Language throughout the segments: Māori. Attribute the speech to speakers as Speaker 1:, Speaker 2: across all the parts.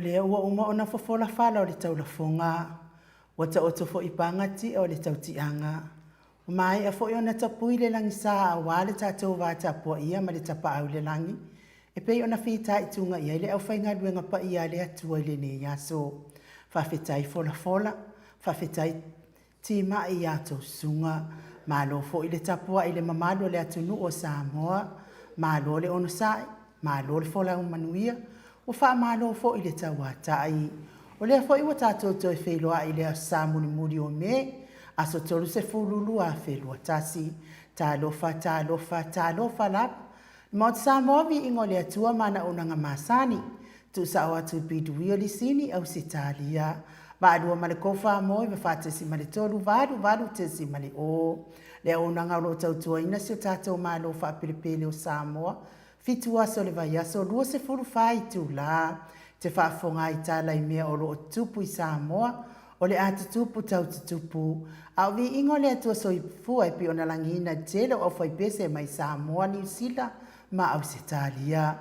Speaker 1: le ua uma ona fofola fala o le taulafoga ua taoto foʻi pagati o le tautiaga o maeʻa foʻi ona tapui le lagisā auā le tatou vatapuaʻia ma le tapaʻau le lagi e pei ona fitaʻituga ia i le ʻaufaigaluega paia a le atua i lenei aso faafetai folafola faafetai timaʻi iā tou susuga malo foʻi le tapuaʻi le mamalu o le atunuu o Samoa malo le ono saʻi malo le folaumanuia ua faamālo foʻi le tauataʻi o lea foʻi ua tatou toe feiloaʻi le aso samulimuli o me aso tolu se fululua a felua tasi talofa talofa talofa lapa ma o te Samoa viiga o le atua manaʻunaga masani tuusaʻo atu i piduia o lisini au sitalia vaalua ma le kofamoi ma fatesi ma le tolu valu tesi ma le o le aunaga o loo tautuaina si o tatou malo faapelepele o Samoa fitu aso le vai aso lua se fulu fai tula te whaafonga i tala i mea o loo tupu i Samoa o le atutupu tau tutupu au vi ingo le atua soi fua e pi ona langina tele o fai pese mai Samoa New Zealand ma au se talia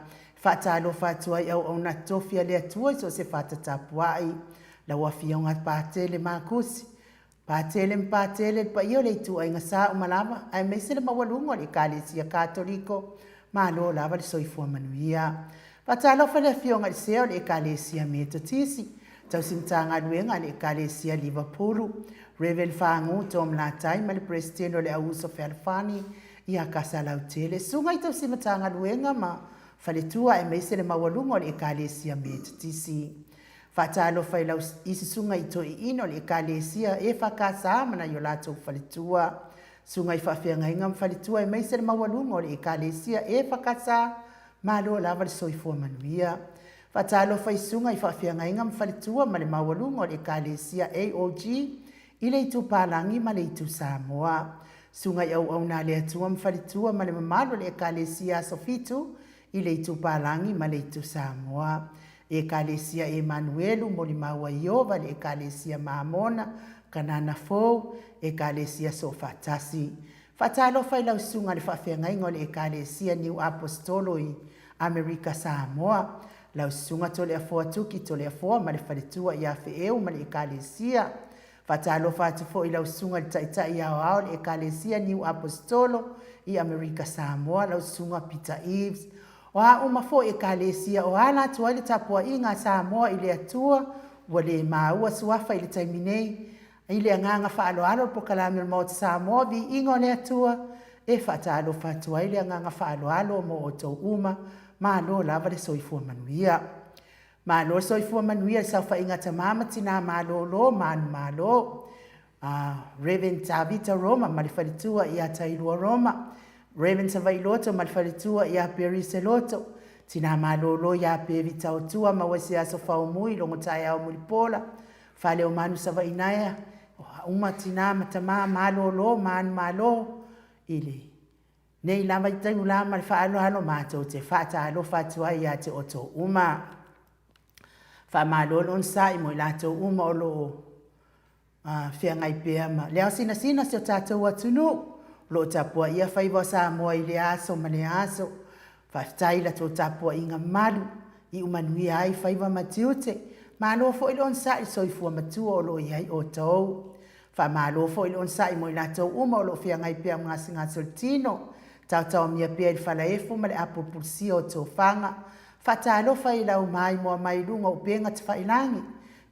Speaker 1: whaatalo whaatua i au na tofia le atua i so se whaatatapuai la wafia unga pātele mākusi pātele pa io le tu ai ngasa umalava ai meise le mawalungo le kalesia katoliko malo lava le soifua manuia patalo fa le fionga le seo le kalesia metotisi tau simtanga luenga le kalesia Liverpool Reverend Fangu tom la tai ma le president o le auso Felfani ia casa lautele sunga i tau simtanga luenga ma faletua e meise le mawalungo le kalesia metotisi fatalo fa ila isi sunga i to ino le kalesia e fakasa mana yo lato faletua sunga i faafeaga inga mafaletua e maise le maualuga o le ekalesia e fakasa malo lava le soifua manuia faatalofa i sunga i faafeaga inga mafaletua ma le maualuga o le ekalesia AOG i le itupalagi ma le itu Samoa sunga i auauna le atua mafaletua ma le mamalo le ekalesia asofitu i le itupalagi ma le itu Samoa ekalesia Emanuelu mo limau a Iova le ekalesia Mamona kanana fou ekalesia so fatasi fatalo fai lau sunga le faafeagaiga o le ekalesia New Apostolo i Amerika Samoa lau sunga to le afoa tuki to le afoa ma le faletua i afeeu ma le ekalesia fatalo fatu foʻi lau sunga le taʻitaʻi aoao le ekalesia New Apostolo i Amerika Samoa lau sunga Peter Eves o uma foʻi ekalesia o ala atu ai le tapuaʻiga a Samoa i le atua ua lē maua suafa i le taimi nei i le agaga faaloalo le pokalame o Maota Samoa viiga o le atua e faatalofa atu ai le agaga faaloalo mo outou uma malo lava le soifua manuia malo le soifua manuia le saufaiga tamama tinā malōlō manumālō Reverend Tavita Roma ma le faletua iā tailua Roma Reverend Savailoto ma le faletua iā Perise Loto tina malolo ya pe vitautua ma wasi aso faumui longo taia o mulipola fale o manu savainaya uma tina matama malolo man malo ile nei lava i tau lama le faalo halo mato te fata alo fatua ia te oto uma fa malolo on sai mo lato uma o lo fiangai pea ma leo sina se o tatou atunu lo tapua ia faiva Samoa i le aso ma le aso faafetai la tou tapuaʻiga malu i umanuia ai faiva matiute malo foʻi le ona saʻi soifua matua o loo iai outou faamālo foʻi le ona saʻi mo i latou uma o loo feagai pea magasigasi o le tino taotaomia pea i le falaefu ma le apupulusia o tofaga faatalofa i lau mai moa mai luga upega te failagi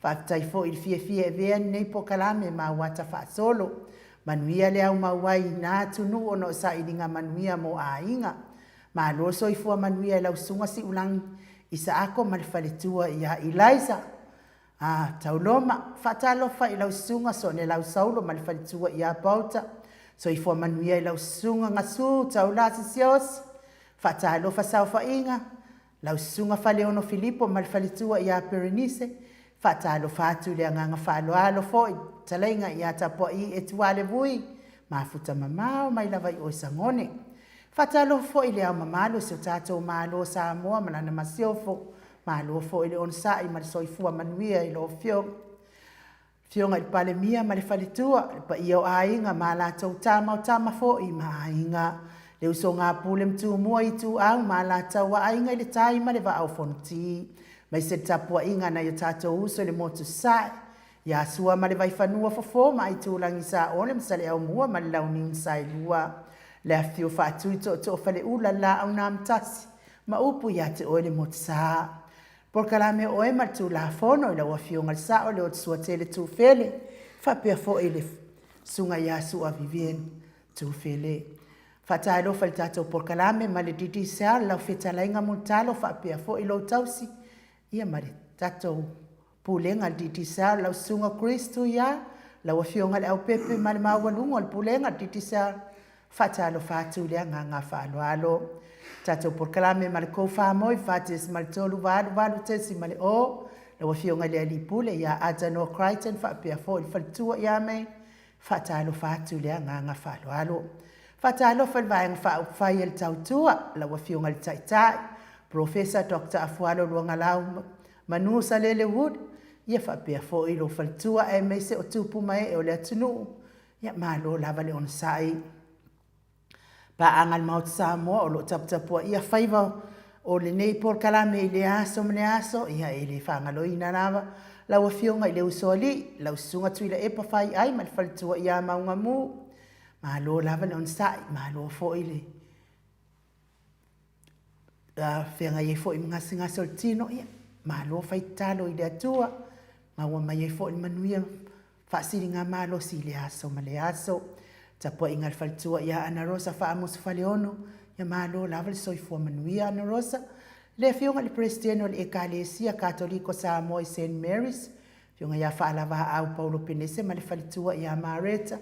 Speaker 1: faafetai foʻi i le fiafia evea ninei pokalame maua tafaasolo manuia le au mauai inā tunuu ona o saʻiliga manuia mo aiga malo soifua manuia e lausuga siʻulagi i saako ma le faletua iā Eliza tauloma faatalofa i lausuga so ne lausaulo ma le faletua iā Pauta soifua manuia i lausuga gasū taula sisios faatalofa saufaʻiga lausuga faleono Filipo ma le faletua iā Perenise faatalofa atu i le agaga faaloalo foʻi talaiga iā tapuaʻi e tualevui mafuta mamao mai lava i o sagone fatalo foʻi le au mamalo se o tatou malo Samoa ma lana masiofo malo foʻi le ona saʻi ma le soifua manuia i loo fioga i le palemia ma le faletua le paia o aiga ma latou tamaotama foʻi ma aiga le usogapule matumua i tuau ma latau aaiga i le tai ma le vaʻau fonoti mai se tapua inga na yo tātou uso le motu sai, ia sua ma le vai whanua fofo ma i tūlangi sa o le msale au mua ma le launi unsai lua, le afio whaatui to fale ula la au nā mtasi, ma upu ia te oe le motu sa. Por kalame oe ma tu la fono i la wafio ngal sa o le o tsua tele tu fele, whapea fo i le sunga ia sua vivien tu fele. Whatai lo fal tātou por kalame ma le didi sea lau feta lainga muntalo whapea fo i lo tausi, ia ma le tātou pulenga didi sea lau sunga Kristu ia, lau wafio ngal au pepe ma le mawalungo al pulenga didi sea, whatai lo whatu lea ngā whaalo alo. Tātou por kalame ma le kou whamoi, whates ma le tolu walu tesi ma le o, lau wafio ngal lea li pule ia aja no Crichton whapea fo i whaltua ia mei, whatai lo whatu lea ngā whaalo alo. Whatalo whalwaeng whai el tautua, la wafio ngal taitai, Professor Dr. Afualo luanga lau manusa lele wood, ia whapea fo i lo whaltua e meise o tupu mai e o lea tunu, ia malo lava le on sai. Pa angal maut Samoa o lo taputapua ia whaiva o le nei por kalame i le aso mne aso, ia e le whangalo ina lava, la wafio ngai le usoli, la usunga tuila e pa whai ai mal whaltua ia maunga mu, malo lava le on sai, malo fo ile. Whenga ye fo i ngasinga soltino, ia, malo fai talo i le atua, maua mai ye fo i manuia, whaasiri ngā malo si le aso ma le aso, tapua ingal faltua ia ana rosa whaamusu whale ono, ia malo lava le soifua manuia ana rosa, le fionga le prestiano le ekalesia katoliko Samoa i St. Mary's, fionga ia whaalava au Paulo Penese ma le falitua ia Mareta,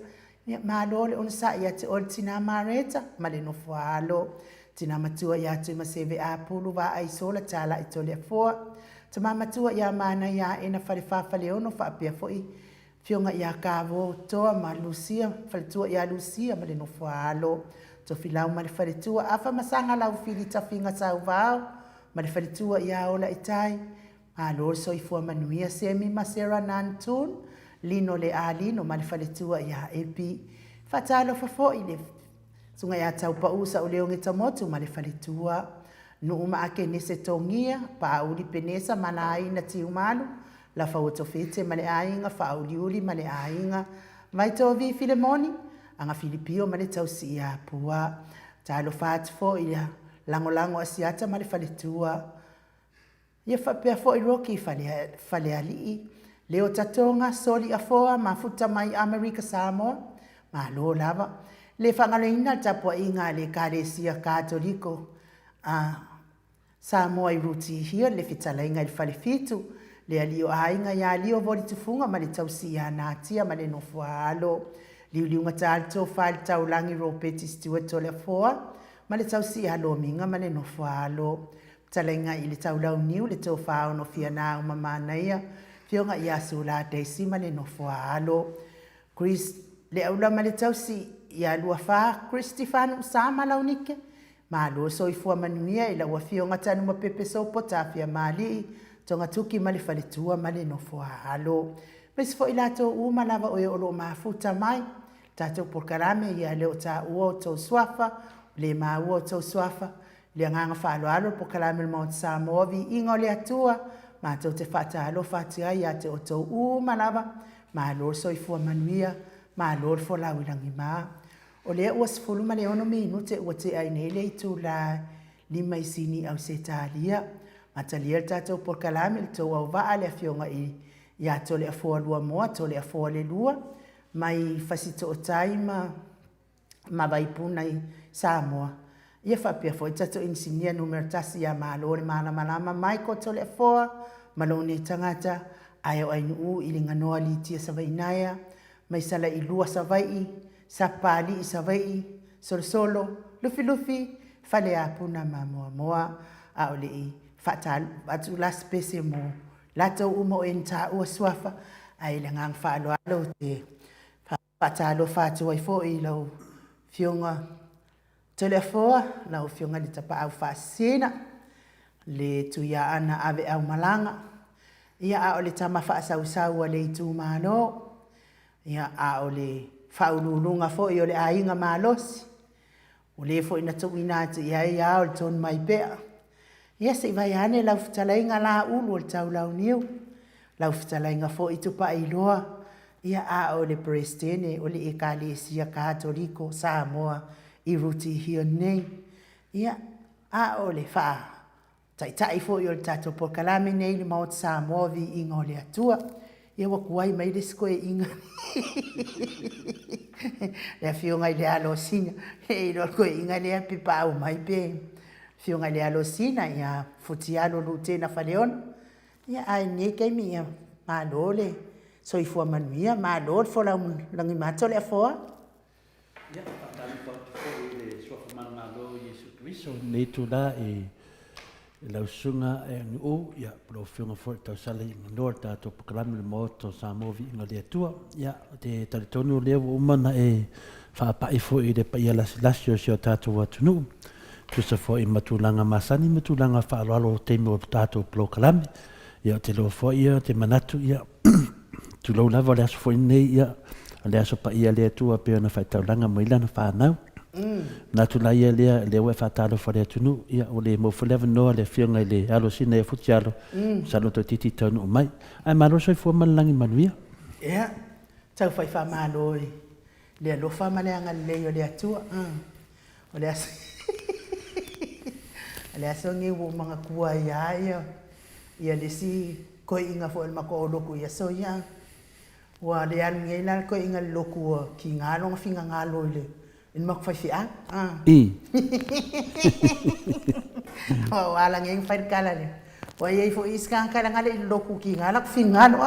Speaker 1: ia malo le ona sa ia te ol tina Mareta, ma le no fualo, tina matua ia te maseve a pulu wa ai sola tala i tole foa, tama matua ia mana ia ena whalefafa le ono whaapea foi, fionga ia kavo toa ma Lucia, falitua ia Lucia ma le no fualo, to filau ma le falitua, afa masanga lau fili tafinga sau vau, ma le falitua ia ola itai, malo soifua manuia semi masera nantun, lino le alino ma le faletua ia epi. Fatalo fafo i le sunga ia tau pa usa o leonge tamotu ma le faletua. No uma ake nese tongia, pa auli penesa mana aina ti umalu, la fauto fete ma le ainga, fa auli uli ma le ainga. Vai to vi Filemoni, anga Filipio ma le tau si ia pua. Talo fatfo i lango asiata ma le faletua. Ia whapea fo i roki fale alii. Leo tatonga soli afoa mafuta mai Amerika Samoa, ma lo lava. Le whangaloina tapua inga le kāresia kātoliko Samoa i ruti hia le fitala inga il whalefitu. Le alio ainga ia alio voli tufunga ma le tausi ia nātia ma le nofua alo. Liuliunga tālto whale taulangi ropeti Stuart tole afoa, ma le tausi ia lo minga ma le nofua alo. Talenga i le taulau niu le tau whao no fia nā umamana ia, fionga ia sula deisi ma le nofua alo. Chris, le aula ma le tausi ia lua wha, Christifano Sama launike, ma lo soifua manuia i la ua fionga tanu ma pepe sopo tafia mali, tonga tuki ma le faletua ma le nofua alo. Pesi fo ilato uma lava oe olo mafuta mai, tato por karame ia leo ta ua tau swafa, le ma ua tau swafa, le nganga whaalo alo po kalame Mount Samoa vi ingo le atua, ma tau te whata alo whatia ia te o tau malava, ma lor soifua manuia, ma lor fo lawirangi maa. O lea ua sifulu ma le ono minute ua te ainele i tu la lima isini au se talia, ma talia le tatou por kalame le tau au waa le afionga i ia tole afua lua moa, tole afua le lua, mai fasito o tai ma vaipuna i Samoa. Ia whapea fo i tato insinia numero tasi ia maalore maana malama mai ko tole afoa, malone tangata, ai o ainu u ili nganoa li tia savainaya, mai sala i lua savai, sapali i savai, solo, lufi, fale apuna ma moa, a ole i fatal, atu la spese mo, lato umo enta ua swafa, ai le ngang whaalo alo te, fatalo fatu ai fo i lau fionga, tole afoa, lau fionga li tapa au whaasena, le tuia ana ave au malanga, ia a ole tama whaasau le i tū mano, ia a ole whaululunga fo i ole ainga malosi, o le fo ina tu ina te ia ia ole ton mai pea, Ia se vai ane lau fitalainga la ulu o le tau lau niu. Lau fitalainga fo i tupa iloa. Ia a o le Prestene o le Ekalesia Katoliko Samoa i ruti hio nei. Ia a o le faa. Tai fo i o le tato po kalame nei le Maota Samoa vi inga o le Atua. Ia wakuai mai le skoe inga. Le fionga i le alo sina. E lo koe inga le api pa au mai pe. Fionga le alo sina ia futi alo lutena faleon. Ia ai ne kei mi ia malole. So i fua manuia malole fo langi mato le afoa.
Speaker 2: Ia patali pa i le sofa malo Yesu Kristo nei tu la e lau sunga e ngu ia pro fionga fo tau sale i manor tato proklame le moto sa movi inga le atua. Ia te taritonu leo umana e whaapai fo i le pa ia lasio sio tato watunu. Tusa fo i matulanga masani, matulanga whaaloalo teimi o tātou proklame. Ia te loa fo ia, te manatu ia. Tu lau lava le aso fo i nei ia. Le aso pa ia lea tua peo na whaitaulanga mo ilana whanau. Natu la ia lea le ue whatalo fo lea tunu. Ia o le mofu lewa noa le fionga i le alo sina e futi alo. Saloto titi taunu o mai. Ai malo soi fua malangi manuia.
Speaker 1: Ia, tau fai wha maloi. Lea lo wha maneanga leo lea tua. O lea Alea songi wo mga kua ia ia le si ko inga fo el mako loku ia so ia wa le an ngela ko inga loku ki ngalo finga ngalo le in mak fa fia o ala ngeng fa kala le wa ye fo iska kala ngale loku ki ngala finga no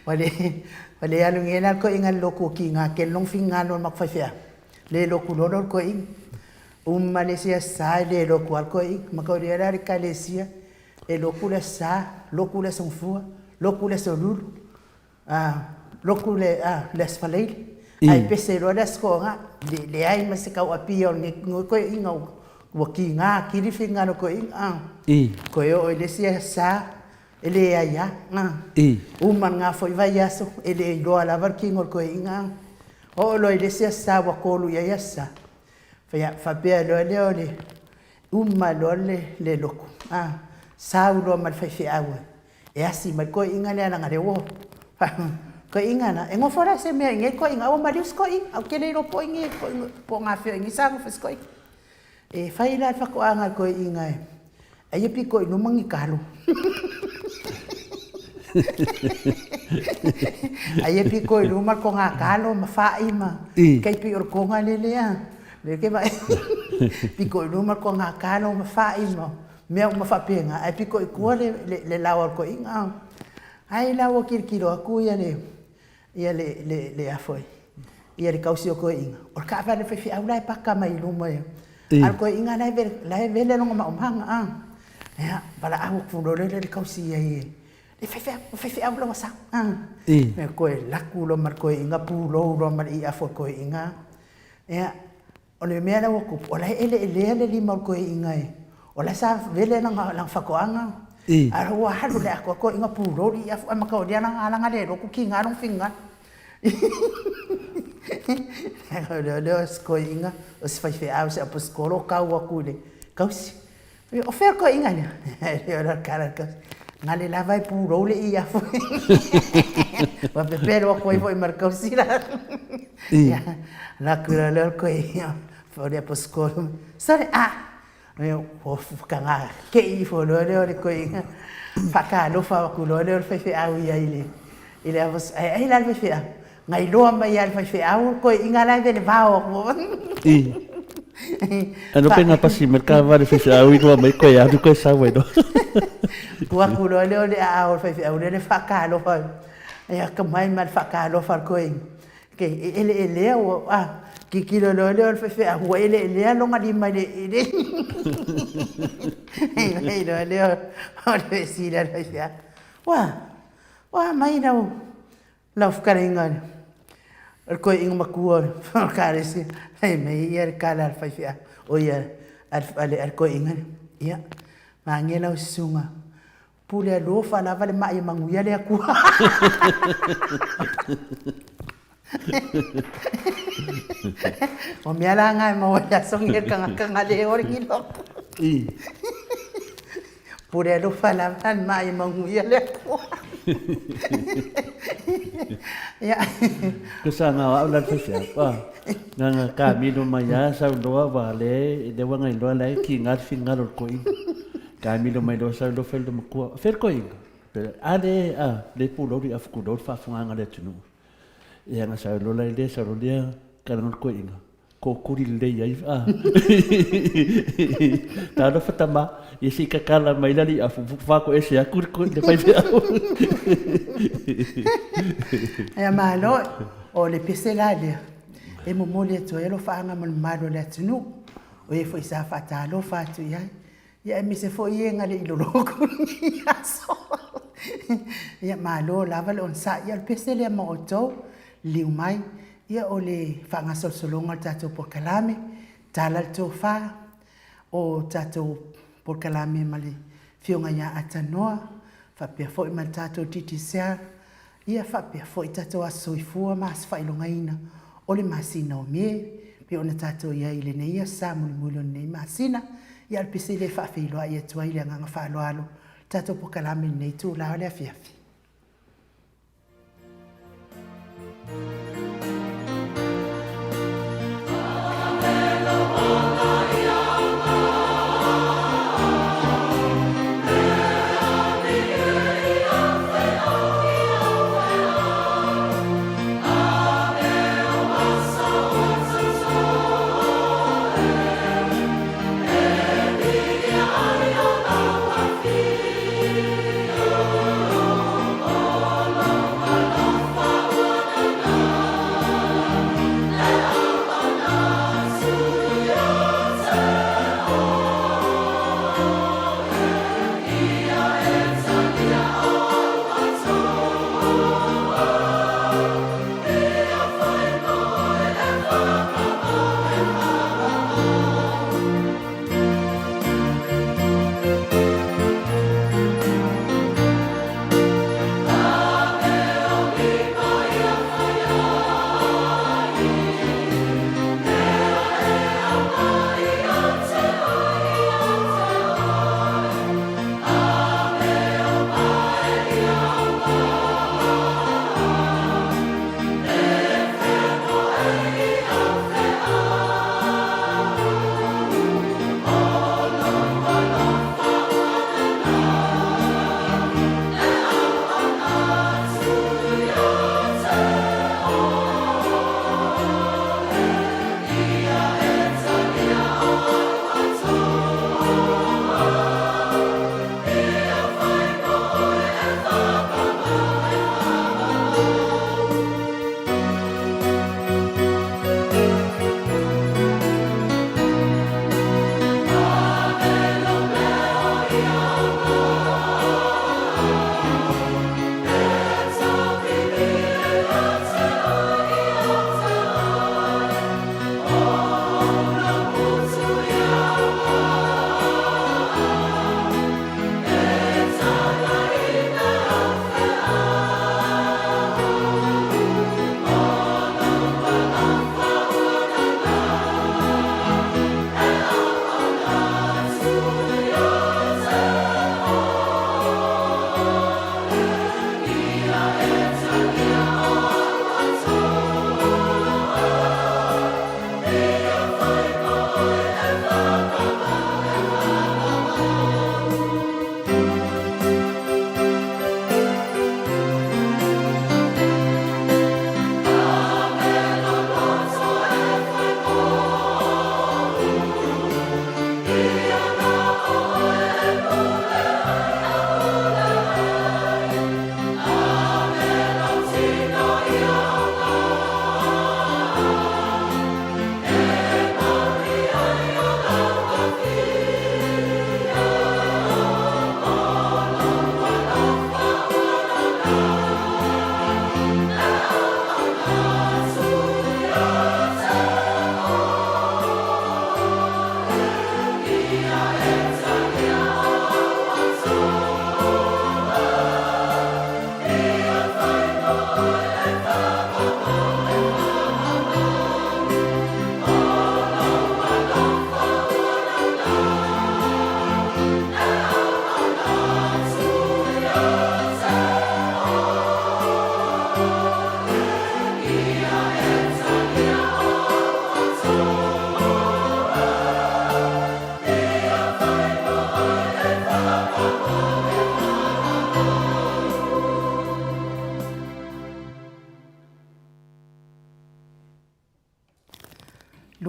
Speaker 1: wale alu ngela ko inga loku ki ngake long finga no mak fa fia le loku lolo ko ing Malaysia sa le loku al ko ing makoriera ri kalesia e loku le sa loku le sonfua loku le solulu loku le les falei ai pesero le skonga le ai ma se ka apio ngo ko ing o ki nga ki ri finga no ko ing ko yo le sia sa ele ya man nga foi vai aso ele do ala var ki ngol ko ing o lo ile sia sa wa kolu ya yasa fa pe lo le lo le loko sa lo mal fa awe e asi mal ko inga le na ngare wo ko inga na e ngo fora se me nge ko inga o malis ko ing au ke le ro po inge po nga fe ngi sa ko fes ko e fa ila fa ko anga ko inga e pi ko no mangi kalo Ai pi ko i luma ko ngā kalo ma whai ma. Kei pi or ko ngā lelea. Le ke vai. Pi ko i luma ko ngā kalo ma whai ma. Mea ma whapenga. Ai pi ko i kua le lawa ko inga. Ai lawa kirikiro aku ia le afoi. Ia le kausi o ko inga. Or ka whare whewhi au lai paka mai luma ia. Al ko inga lai vele longa ma omhanga. Ia, bala au kufuro le kausi ia ia. Le fai au lo sa me ko la kulo mar ko inga pulo ro mar ia fo ko inga ya o le mea la ko o la ele li mar ko inga o la sa vele na fa ko anga a wa halu le ko inga pulo ia fo ma ko dia na ala le ro ku kinga no finga le ko inga o se fai au se apos ko lo ka wa ku le kausi o fer ko inga le ora cara ngale la vai puro le ia fo wa pero ko i marcau sira ya la cura le ko ia fo de posco sare o kanga ke i fo le ko ia fa ka lo fa ku lo le fe au ia ile avos ai la fe ngai lo ma ia fe au ko inga la de va o
Speaker 2: ano penga pasi merkava de fe au i no mai ko ia du ko sa bueno
Speaker 1: Tua kulo le a o fai au le fa lo fa ya ka mai mal fa lo fa ko ke ele o ki kilo le fa au ele lo ngali mai ele le o le si la fa wa mai no la fkaringa ko ing makua ka resi ai mai yer kala fa o ya al ko ing ya mangela sunga pule lo fa la vale mai manguia le aku O mea la ngai mawala songi kanga le ori ki loko.
Speaker 2: I.
Speaker 1: Pure lo fala man mai manguia le kua. Ya.
Speaker 2: Kesanga wa ulan siapa. Nga ka mino maya sa doa vale de wanga ilo la ki ngat fingar ko i. Ka mino mai do sa do fel do ko fer ko i. Ale le pulo ri afku do fa funga le tunu. Ya nga sa lo la de sa ro dia kan ko i. Ko kuri le ya ta do fatama isi kakala mai lali afu fa ko ese akur ko de pai
Speaker 1: Ya malo o le peselale. E mo mole to elo fa anga mo malo le tunu. O e fo isa fa ta lo fa tu ya. Ya mi se fo ye ngale ilo loko ni aso. Ya malo lava le on sa ya le pesele mo oto liu mai. Ya o le fa nga sol solonga tato por kalame. Tala to fa o tato por kalame mali. Fionga ya atanoa. Fa pe fo ma tato titi sia. Ia fa pe fo tato asoifua mas fa ilonga ina. Ole masina o me, pe ona tato ia ile ne ia sa mulimulo ne masina, ia al pisile fa filo ia tua ile nganga fa alo tato po kalame nei tu la ole afiafi.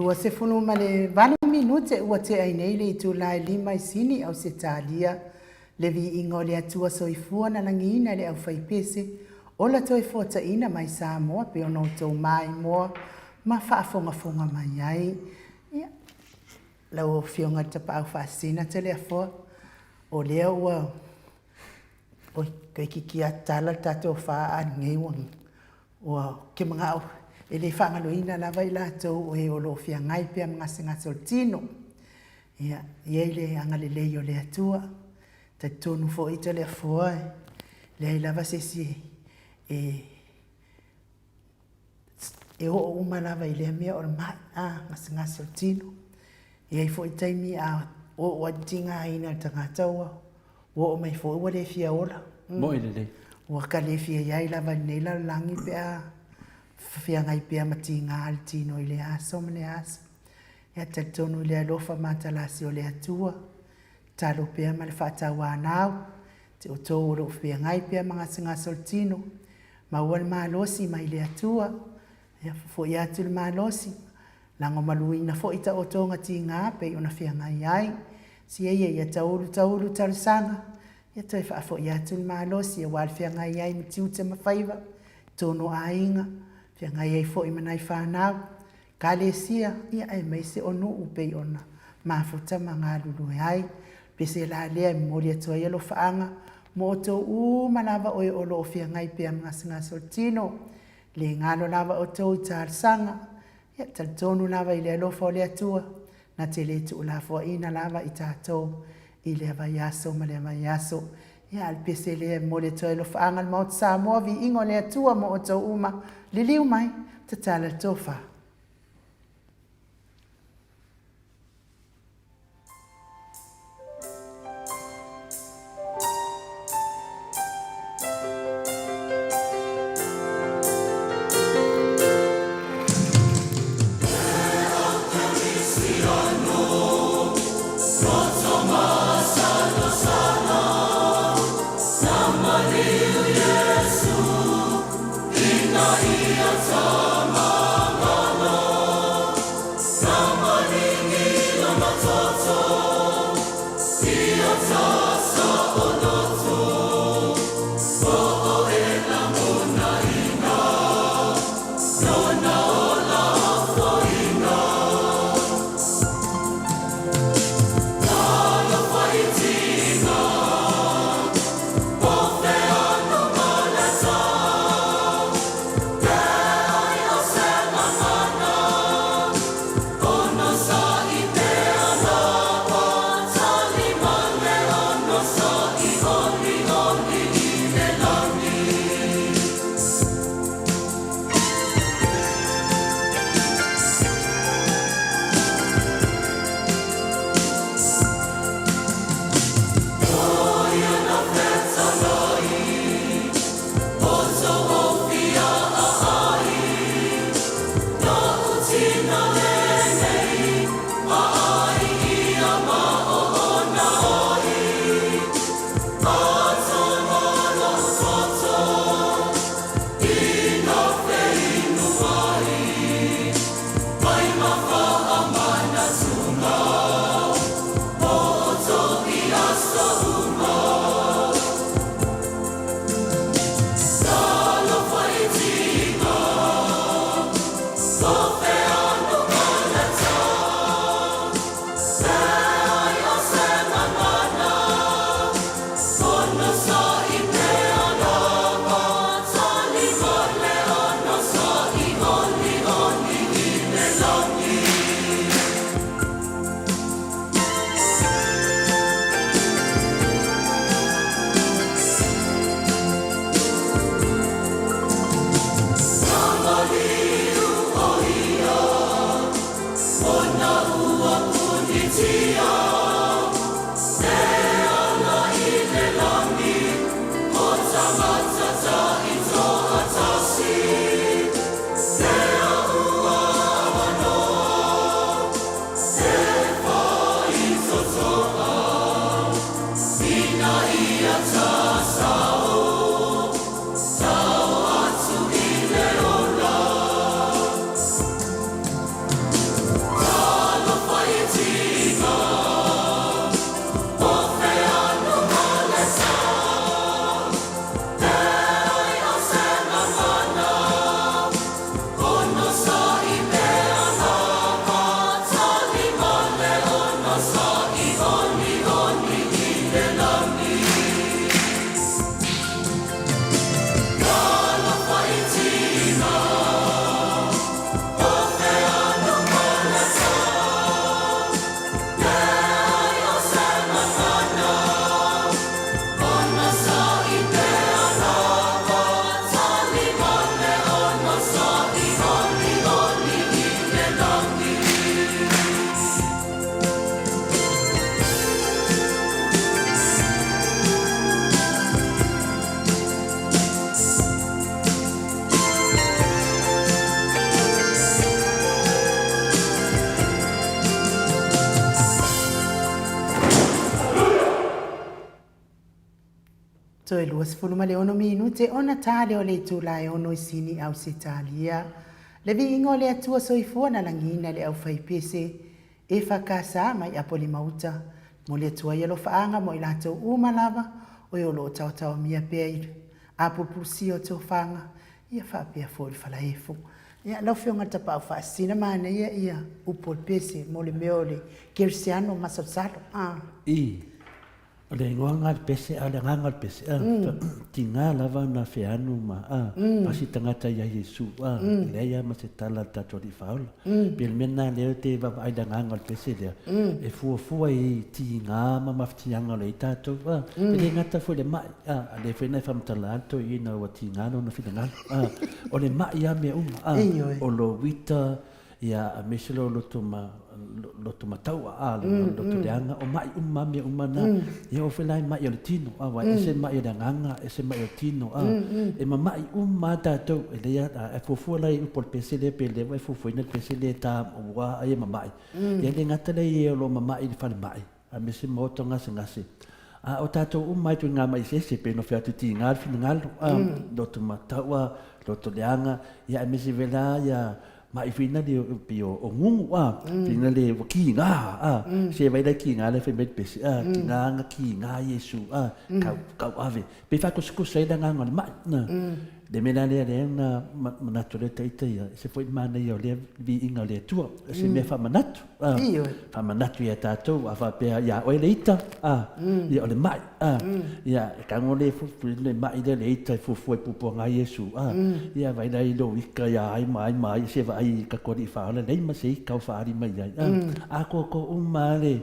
Speaker 1: ua se funu ma le 20 minute ua te ai nei le tu lai 5 sini au se talia le viiga o le atua soifua na langina le au faipese o la toe fotaʻina mai Samoa pe ona outou maimoa ma faafogafoga mai ai ia lau fioga le tapaau faasina te le afoa o lea ua o kai kiki atala le tatou faaanigei ua ke magaʻu e le faagaloina lava i latou o e o loo fiagai pea ma gasegase o le tino ia iai le agalelei o le atua taitonu foʻi te le afoa leai lava sesi e o uma lava i lea mea o le mai gasegase o le tino iai foʻi taimi a o atigaina le tagata ua o mai foʻi ua le fiaola
Speaker 2: mo i lelei
Speaker 1: ua kalefia iai lava lenei lalolagi pea fiagai pea ma tigā le tino i le aso ma le asa ia talitonu i le alofa matalasi o le atua talo pea ma le faatauanau te outou o loo fiagai pea ma gasegase o le tino ma ua le malosi mai le atua ia foʻi atu le malosi lagomaluina foʻi taʻotoga tigā pei ona fiagai ai sia ia taulu talosaga ia toe faafoʻi atu le malosi ua le fiagai ai ma tiu te mafaiva tono aiga fiagai ai foʻi manai fanau kalesia ia e mai se o nuu pei ona mafuta ma galulue ai pe se la lea moli atu ai alo faaga mo outou uma lava oe o loo fiagai pea ma gasegase o le tino le galo lava outou i talesaga ia talitonu lava i le alofa o le atua na te lē tuulafoaʻina lava i tatou i le avaiaso ma le avaiaso ia le pese lea mo le toe lo faaga le maota Samoa viiga o le atua mo outou uma liliu mai tatala le tofa Toi luas fulu ma le ono minute ona tale o le tūlai ono I sini au se talia. Le vi ingo le atua soifua na langina le au whaipese e whakasa mai apoli Maota. Mo le atua yelo whaanga mo I lato umalava o yolo tau tau mia peiru. Apo pusi o tō whanga ia whapea fōri whalaefo. Ia lau whionga tapau whaasina mana ia upol pese mo le meole Kirsiano Masosalo.
Speaker 2: O le ngoanga pese a le nganga pese tinga lava na feanu ma pasi tangata ia Yesu le ia ma se tala tatori faula pel mena le te va ai da nganga pese le e fu I tinga ma maftianga le tato le ngata fu le mai le fena fam talato ina wa tinga no na fina o le mai ia me o lo vita ia a meselo lo toma tau lo leanga o mai me umana ia o felai mai o le tino wa ese mai da nganga ese mai o tino e mai tatou e le a fofu lai por pesele pele vai fofu ina pesele ta wa ai mai ia le ngata le ia lo mai fa mai a mese moto ngase o tatou mai tu nga mai se pe no fiatu tinga final lo toma tau lo leanga ia mese vela ia mai fina le pio o ngungu fina le ki nga se vai da ki nga le fe met pesi ki nga Yesu kau ave pe fa ko sai da nga mai na de mena le na manatore taita ia se foi mana ia le vi inga le tua se me fa manatu ia tatou ava pe ia o le ita ia o le mai ia ka ngole fu le mai le ita fu pupo nga Yesu ia vai dai do wika ia ai mai se vai ka ko di fa le ma se ka fa ri mai a ko umale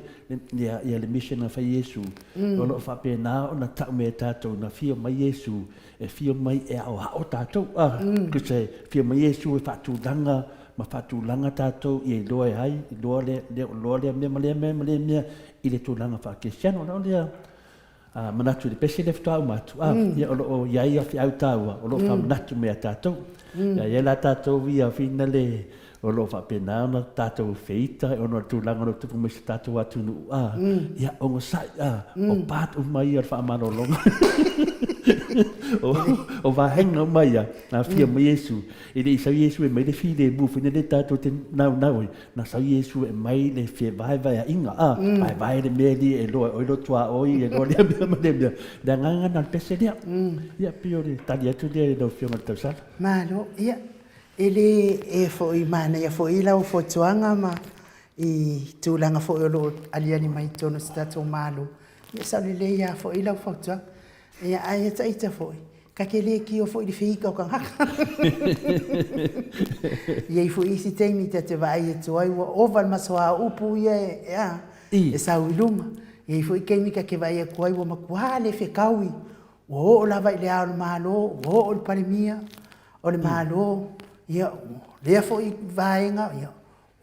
Speaker 2: ia le mission of Yesu o lo fa pe na o na ta me tatou na fio mai Yesu e fio mai e o tatou que se fio mai Yesu e fatu langa tatou e loe ai loe me i le tulanga fa Cristiano no le manatu de pese le fta matu ia o ia fi au taua o lo fa manatu me tatou ia la tatou via finale o lo fa pena na tatou feita o no tulanga no tu me tatou atu ia o sai o pat o mai fa manolonga o va henga mai na fia mai Yesu e le sa Yesu e mai le fi le bu fina le tato te na sa Yesu e mai le fia vai inga vai le meli e lo tua oi e lo le da nganga na pese dia ia piore talia tu le do fia ma sa
Speaker 1: malo ia ele e foi mana ia foi la fo tuanga ma I tulanga fo lo aliani mai tono stato malo ia sa le ia foi la fo tuanga ia ai taita foi ka kele ki o foi de Viiga kan haka ia foi si temi te vai to ai o val masoa upu ia e sa uluma ia foi kemi ka ke vai ko ai o makuale fe kaui o la vai le al malo o le palimia o le malo ia le foi vainga ia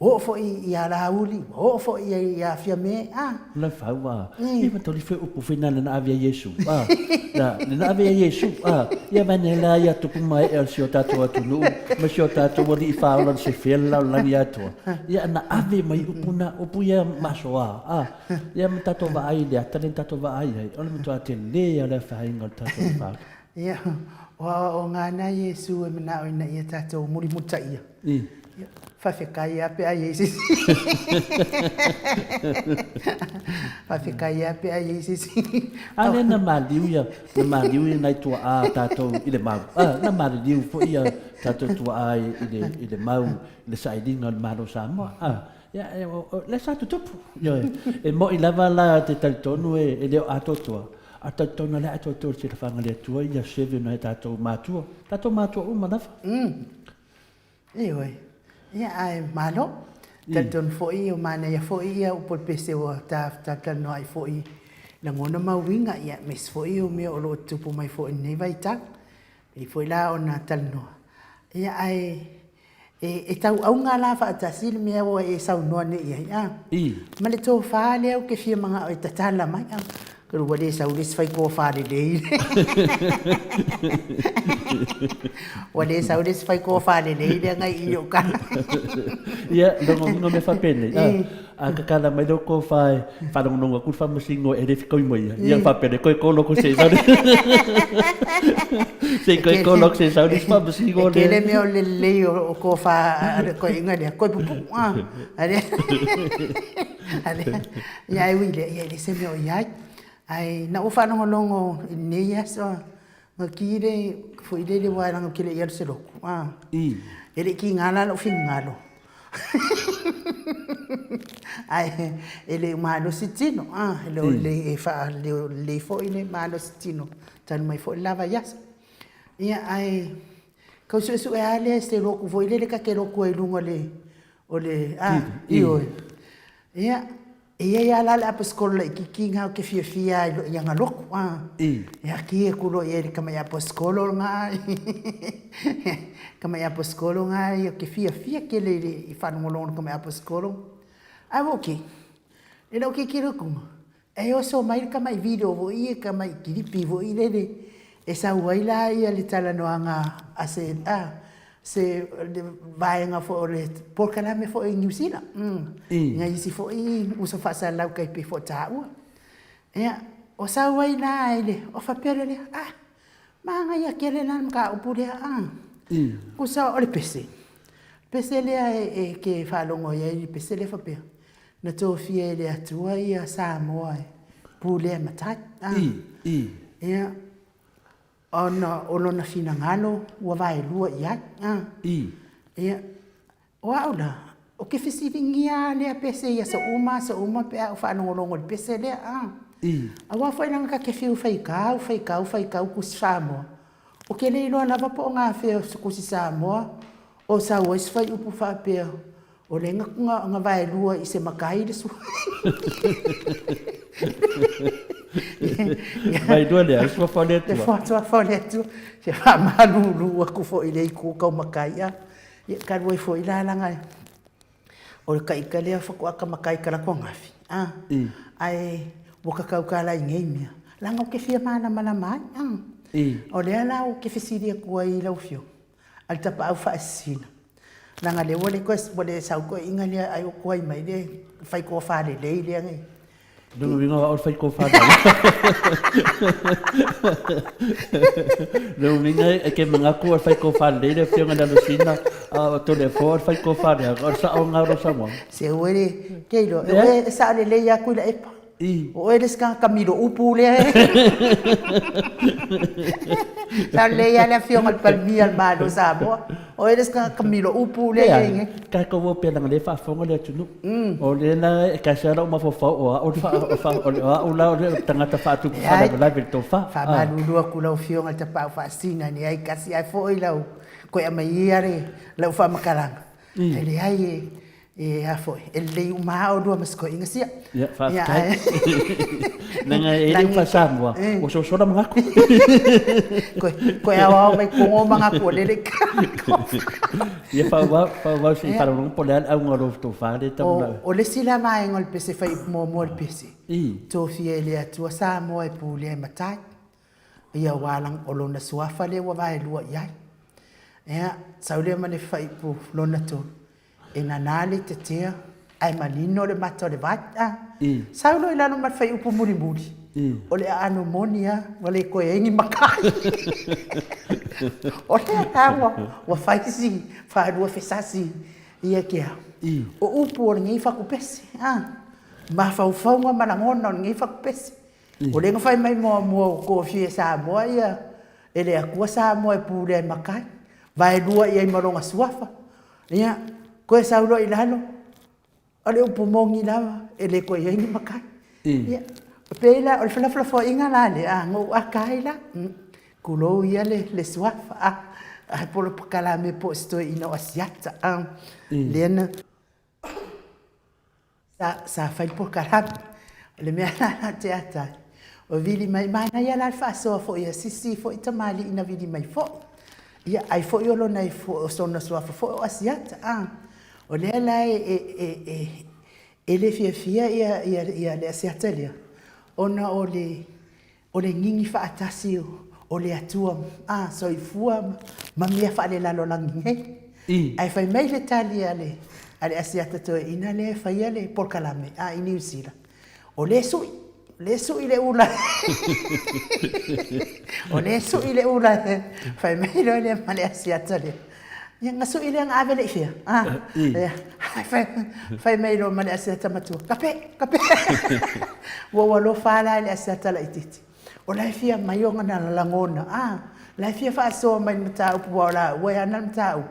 Speaker 1: o foi ia la uli o foi ia fia me
Speaker 2: la fawa e ma toli fe upu fina na avia Yesu na avia Yesu ia vanela ia tu mai el siotatu atu no ma siotatu wali fa la se fela la ia to ia na ave mai upu ia masoa ia mtato va ai le tato va ai o le mto atele ia le fa inga tato fa
Speaker 1: ia o ngana Yesu e mana o ina ia tato muri muta ia Fafekai ape a Yesus. Fafekai ape a Yesus.
Speaker 2: Ale na maliu nai tua a tatou I le mau. Na maliu fo ia tatou tua a I le mau le saidinga le mano Samoa. Ya le sa tutupu. E mo I lava la te talitonu e leo atotoa. A talitonu le atotoa se le fanga le tua ia seve na tatou matua. Tatou matua uma nafa.
Speaker 1: Ioi. Ia ai malo taton foi o mana ia foi ia o pese o ta no ai foi na ngona mawinga ia mes foi o me o lo tupu mai foi nei vai ta e foi la ona talno ia ai e tau au nga la fa ta sil me o e sau no ne ia ma le to fa le o ke fia manga o tatala mai Kero wale sa ulis fai ko whare lei. Wale sa ulis fai ko whare lei le ngai iyo ka.
Speaker 2: Ia, longo me whapene. A kakala mai do ko whai, whanongonga ku whamasingo e refi koi moia. Ia whapene, koe koloko se sauri. Se koe koloko se sauri whamasingo le.
Speaker 1: Kele meo le lei o ko wha, koe inga lea, koe pupu. Ia e wile, ia le se meo iai. Ai, na uwhanongolongo nei aso, ngā kire, fuile le wairanga kile ia se roku. Ele ki ngala lo fin ngalo. Ai, ele malo si tino, ele fa le fo ile malo si tino, tan mai fo lava yas. Ia ai, kau su e ale se roku fo ile le ka ke roku e lunga le ole io. Ia ia la la paskola ki kinga ke fia ia nga loku ia ki e kulo ia ka mai paskola nga ka mai paskola nga ia ke fia ke le i fa ngolon ka mai paskola ai oki ele oki ki ro kuma e o so mai ka mai video vo ia ka mai klipi vo ile le e sa waila ia le tala no anga ase se vai nga fo le por kana me fo New Zealand nga isi fo I usa fa sa lau kai pe fo tau ya o sa wai na ile o fa pere le manga ya kele nan ka upure usa o le pese le e ke fa longo ya i pese le fa pe na to fie le Atua ia Samoa pule matai ya ono na fina ngalo ua vai lua ia ia waula o ke fisiringia le pese ia sa uma pe o fa no longo pese le awa foi nanga ke fiu fai kau ku Samoa o ke le lo na va po nga fe ku Samoa o sa o is fai upu fa pe o le nga vai lua I se makai de su
Speaker 2: Vai dua le, sua foletu.
Speaker 1: Sua foletu. Se fa malulu aku fo ile ku ka makaya. Ia ka roi fo ila langa. O ka ikale fa ku aka makai kala ko ngafi. Ai boka ka kala ngemia. Langa ke fia mana mai. O le ala o ke fisiri ku ai la fio. Al tapa au fa asina. Langa le wole ko wole sa ko ingali ai ko ai mai le fai ko fa le ngai.
Speaker 2: Dungu winga wa fai ko fa. Dungu winga ke manga ko fai ko fa le fio ngada lucina a to le for fai ko fa le sa o nga ro Samoa.
Speaker 1: Se wele ke lo e sa le ya ku la epa. O eles ka kamilo upu le. Sa le ya la fio ngal palmi al malo Samoa. O eles ka kamilo upu le nge.
Speaker 2: Ka ko wo pe le fa fongo le tunu. O le na ka sa ro ma fo o la tangata fa tu fa la virto fa.
Speaker 1: Fa malulu ku la fio ngal tapa fa sina ni ai kasi ai fo ila ko ya mai yare la fa makaranga. Ele ai foi ele uma o do mas ko inga sia
Speaker 2: ya fa nanga ele fa Samoa o so so mga
Speaker 1: ko ya wa mai ko mga ko le
Speaker 2: ya fa si para un polar a un to fa de tam
Speaker 1: o le sila mai ngol pese fa mo pese to fie le Atua Samoa pule matai ia walang olona suafa le wa vai lua ia ya saule mane fa pu lona to e nanale te tea ai malino le mata le vata saulo ila no mat fai upu muri o le ano monia wale ko e ni makai o le tawa wa fai si fa do fesasi ia kia o upu o ngi fa ku pese ma fa u fa nga malangona ngi fa ku pese o le fai mai mo ko fie Samoa ia ele akua Samoa pu le makai vai dua ia maronga suafa ia ko e saulo ilalo ale upu mongi lava ele ko yengi makai ia pela o fla fo inga lale ngo akaila kulo ia le swafa por kala me posto ino asiata lena sa fai por kala le me ana teata o vili mai mana ia la fa so fo ia sisi fo itamali ina vili mai fo ia ai fo yo lo nai fo so na swafa fo asiata o le la ele fia ia le asiatalia ona o le ngingi whaatasi o le atua, soifua, ma mea whaale lalo langi, hei. Ai whai mai le tali ale asiata toe ina le whai ale porkalame, i New Zealand. O le sui le ula. O le sui le ula, whai mai lo le ma le asiata le. Yang sui le ang ave le fia. Whai mai lo ma le asiata matua. Kape. Wawalo whala le asiata la ititi. O lai fia mai o ngana langona. Lai fia whaasoa mai mata upu wala, wai ana mata upu.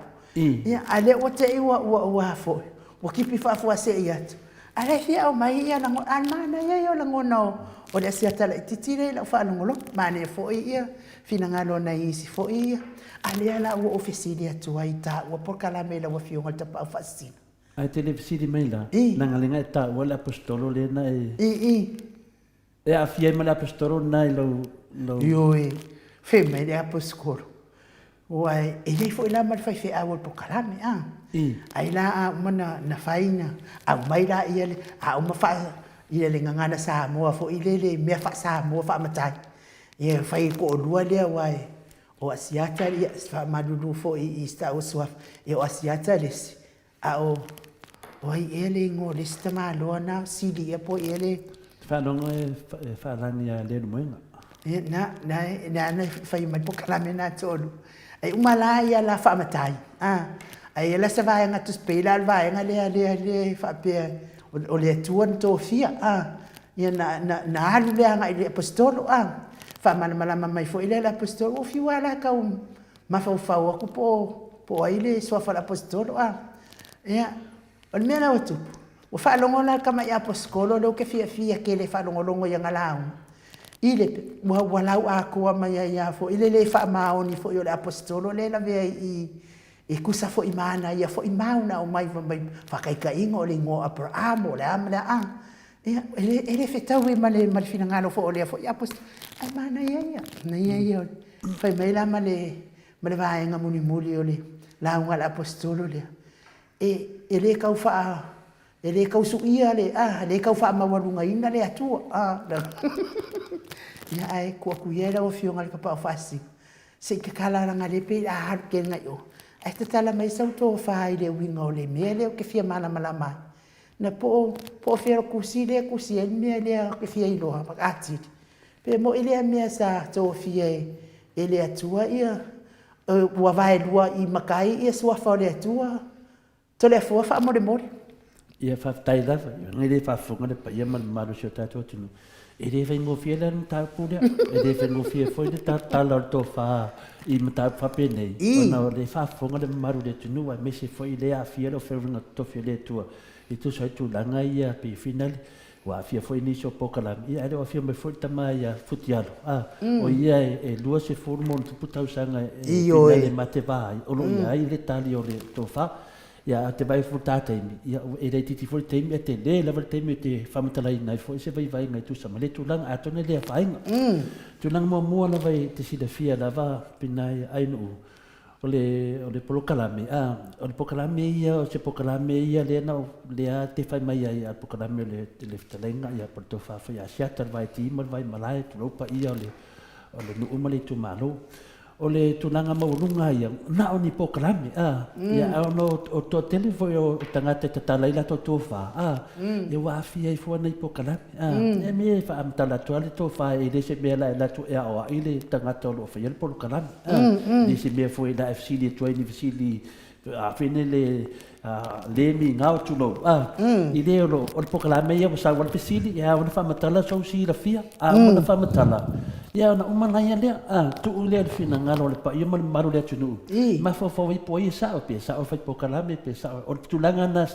Speaker 1: Ale o te iwa ua hafoi. Wa kipi whaafua se i atu. Ale fia o mai ia langona. Mana ia o langona o le asiata la ititire la whaalongolo. Mane foi ia. Fina ngalo na isi foi ia. Ale ala ua ofisili atu ai ta. Ua porkalame la ua fionga tapa au whaasina.
Speaker 2: Ai televisi mai la. Nangalinga e ta ua le apostolo le na e a fia ma le apostolo na i lo.
Speaker 1: Ioi. Fema i le apostolo. Wai, e lei fo ila mal fai fe awal porkalame, ai la mana na faina, au mai la ia le, au ma fa ia le ngangana Samoa fo ile le mea fa Samoa fa matai. Ia fai ko lua le wai. O asiata ia fa malulu fo i sta o swaf. E o asiata le si. O ai ele ngo le sta malo na sidi e po ele.
Speaker 2: Fa longo e fa lania le moenga.
Speaker 1: Na fai mai porkalame na tolu. Ai umala ia la fa matai. Ai la se vai ngatu spela vai ngale fa pe o le tuan to fia. Ia na alu le nga ile apostolo fa mala mai fo ile apostolo o fiwa la ka ma fa ku po ile so fa apostolo ia o me na watu o fa longo la ka mai apostolo lo ke fia ke le fa longo ia ngala ile walau aku mai ia fo ile le fa maoni fo ile apostolo le la ve i kusa fo imana ia fo imauna o mai fa kai ingo le ngo Abraham o le amla ele fetau e male fina ngalo fo ole fo ia post ai mana ia na ia fai mai la male vai nga muli ole la nga la apostolo le ele kau fa ele kau su ia le le kau fa ma walunga ina le atua ia ai ko kuiera o fio ngal papa fasi se ke kala nga le pe har ke nga yo ai te tala mai sau to fa ile winga ole mele o ke fia mala mai na po fero kusile kusiene le ke fia ilo ha ati pe mo ile mea sa to fia ele atua ia wa vai lua i makai ia sua fa le atua to le fo fa mo
Speaker 2: ia fa tai la ngile fa fonga le pa ia mal sio tato tunu ele vengo fia la ta pule ele vengo fia foi de ta la to fa i mata fa pene ona le fa fonga le maru le tunu wa me se foi le a fia lo ferunga to fia le tua e tu sai tu langa ia pe final wa fia foi ni so pokala ia le fia me foi tama ia futialo o ia e lua se formo tu puta usanga e le mate vai o lo ia le tali o le to fa ia te vai futata ia e le titi foi te me te le level te me te famata lai nai foi se vai ngai tu sama le tu langa atone le fa tu langa mo la vai te si le fia la va pinai ai no ole pokalame ole pokalame ia o se pokalame ia le na le a te fai mai ia pokalame le ftalenga ia porto fa ia siata vai ti mal vai malai tu pa ia ole no umale tu malo ole tunanga maulunga ia na oni pokalame ia no o to telefone o tangata tatala ila to fa e wa fia i fo nei pokalame e me fa am tala to ale to fa e le se me la to e o ile tangata lo fa il pokalame ni se me fo ila FC le to ni FC a fine le mi ngau tu lo ile lo o pokalame ia sa wa pesili ia ona fa matala so si la fia ona fa matala ia na uma ngai le tu le fina ngalo le pa ia mal maru le tunu ma fo i po ia sa o fa pokalame pe sa o tulanga na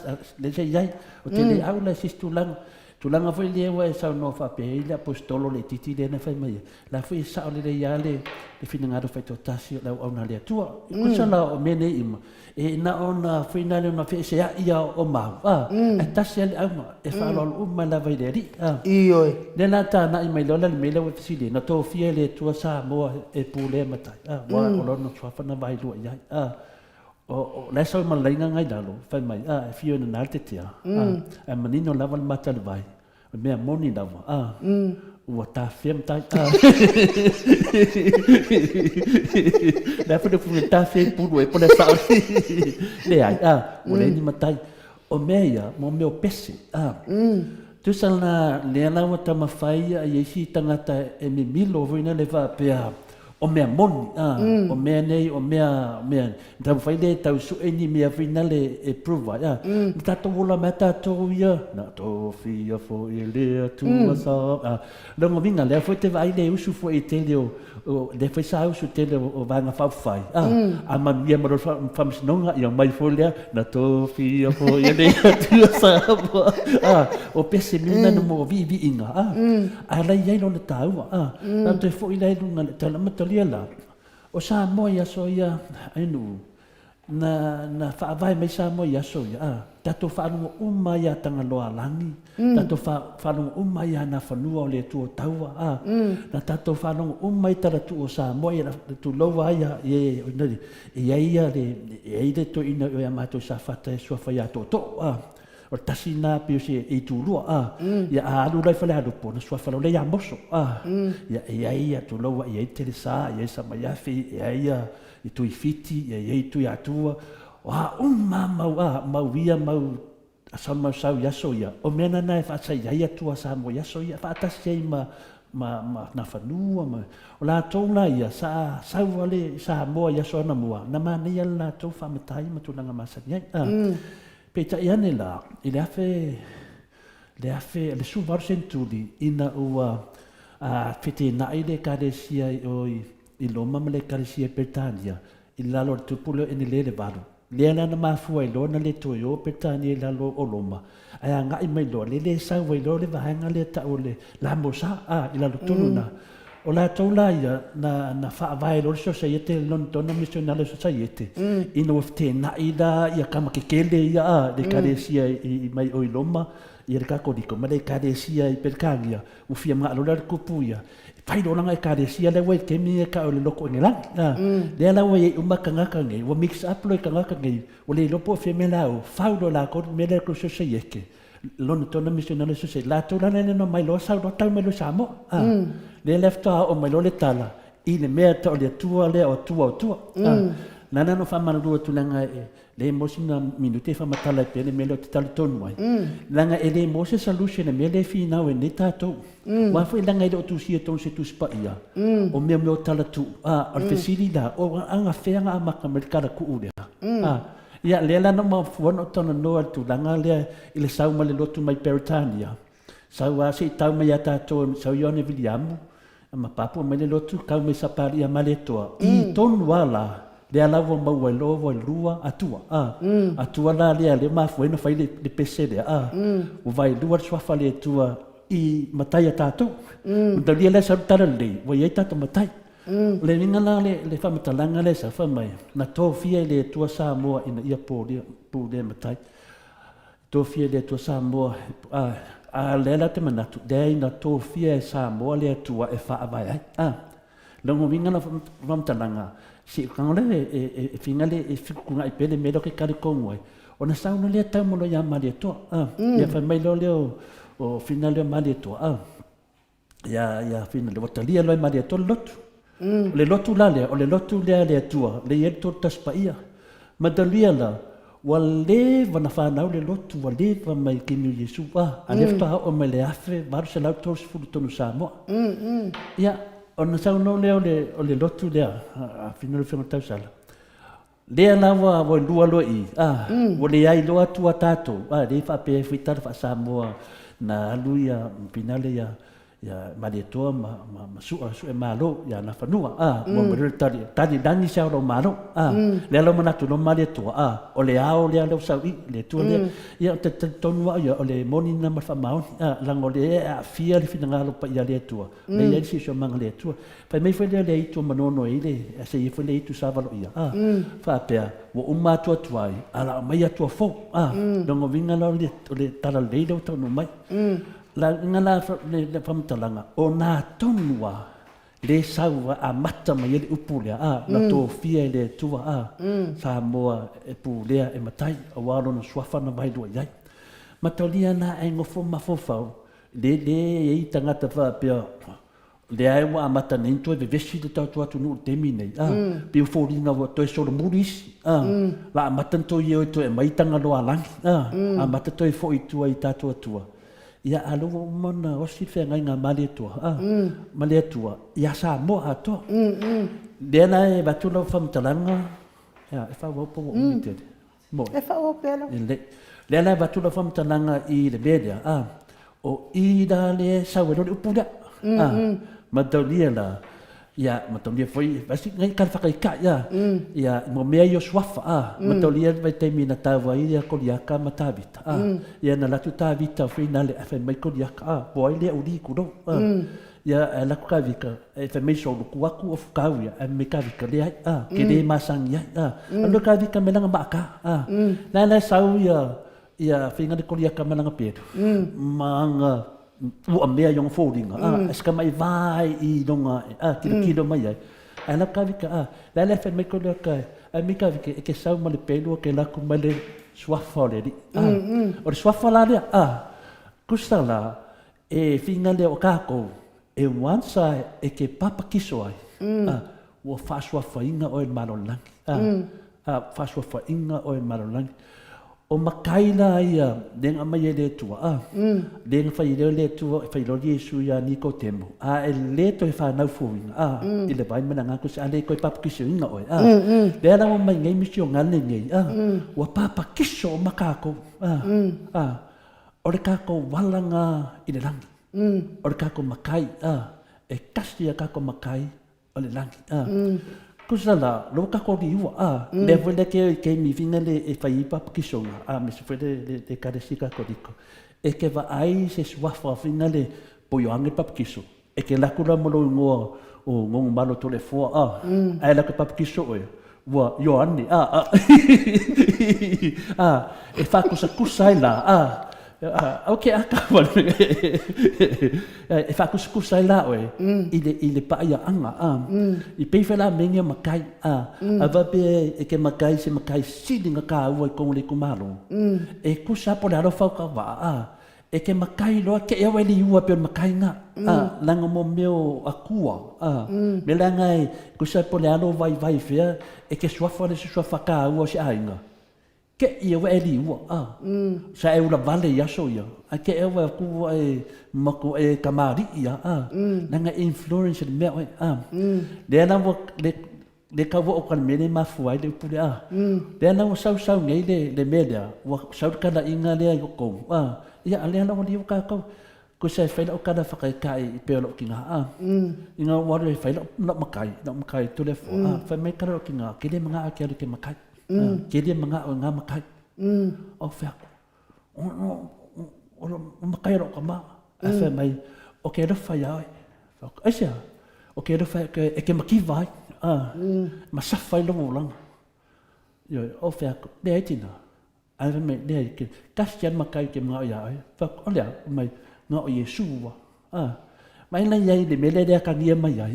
Speaker 2: le se ia o te le au la sis tulanga foi le wa sa no fa pe ile apostolo le titi le na fa mai la foi sa le ia le fina ngalo fa to tasi la ona le tua ko sa la o mene ima e na ona finale na fe se ia o ma e tasi le au e fa lo uma la vai le ri
Speaker 1: ioi
Speaker 2: le na ta na i mai lo la me le fi le na to fie le tua sa mo e pule matai wa o lo no fa na vai lo ia o la so ma lenga ngai dalo fa mai fio na te tia e manino la val mata le vai me moni lava ua tafia matai. Nā whene pune tafia puru e pone sao. Le ai, ua le ni matai. O mea ia, mo meo pese. Tusana lea lawa tamawhai a iesi tangata e me milo voina le whapea. O mea moni, o mea nei, o mea, tau whai le tau su e ni mea whina le e pruva, tato wola mea tato ia, na to fia fo e lea tua sa, longo vinga lea fo te vai le usu fo e te leo, le fai sa usu te leo o vanga whawhai, a mamia maro whamsinonga i o mai fo lea, na to fia fo e lea tua sa, o pese mina no mo vi inga, a lai iai lona taua, na te fo i lai lunga le talamata liala o Samoa ia so ia anu na whaavai mai Samoa ia so ia tato whanunga uma ia tangaloa langi tato whanunga uma ia na whanua o le tua taua na tato whanunga uma i tara tu o Samoa ia tu loa ia ia le to ina o ia mato sa whata e sua whai ato to o tasi nā pio se e tūrua, ia a alu rai whale alupo, na sua whalau lei a moso, ia ia tu laua, ia i tere sā, ia i samaiafi, ia ia i tui fiti, ia i tui atua, o a mau ia mau asam mau sau yaso ia, o mena nai whaata ia ia tua sa mo yaso ia, whaatasi ei ma na whanua, o la tōna ia, sa sau ale sa moa yaso ana mua, na mana ia la tō whamatai ma tūnanga masani ai, Peta iane la, i le afe, le suvaru sentuli, ina ua fete na i le karesia i loma ma le karesia Pertania, i lalo tupule e ni le varu. Le ana na mafua i lona le toi o Pertania i lalo o loma. Ai anga i mai lo, le sau i lo le vahanga le ta o le la mosa, i lalo tununa. O la taula ia na whaavai lor society London missionale society ina wafte na ida ia kama kekele ia le karesia i mai o iloma ia le kakodiko ma le karesia i perkangia ufia ma alola kupu ia pai do langa karesia le wai kemi e ka o le loko ni lang le ala wai uma kangaka ngai wa mix up lo kangaka ngai o le lopo femela o faudo la ko mele ko society London missionale society la taula no mai lo sa do tau me lo samo le lefta o mai lo le tala i le mea ta o le tua le o tua nana no fa malu tu langa le mosina minute fa matala pe le mele te tala tonu ai langa ele mose solution me le fi na we ne tato wa fa langa i tu si ton se tu spa ia o me tala tu o facilida o anga fe anga maka merkada ku ule ia le la no ma fu no tona no tu langa le ile sau ma le lotu mai Peritania sau a se tau mai ata to sau yone Williamu ma papu mai le lotu kau me sapari a maletoa i ton wala le ala vo ma wa lo vo lua atua atua la le ma fu no fai le pese le o vai lua sua fale tua i matai ata to da le le sa tara le wo ye tata matai le ninga la le fa matalanga le sa fa mai na to fia le tua Samoa ina ia po le matai to fia le tua Samoa a lela te manatu dei na to fia Samoa le tua e fa vai longo vinga na vamtalanga si kangole e finale e fikunga i pele melo ke kari kongoi ona sauna le tau mo ya mali to ya fa mai lo o finale mali to ya finale votalia lo mali to lotu le lotu le tua le ye to taspaia madalia la wale vana whanau le lotu wale va mai kimi Yesu a lefta o mai le afe varu se lau tos fulu tonu Samoa ia ona sau no le o le lotu le a finale whenga tau sala lea lawa wa lua lo i wale ai loa tua tato le fa pe fitar fa Samoa na aluia finale ya maletoa ma su e malo ya na fanua mo mer tadi dani sa ro malo le lo manatu no maletoa o le ao le lo sau le tu le ya te tonua ya o le moni na ma fa mau lango le fia le fina lo pa ya le tu le ya si so mang le tu fa me foi le tu manono ile se i foi le tu sa valo ia fa pe wo umma tu tuai ala mai tu fo dongo vinga lo le tala le do to no mai la ngala le pamtalanga o na tonua le saua a mata mai le upule na to fia le tua Samoa e pulea e matai a walo na swafa na vai do yai matolia na e ngofo mafofau le i tangata wha pia le ai wa amata nei toi ve vesi te tau atu no temi nei pe fo ringa wa toi so muris la amata to ye to e mai tanga lo alangi amata toi fo i tua i tatu atua ia alo mona o si fe ngai nga mali tua ia sa mo ato le na e batula fam talanga ia e fa wo po mi te mo
Speaker 1: E wha o pēla.
Speaker 2: le na batula fam talanga i le bedia o i da le sa we lo upura mataulia la ia mataulia foi basi ngai kan whakaika ia mo mea i o swafa mataulia vai te mina tawa i ia koliaka matavita ia na latu tavita foi na le afe mai koliaka boi le uri kuro ia la kavika e fe mai so ku aku of kawia e me kavika le ke le masang ia alo kavika melanga maka na sau ia finga de koliaka melanga pedo manga ua mea yung fōringa, eska mai vai i longa, kilo mai ai. Ana kavika, lele fe me kola kai, me kavika e ke sau male pelu ke laku male swafa le ri. O swafa la le, kusala e finga le o kako, e wansa e ke papa kiso ai. Ua fa swafa inga o e marolangi. Fa swafa inga o e marolangi. O makaila ia denga mai le tua denga fai le tua fai lo Yesu ya niko temo e le to fa na fuinga i le vai mana ngaku sa le ko papa kiso inga oi le na mo mai ngai misio ngale ngai wa papa kiso makako o le kako walanga i le langi o le kako makai e kasi kako makai o le langi kusala lo ka ko diwa le vole ke mi vinga le e fai papa kisonga me se fede de kadesika ko diko e ke va ai se swafa vinga le po yo ange papa kiso e ke la kula mo lo ngo o ngo malo to le fo ai la ke papa kiso e wa yo ani e fa kusa la ok, acaba. E fa kusa la oe. Ile pa ia anga. I pe fela menga makai ava pe e ke makai se makai sidinga ka ua ko le kumalo. E kusa po la fa ka va. E ke makai lo ke e weli ua pe makai nga. Langa mo meu akua. Me langa kusa po la lo vai fea e ke swafa le swafa ka ua se ainga. Ke ia wa eli ua sa e ula vale ia so ia ke e wa ku e mako e kamari ia nanga influence de me de na wo de ka wo kan mene ma fuai de pu de na wo sau ngai de media wa sau kana inga le yo ko ia ale na wo di ka ko ko se fa o kana fa kai pe lo kinga inga wa de fa no makai to le fo fa me ka lo kinga ke de manga ke ke makai ke dia nga makai o fa o makai ro kama fa mai o ke do fa ya asia o ke do fa ke maki vai ma sa fa lo lang yo o fa de tina ai me de ke kasjan makai ke nga ya fa o ya mai nga o Yesu wa mai na ya de mele de ka ni mai ya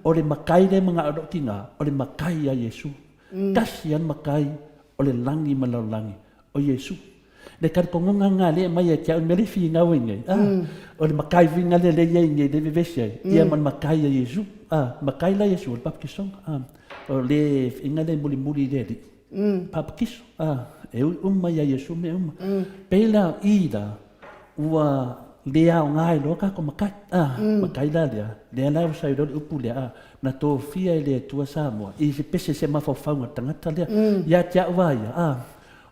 Speaker 2: o le makai de mga ro tinga o le makai ya Yesu kasian makai o le langi malalangi o Yesu le kar konga ngale mai ya mele fi nga wenga o le makai vinga le ye nge de vese ia man makai ya Yesu makai la Yesu pap kisong o le inga le muli de pap kiso e mai ya Yesu me pela ida ua le au ngai lo ka ko makai makai la le la u sai do upule na to fia le tua Samoa i se pese se mafofanga tangata le ya tia vai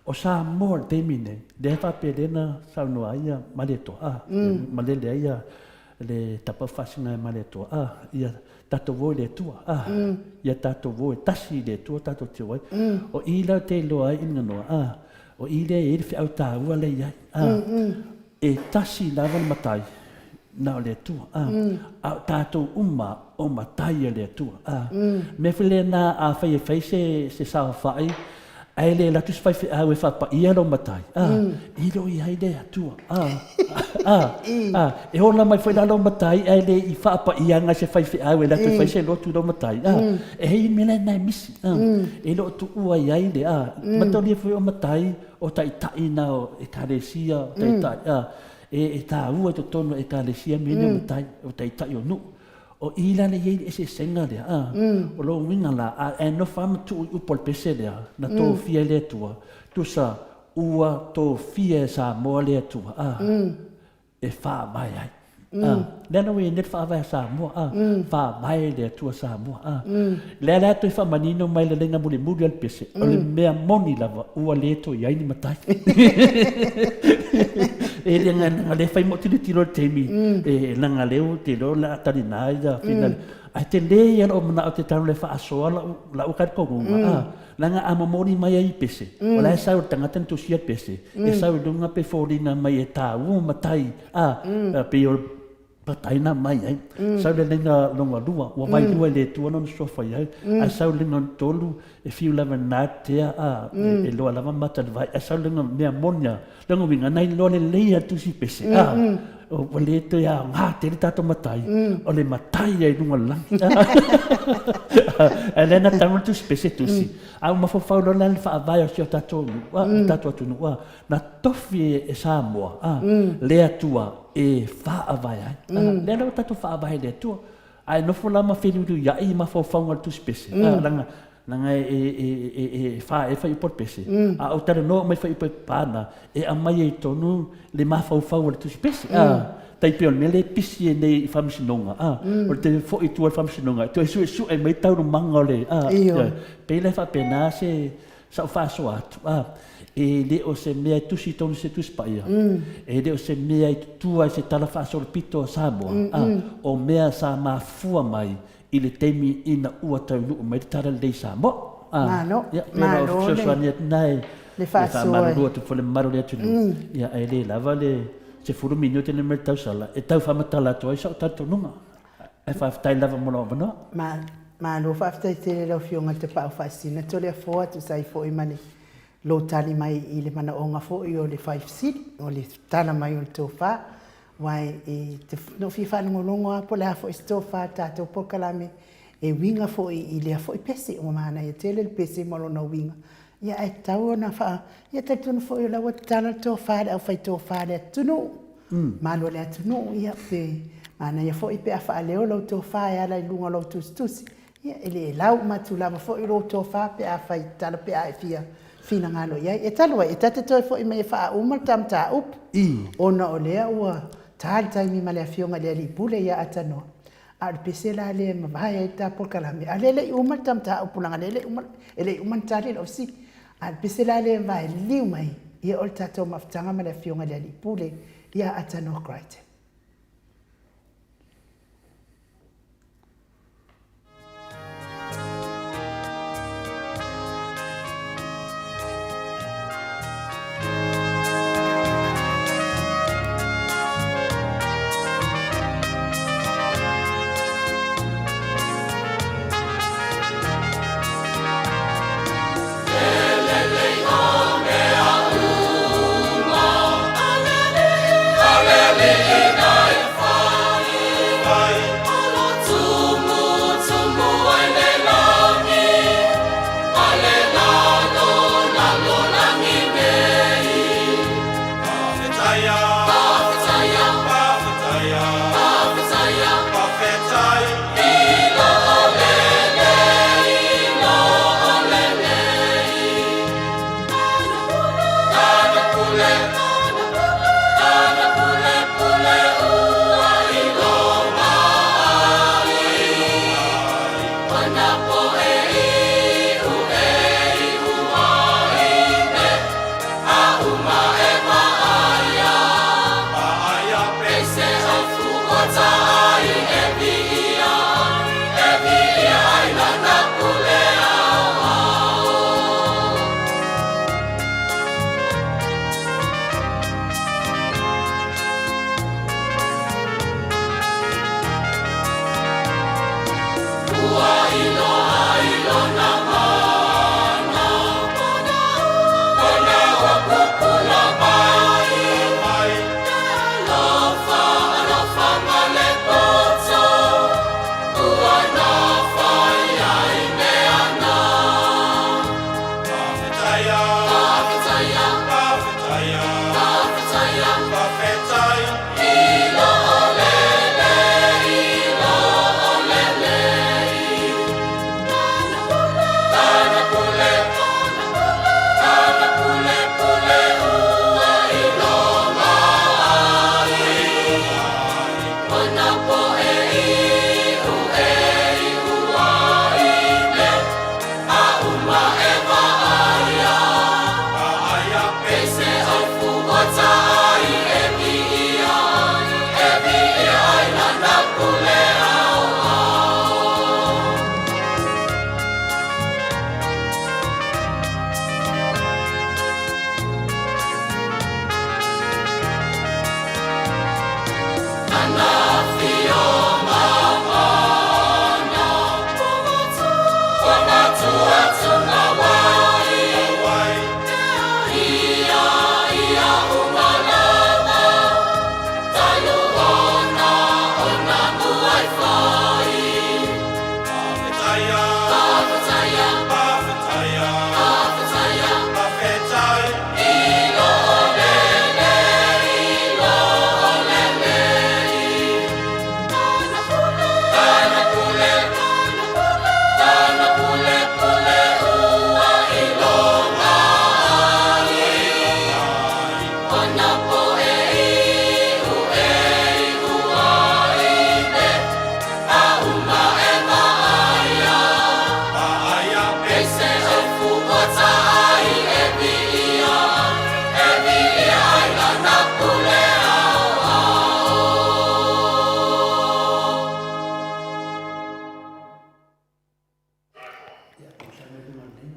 Speaker 2: o Samoa te mine de fa pedena saunoa ia maleto malele ia le tapa fasinga maleto ia tato vo le tua ia tato vo tasi le tua tato te wai o ila te loa inga no o ile e fi au ta ua le ia e tasi lava matai na le tua tato uma o matai le tua me fele na a fai se sa fai ai le la tus fai we fa pa ia lo matai i lo ia ide tua e hola mai foi la lo matai ai le i fa pa ia nga se fai we la tus fai se lo tu lo matai e hei me na misi e lo tu ua ia ide matai foi o matai o tai na o e karesia tai e tā ua to tono e ka le sia mene matai o tai tai o nu. O ila le ye e se senga le o lo winga la e no fam tu u pol pese le na to fia le tua tu sa ua to fia sa mo le tua e fa mai ai lena we net fa vai sa mo fa mai le tua sa mo le to fa manino mai le lenga muli muli al pese o le mea moni lava ua le to ia ni matai e le nga le fai mo tiro temi e nga le o te lo la tali na ia final ai te le ia o mana o te tano le fa aso la o ka ko langa amamori mai ai pese o la sa o tangata tu sia pese e sa o dunga pe forina mai e ta u matai pe o pataina mai ai sa le lenga longa lua o vai lua le tu no sofa ai ai sa le non tolu e fiu lava na te e lo lava mata vai e sa le me monia lengo vinga nai lo le leia tu si pese o le to ya nga te tato matai o le matai ai lunga lang ele na tamu tu spese tu si au ma fo faulo lan fa vai o tato tato tu no na tofi e Samoa le atua e fa vai le no tato fa vai le tu ai no fo la ma felu tu ya i ma fo faulo tu spese langa nanga fa e fai por pese a o tare no mai fai por pana e a mai e tonu le ma fa fa tu spese tai pe me le pisi nei famsinonga o te fo i tu famsinonga tu su e mai tau manga le pe le fa pena se sa fa so atu e le o se me tu si tonu se tu spaia e le o se me tu ai se tala fa so pito Samoa o mea sa ma fua mai i le temi ina ua tau nuu mai tara le Samoa.
Speaker 1: Malo,
Speaker 2: malo. Nai
Speaker 1: le fa
Speaker 2: manu lua tu fole maru le atunu. Ia ai le lava le se furu minuti le mer tau sala. E tau whamatala atu ai sa o tatu nunga. E whaftai lava mola o manoa.
Speaker 1: Malo, whaftai te lau fionga te pao whaisina. To le foa tu sai fo i mani lo tali mai i le mana onga fo i o le 5 city. O le tala mai o le tō wha. Wai e te no fi fa ngolongo a po le afo istofa tato po kalame e winga fo i le afo i pese o mana e tele le pese malo na winga ia e tau na fa ia te tunu fo i la wa tala to fa au fai to fa le tunu malo le tunu ia pe mana ia fo i pe afa le o to fa ia la lunga lo tus ia ele lau matu la fo i lo to fa pe afa i tala pe a fia fina ngalo ia e talo e tate to fo i me fa o mal tam ta up ona o le ua tai mi male afionga le li pule ya atano al pesela le mabaya ita por kalame alele umal tamta upulanga lele umal ele uman tari lo si al pesela le vai liu mai ia olta to maftanga male afionga le li pule ya atano great
Speaker 3: Ua ino ai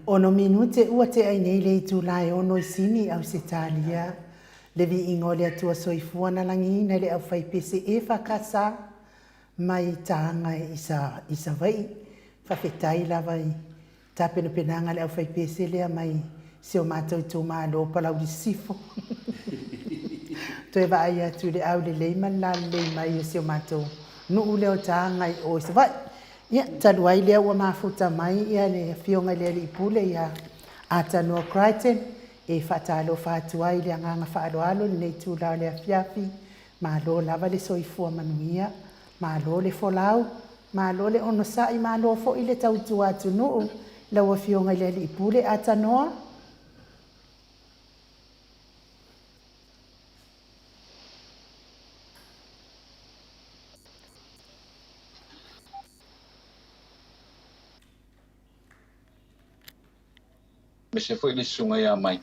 Speaker 1: Ono minute ua te ai nei le tu lai ono I sini au se talia. Le vi ingo le atua soifua na langi na le au fai pese e whakasa mai taanga isa vai. Whawhetai lava I tapena penanga le au fai pese lea mai se o mātou tō mālo palau di sifo. Toi wa ai atu le au le leima la le mai se o mātou nuu leo taanga I o isa vai. Ia, talu ai lea ua mafuta mai ia le fionga lea li pule ia atanua Crichton e whaatalo whaatu ai le anganga whaaloalo le nei tūlau lea fiafi ma lo lava le soifua manuia ma lo le folau ma lo le ono sai ma lo fo I le tautu atu nuu la ua fionga lea li pule atanua.
Speaker 3: Me se foi le sunga ia mai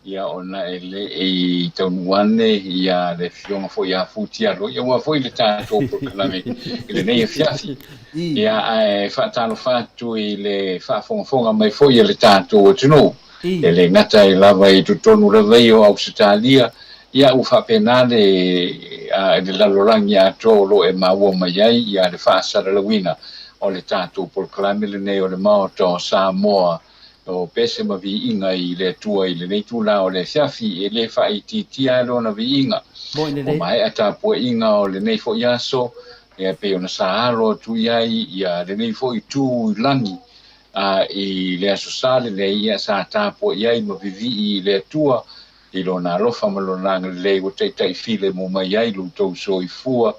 Speaker 3: ia ona ele e taunuane ia le fionga foi ia futia lo ia wa foi le tato por kalame ile nei fiafi ia e fatalo fatu ile fa fonga mai foi le tato tino ele ngata I lava I tutonu lava I o Australia ia u fa penale de la lorangi ato lo e maua mai ai ia le fa sara la wina o le tato por kalame le nei o le Maota Samoa o pese ma Viiga I le Atua I le nei tula o le fiafi e le faititia lona Viiga o mai ata poinga o le nei fo iaso e pe ona saalo tu iai ia le nei fo I tu langi I le asosale le ia sa ta po iai ma vivi I le Atua I lona lofa ma lona le o te tai file mo mai ai lu tau soifua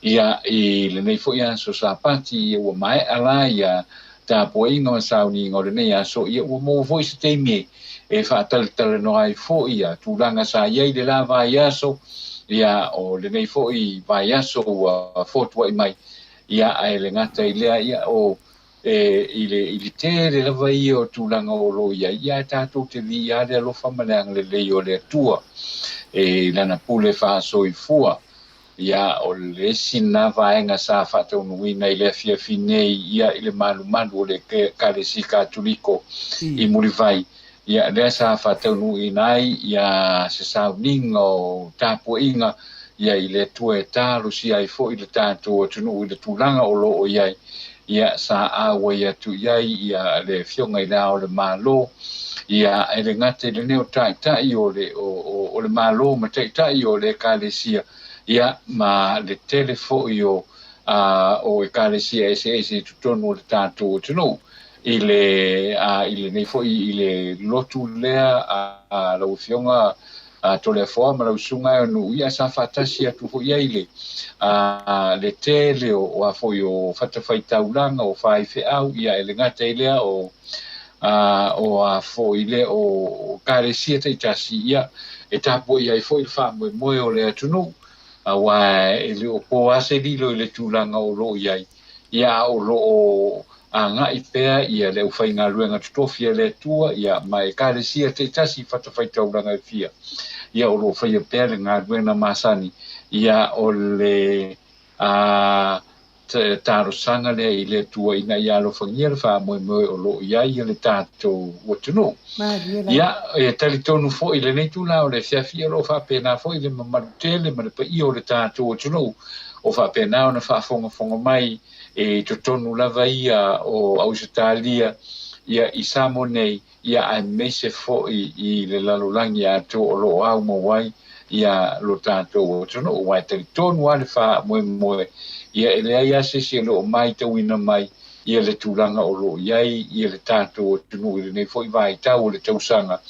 Speaker 3: ia I le nei fo iaso sa pati o mai ala ia ta poinga o sauni ngore nei aso ia o mo voice teme e fa tal no ai fo ia tulanga sa ia I le lava iaso ia o le nei fo I vai aso fo tu mai ia ai le ngata ia o ile te le lava ia o tulanga o lo ia ta te vi ia le lo famanang le o le Atua e lana pule fa so I fua ia o le sina vaenga sa fataunuina I le fiafinei ia I le malu o le kalesi katoliko I mulivai ia le sa fataunuina ia se sauninga o tapuinga ia I le Atua e talo si ai fo I le tatou tunu I le tulanga o lo o iai ia sa awa ia tu iai ia le fionga I la o le malo ia ele ngate le neo tai o le malo ma tai o le kalesia ia ma le telefo o e kalesia ese tutonu le tatou tunu ile nei fo I le lotu lea la ufionga to le fo ma la usunga no ia sa fatasi atu fo ia ile le tele o a fo o fata fai taulanga o fai fe au ia ele ngata ile o a fo ile o kalesia te tasi ia e tapo ia I fo I fa mo o le tunu wa ele o po ase dilo le tulanga o lo iai ia o lo o anga I pea ia le ufai ngā ruenga tutofia le tua ia mai kalesia te tasi fatawhai tauranga fia ia o lo whai pea le ngā ruenga masani ia o le taro sanga le I le tua ina ia lo whangia le wha moe o lo iai le tātou watunu ia e talitonu fo I le nei tula o le fiafia lo wha pena fo I le mamarutele ma le pa I o le tātou watunu o wha pena o na wha fonga mai e totonu lava ia o Australia ia I Samoa nei ia ai mese fo I le lalolangi ato o lo au mawai ia lo tātou watunu o wai talitonu ale wha moe ia ele ia se lo mai te wina mai ia le tulanga o lo iai ia le tātou tunu I nei fo I vai tau le tausanga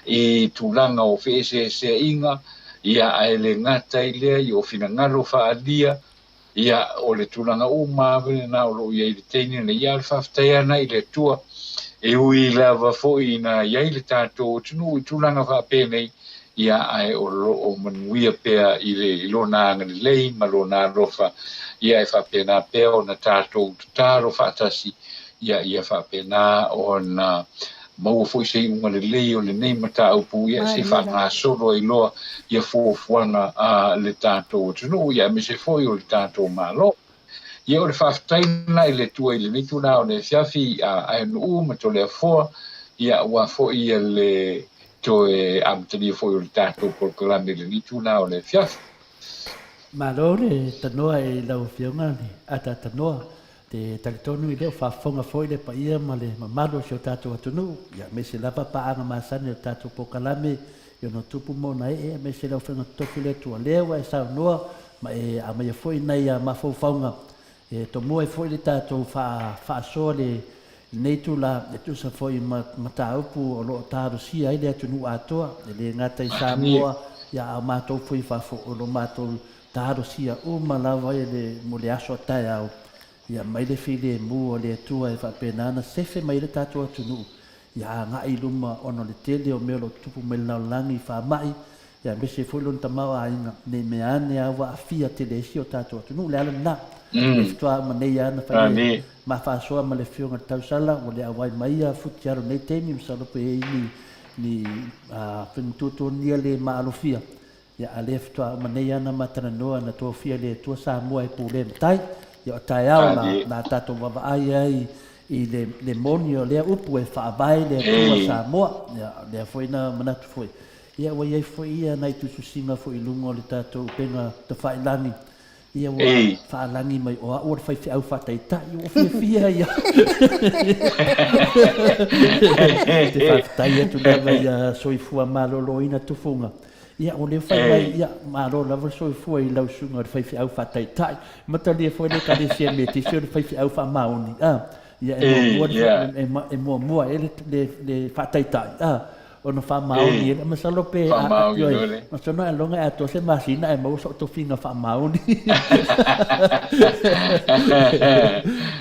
Speaker 3: I tulanga o fese inga ia ele ngata I lea I o fina ngalo wha alia ia o le tulanga o mawene na o lo iai le teini na ia le whaftai ana I le tua e ui lava fo I na iai le tātou tunu I tulanga wha penei ia ai o lo o manuia pea I le ilona anga lei ma lo na rofa ia e whapena pea o na tātou tāro whaatasi ia whapena o na maua fo I se unga le lei o le nei mata upu ia se whanga soro I loa ia fuafuanga le tātou tunu ia me se fo I o le tātou malo ia o le whaftaina I le tua I le nitu na o le fiafi ai nuu ma to le afoa ia ua fo'i le toe amtani fo'i o le tātou polokalame le nitu la o le fiafi.
Speaker 2: Malo le tanoa e lau fionga ni ata tanoa te talitonu i leo whafonga foi le pa ia ma le mamalo si o tātou atunu ia me se lava paanga masane o tātou pokalame i ono tupu mo na me se lau whenga tofu le tua lewa e sao noa ma e a mai foi nei a mafaufaunga e to mua e foi le tātou whaasoa le nei tu la e tu sa foi ma tāupu o lo tāro si ai le atunu Atua e le ngata i Samoa ia a mātou foi whafo o lo mātou tāro sia uma lava e le mo le aso tai au ia mai le file mu o le atua e whapenana sefe mai le tātou atunu ia ngā i luma ono le tele o meo lo tupu me laulangi whamai ia me se fulun tamau a inga ne meane awa a fia tele si o tātou atunu le ala na le fitua ma nei ana whai ma whasoa ma le fionga tausala o le awai mai a futiaro nei temi msalope e ni whentutu nia le maalofia ia ale fitua ma nei ana matana noa na tua fia le tua Samoa e pule mtai ia o tai au na tātou wawai ai i le moni o lea upu e whaavai le tua Samoa ia lea foi na manatu foi ia wa iai foi ia nai tususinga foi lunga o le tātou penga te whailangi ia wa whaalangi mai o a ora whaifi au whataitai o fia ia te whaitai atu lewa ia soifua malolo ina tufunga ia o le fai mai ia malo lava soifua i lausunga o le whaifi au whataitai mata lea foi le karesia me te sio le whaifi au whamaoni ia e mua le whataitai ono whamaoni e masalope a atioi masono e longa e ato se masina e mau so to finga whamaoni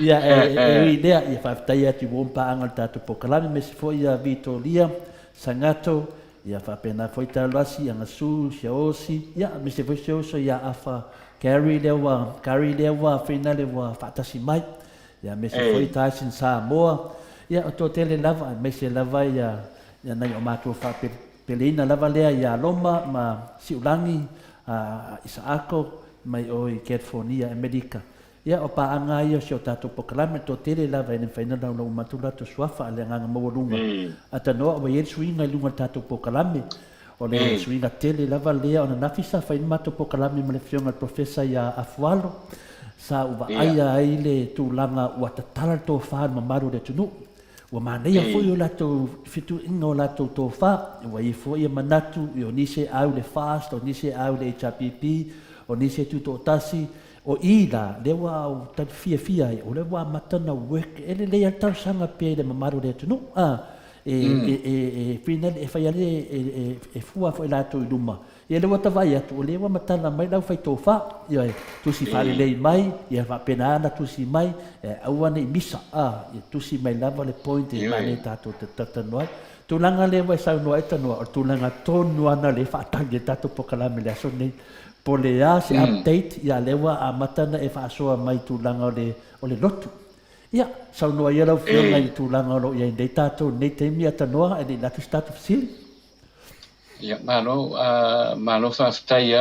Speaker 2: ia e idea ia whaftai ati wompa angal tātou pokalame me se foi a Vitoria sangato ia whapena foi talasi anga su sia osi ia me se foi se oso ia afa carry lewa whina lewa whatasi mai ia me se foi taisin Samoa ia o to tele lava me se lava ia nai o mātua whapeleina lava lea ia loma ma siulangi Isaako mai o i California, Amerika. Ia o paanga ia si o tātou pokalame tō tere lava ene whaina lau lau matula to suafa a le nganga mawalunga. A tanoa o e suinga i lunga tātou pokalame o le suinga tele lava lea o na nafisa whaina mātou pokalame ma le fionga profesa ia Afualo sa uwa aia ai le tūlanga ua tatala tō whaan ma maru le tunu. Wa mana ia foi o lato fitu inga o lato tō wha, wa i foi a manatu i o nise au le fast, o nise au le HPP, o nise tuto tasi, o ila lewa o tatu fia o lewa matana work, ele lea tau sanga pe le mamaru le tunu, final e fai ale e fua foi lato i luma. Ia lewa tawai atu, o lewa matana mai lau fai tō wha, ia tusi whare lei mai, ia whapena ana tusi mai, aua nei misa, ia tusi mai lava le point e mane tātou te tatanoai. Tūlanga lewa e sau noa e tanoa, o tūlanga tōnu ana le whaatangi tātou pokalame le aso nei, po le a se update, ia lewa a matana e whaasoa mai tūlanga o le lotu. Ia, sau noa ia lau whionga i tūlanga o lo ia nei tātou, nei teimi a tanoa, e nei latu statu fasili.
Speaker 3: Ia malo whaftai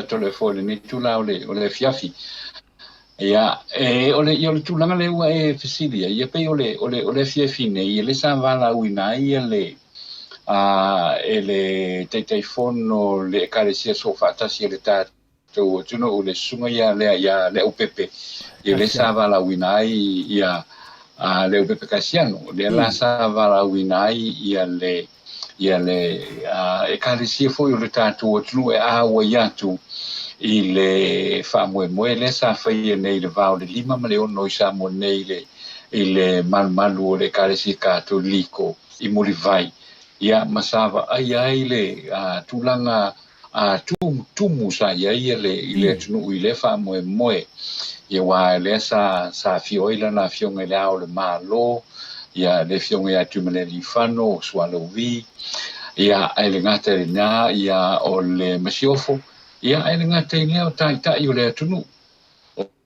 Speaker 3: telefone ni tula o le fiafi. Ia o le tulanga le ua e fesilia. Ia pe o le fiafi nei ia le sa vala uina ia le telefono le karesia so fatasi le tātou tuno o le sunga ia le upepe. Ia le sa vala uina ia le upepe kasiano. Le la sa vala uina ia le e karesia foi o le tātou atunu e awa iatu i le whamoe le sa whaia nei le vau le lima ma le ono i sa mo nei i le malu o le karesia kātou liko i muri vai. Ia masawa ai le tūlanga tumu sa ia le atunu i le whamoe ia wā le sa fioila na fionga le au le malo ia le fionga ia tumele li fano swallow vi ia ele ngata na ia o le masiofo ia ele ngata ni o tai o le tunu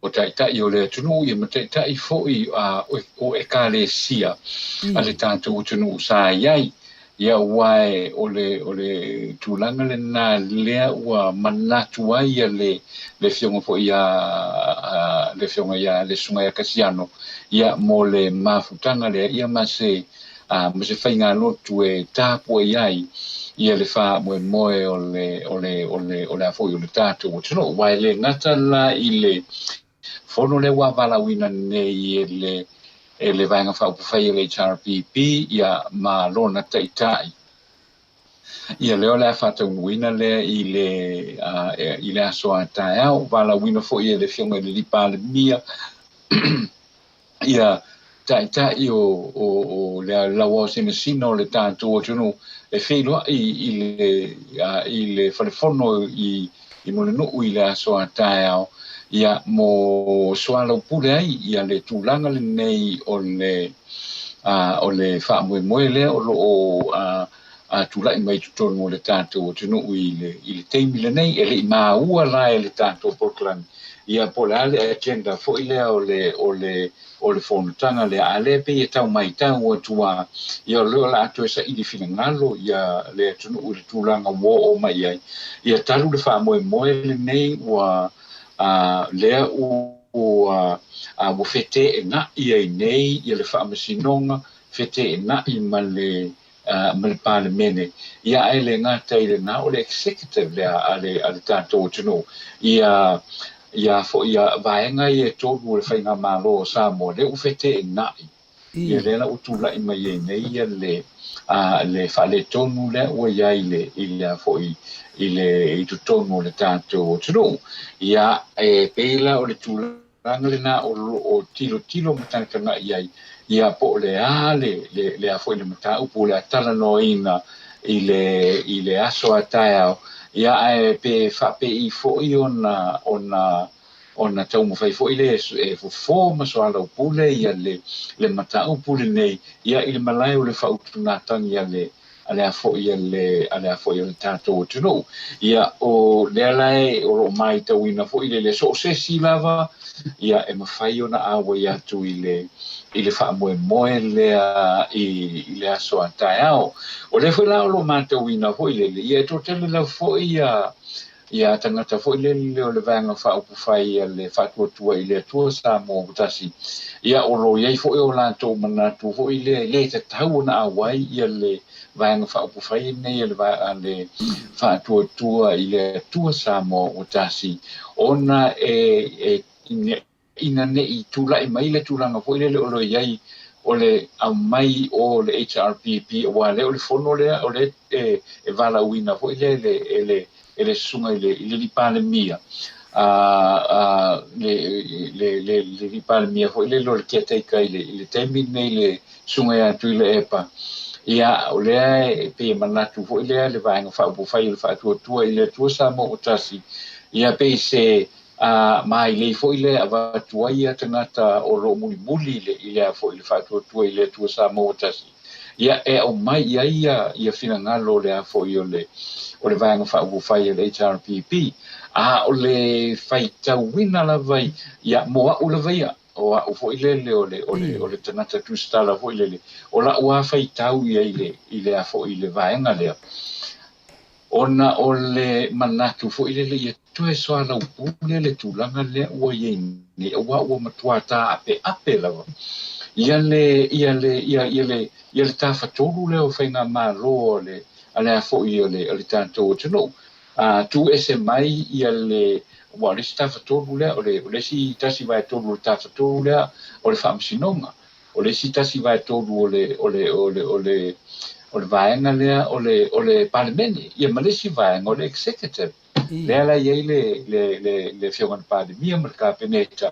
Speaker 3: o tai o le tunu ia mate tai fo i o ekalesia ale tanto tunu sa iai ia wai o le tulanga le na le wa manatu ia le fionga fo ia le fionga ia le sunga ia kasiano ia mo le mafutanga le ia mase ma se whainga lotu e tāpua iai ia le wha moe o le afoi o le tātou. Tino, wai le ngata la i le whono le wawala wina nei e le vaenga whaupuwhai le HRPP ia ma lona taitai. Ia leo le whatau nuina le i le asoa tae au, wala wina fo i le whionga le lipa le mia, ia tai o le lawa sino le tātou o tunu e whiloa i le whalefono i mone nuu i le asoa tae au, ia mo soalau pule ai ia le tūlanga le nei o le whaamoe le o tulai mai tutonu o le tātou o tunu i le teimi le nei e le maua la e le tātou Portland ia po le ale agenda fo i lea o le whonutanga le ale pe e tau mai tau o tua ia leo la atu esa ili finangalo ia le tunu i le tūlanga wo o mai ai ia talu le whaamoe le nei wa lea o fete e na ia i nei ia le whaamasinonga fete e na i ma le parlemene ia ai le ngata i le na o le executive le tātou tunu ia vaenga i e tōru le whainga malo o Samoa le ufete e nai ia le la utula i mai e nei ia le whale tonu le ua ia i le fo i le tutonu le tātou tunu ia e peila o le tūlanga le na o tilo matanakana ia po le a fo i le mata upu le atala noina i le aso ataya ia pe pe i fo i ona tau mo fai fo i le fo masoala upule ia le mata upule nei ia i le malai o le whautunatang ia ale a fo i le tātou tunu ia o le alai o mai tau ina fo i le so se si lava ia e mawhai ona awa i atu i le whaamoe lea i le aso a tae au. O le whai lao lo mātou ina fo i le ia e tō tele lau fo ia tangata fo i le o le vanga whaupuwhai ia le whatuatua i le atua Samoa utasi. Ia o lo iai fo i o lātou manatu fo i le te tau na awai ia le vanga whaupuwhai nei le whatuatua i le atua Samoa utasi. Ona ina ne i tula i mai le tulanga fo i le olo iai o le au mai o le HRPP o le o le fono le o le e vala uina fo i le sunga i le lipale mia le lipale mia fo i le lo le kiataika i le temi nei le sunga ia tu i le epa ia o le pe manatu fo i le vaenga whaupuwhai le whatuatua i le tua Samoa utasi ia pe se mai le fo ile avatua ia tangata o lo muli ile fo ile fatuatua ile tua Samoa tasi ia e o mai ia finangalo le fo ile o le vanga fai le HRPP o le fai tauina la vai ia moa o le vai o fo ile o le tangata tu stala fo ile o la ua fai tau ia ile fo ile vanga le ona o le manatu fo ile le tu e soa la upule le tulanga le ua ni ua matuata ape lava ia le tafatoru le o whainga malo le ale a fo i le tātou tino tu ese mai ia le le si tafatoru le o le si tasi vai toru le tafatoru le o le whaamsinonga o le si tasi vai toru o le vaenga lea o le parlemene ia malesi vaenga o le executive le ala iai le whionga pandemia ma le kapeneta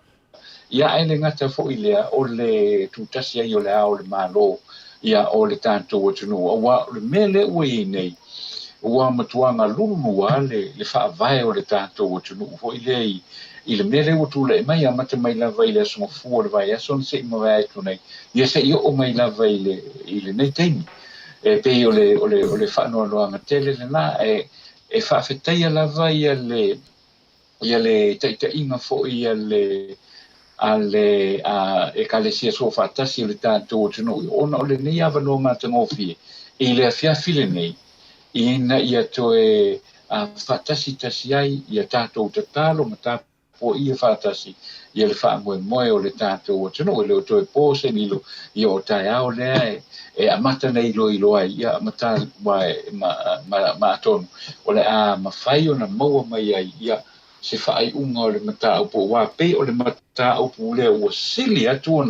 Speaker 3: ia ai le ngata fo i lea o le tutasi ai o le ao le malo ia o le tātou atunua ua le mele ua i nei ua matuanga lulua le whaavae o le tātou atunua fo i lea i le mele ua tula e mai amata mai lava i le asomafua le vai aso se i mawai atu nei ia se i o mai lava i le nei teimi e pe o le whanoaloanga tele le na e whaafetaia lava ia le taitainga fo ia e kalesia so whaatasi o le tātou o tino ona o le nei avano matangofi i le awhiawhile nei ina ia toe whaatasi tasi ai ia tātou tatalo ma tāpo ia whaatasi ia le wha moe o le tātou o tino, le o toi pōse ni lo, ia o tai ao lea e amata nei lo ai, ia amata ma atonu, o le a mawhai o na maua mai ai, ia se whaai unga o le mata upo wā pe o le mata upo lea ua sili atu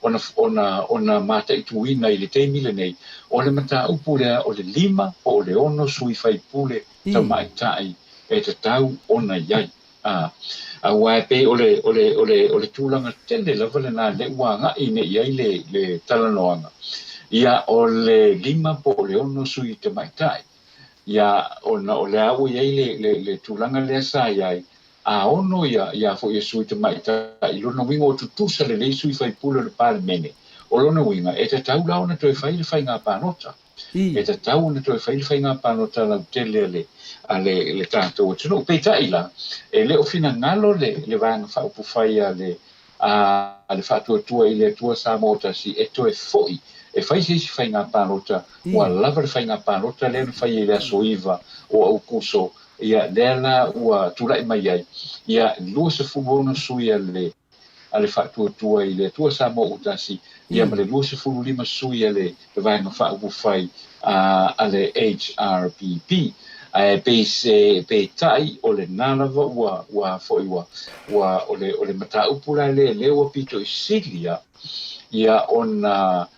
Speaker 3: ona mata i tuina i le teimile nei, o le mata upo lea o le 5 o le 6 sui whai pule tau mai tai e te tau ona iai. A wai pe o le tūlanga tele lava le nā le uanga i ne iai le talanoanga. Ia o le 5 po o le 6 sui te mai tai. Ia ona o le au iai le tūlanga lea sa iai. A ono ia fo ia sui te mai tai. Lona winga o tutusa le sui whai pule le pāle mene. O lona winga e te tau lau na toi whai le whai ngā pānota. E te tau na toi whai le whai ngā pānota lau tele le tātou o tino. Peita ila, e le ofina ngalo le vanga whaupu whai le whātua tua i le atua Samoa si e toe foi. E whai si whai ngā pānota, ua lava le whai ngā pānota, le na whai e le aso iwa o au kuso, ia lea ua tulai mai ai, ia lua se fuona sui ale whātua tua i le atua Samoa utasi, ia ma le lua se fulu 5 sui ale vanga whaupu whai ale HRPP. Pe tai o le nalava ua foi ua o le mata upula le ua pito i silia ia ona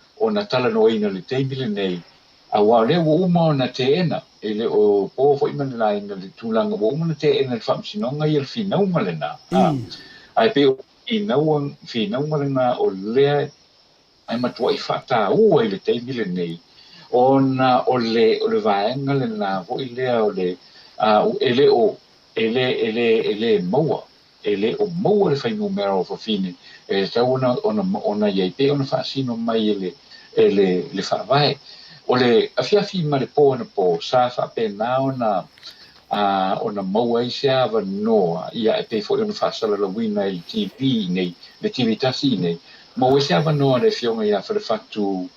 Speaker 3: tala noina le teimile nei a wa le uma ona te ena e le o po foi man la ina le tulanga o uma te ena le famsinonga i le finaunga le na ai pe finaunga le na o le ai matua i fata ua i le teimile nei ona o le vaenga le na vo i lea o le ele maua ele o maua le fai numero o fine e tau ona iai pe ona whaasino mai le whaavae o le afiafi ma le po na po sa whape na ona maua i se ava noa ia e pe fo ona whaasala la wina i TV nei le TV tasi nei maua i se ava noa le fionga ia whatu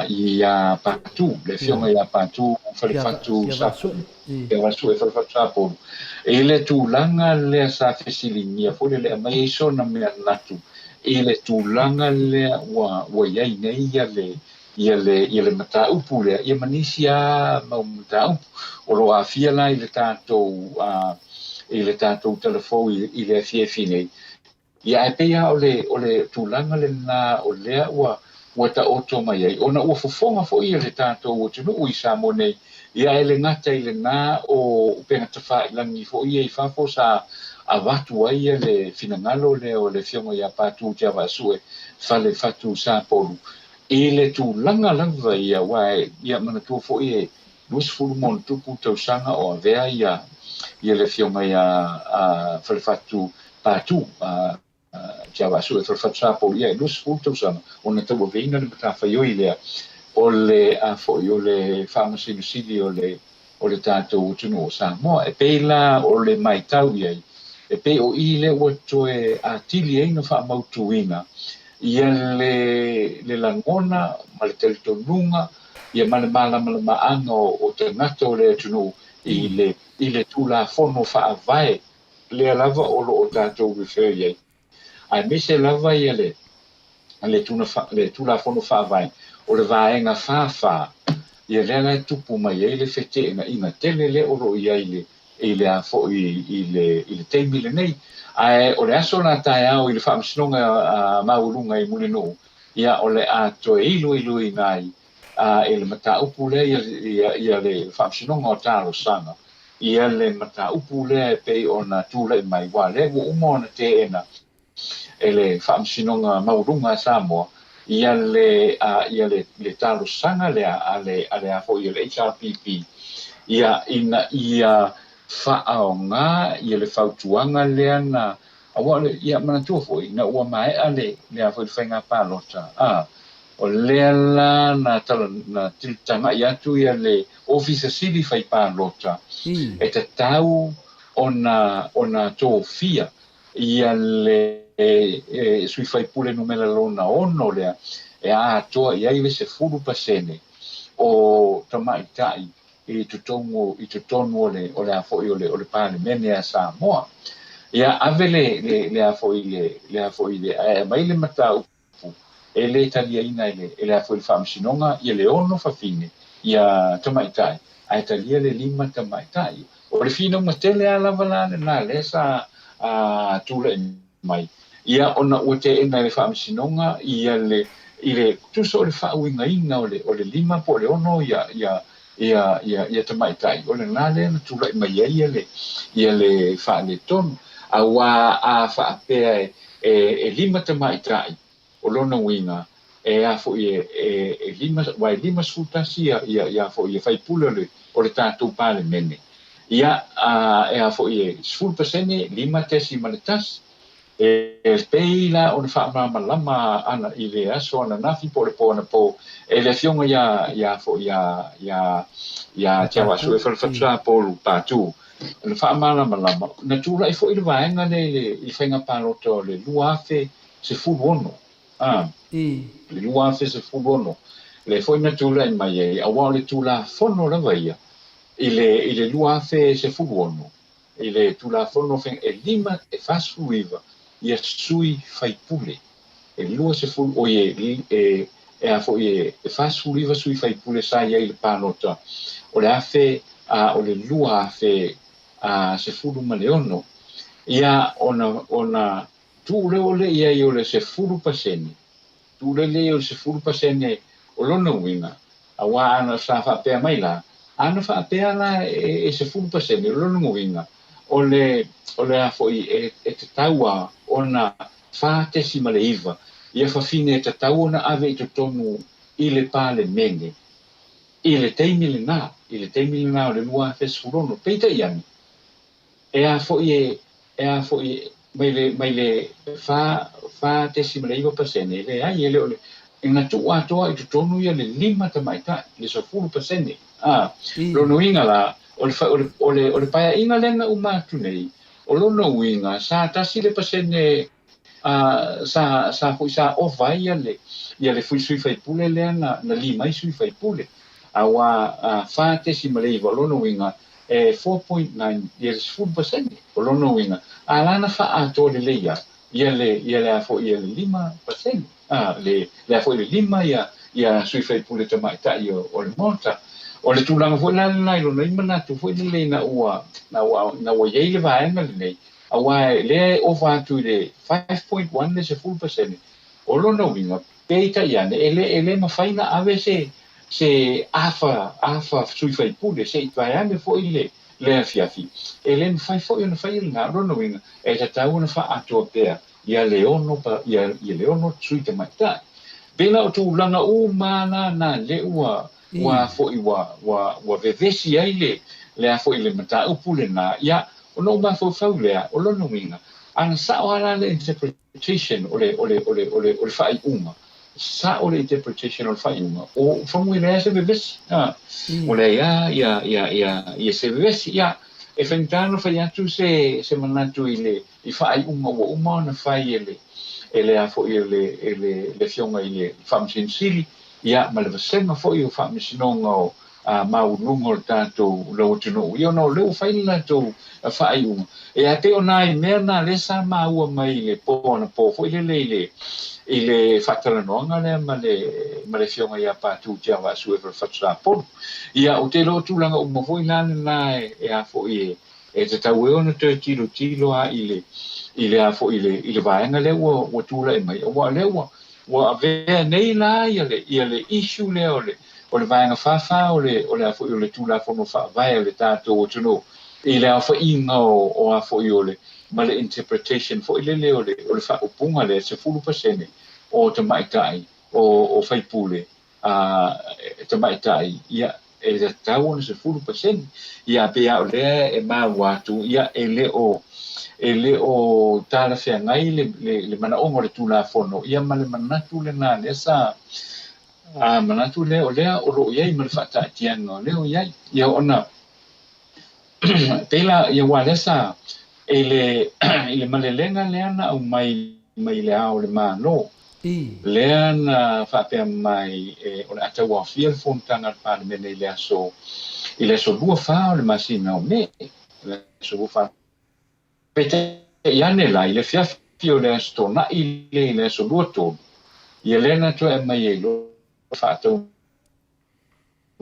Speaker 3: ia patu le fionga ia patu fatu sapo e wasu e fatu sapo e le tulanga le sa fesilinia fo le mai so na me natu e le tulanga le wa ia nei ia le mata upu le ia manisia ma mata upu o lo afia la ile tato telefo ile fie fine ia e pe ia o le tulanga le na o le ua ta oto mai ai. Ona ua fofonga fo ia le tātou o tunu ui Samoa nei. Ia ele ngata ile nā o penga tawha ilangi fo ia i whafo sa a watu ai le finangalo le o le fionga ia pātu te awa sue whale whatu sa polu. E le tu langa langa ia wae ia mana tua fo ia luas fulu mon tupu tau sanga o avea ia le fionga ia whale whatu pātu te awa sue whale whatu sa polu ia luas fulu tau sanga ona tau aveina le mata whaioi lea o le fo i o le whamasinu sili o le tātou tunu o Samoa e peila o le mai tau iai e pe o i le ua toe a tili eina whamautuina ia le langona ma le teletonunga ia ma le maanga o te ngata o le tunu i le tula fono whaavae le lava o lo o tātou refer iai ai mise lava ia le tula fono whaavae o le vaenga whawha ia lea tupu mai e le whete ina tele le oro i aile i le afo i le teimile nei ai o le aso na tae au i le whaamsinonga maurunga i mune no ia o le ato e ilu i nai e le mata upu le ia le whaamsinonga o tālo sanga ia le mata upu le pe o na tūla i mai wa le umo na te ena e le whaamsinonga maurunga Samoa ia le talo sanga le afo ia le HRPP ia whaaonga ia le whautuanga lea na awa ia manatua foi na ua mai le afo i whainga pālota o lea la na tiltanga i atu ia le officer sili whai pālota e te tau ona tō fia ia le sui fai pule numela lona ono lea e toa ia i se fulu pasene o tamai tai i tutonu o le afo i o le pāle mene a Samoa ia ave le a foi le mai le mata upu e le taliaina ele a foi le fa'amasinoga ia le ono fafine ia tamaitai ae talia le 5 tamaitai o le finauga tele a lava la lenā le sa tula'i mai ia ona ua te'ena le fa'amasinoga ia i le tusa o le fa'auigaina o le 5 po o le ono ia tamaitai o lenā le na tula'i mai ai ia le fa'aletonu aua a whaapea e 5 tamaitai o lona uiga e a fo'i e 5 sutasi ia fo'i e faipule o le tātou palemene ia e a fo'i e 10% 5 tesi ma le tasi e pei la o le whaamamalama ana i le aso ana nafi po le pōna po e le fionga ia fo'i ia te awasu e whalawhatua po lu pātū le whaamamalama na tūra i fo'i le vaenga i whainga pāloto le luafe se fuluono le luafe se fuluono le fo'i na tūra i mai e awa le tūla fono lava ia i le luafe se fuluono i le tūla fono e 5 e fasuiva ia sui faipule e lua se fulu o e a fo'i e fasuiva sui faipule sa ia i le pālota o le afe o le lua afe se fulu maleono ia ona tu leo le ia i o le se fulu pasene tu le o se fulu pasene o lona uiga aua ana sa fa'apea mai la ana fa'apea la e se fulu pasene o lona uiga o le a fo'i e tataua ona fātesi ma le iva ia fafine e tatau ona ave i totonu i le palemene i le teimi lenā o le lua fesfulono peitai ani e a fo'i mai le fātesi ma le iva pasene le ai ele o le inga tu'u atoa i totonu ia le 5 tamaitai le 10% lona uiga la o le paea'iga lena umatu nei o lona uiga sa tasi le pasene sa fo'i sa ofa ai ia le fui sui faipule lea na 5 ai sui faipule aua fātesi ma le iva o lona uiga e 4.9 ia le 10% o lona uiga alana fa'ato leleia ia le a fo'i ia le 5% le a fo'i le 5 ia sui faipule tamaitai o le Maota o le tulaga fo'i lalena i lona ima natu fo'i lelei na ua iai le vaega lenei aua lea ofa atu i le 5.1 le 10% o lona uiga peitai ane e le mafaina ave se afa sui faipule se itvaeane fo'i le afiafi e le mafai fo'i ona fai lenā o lona uiga e tatau ona fa'atoa pea ia le ono sui tamaitai pela o tulaga umana na le ua fo'i ua vevesi ai le a fo'i le mataupu lenā ia ona uma faufau lea o lona uiga ana sa'o ala le interpretation o le fa'ai'uga sa'o le interpretation o le fa'ai'uga o famui lea se vevesi o lea ia se vevesi ia e faitano fai atu se manatu i fa'ai'uga ua uma ona fai e le a fo'i le fionga i le fa'amasinosili ia ma le vasenga fo'i o fa'amasinoga o mauluga o le tatou lau atunuu ia ona o leu fai le latou fa'ai'uga e a te ona i mea na le sa maua mai le po fo'i lele i le fa'atalanoaga lea ma le fionga ia patu te ava'asu e fa'atusapolu ia o te lo'o tulaga uma fo'i la lenā e a fo'i e tatau e ona toe tilo a i le a fo'i i le vaenga lea ua tula'i mai ua lea ua avea nei la ia le issue lea o le vaenga whawha o le a fo'i o le tulafono wha'avae o le tātou atunuu i le a fa'iga o a fo'i o le ma le interpretation fo'i lele o le wha'upunga le 10% o tamaitai o faipule tamaitai ia e tatau ona 10% ia pea o lea e mau atu ia e le o talafeagai le manaʻoga o le tulafono ia ma le manatu lenā lea sa manatu lea o lo'o iai ma le fa'ataʻitianga o lea o iai ia ona pela ia ua lea sa i le malelega lea na au mai le a o le mālō lea na fa'apea mai o le atauafia le fonotaga le palemene i le aso 2 o le masina o me le aso 2 pete ia ne la i le fiafi o le astona i le so lua tonu ia lena to e mai e lo fatou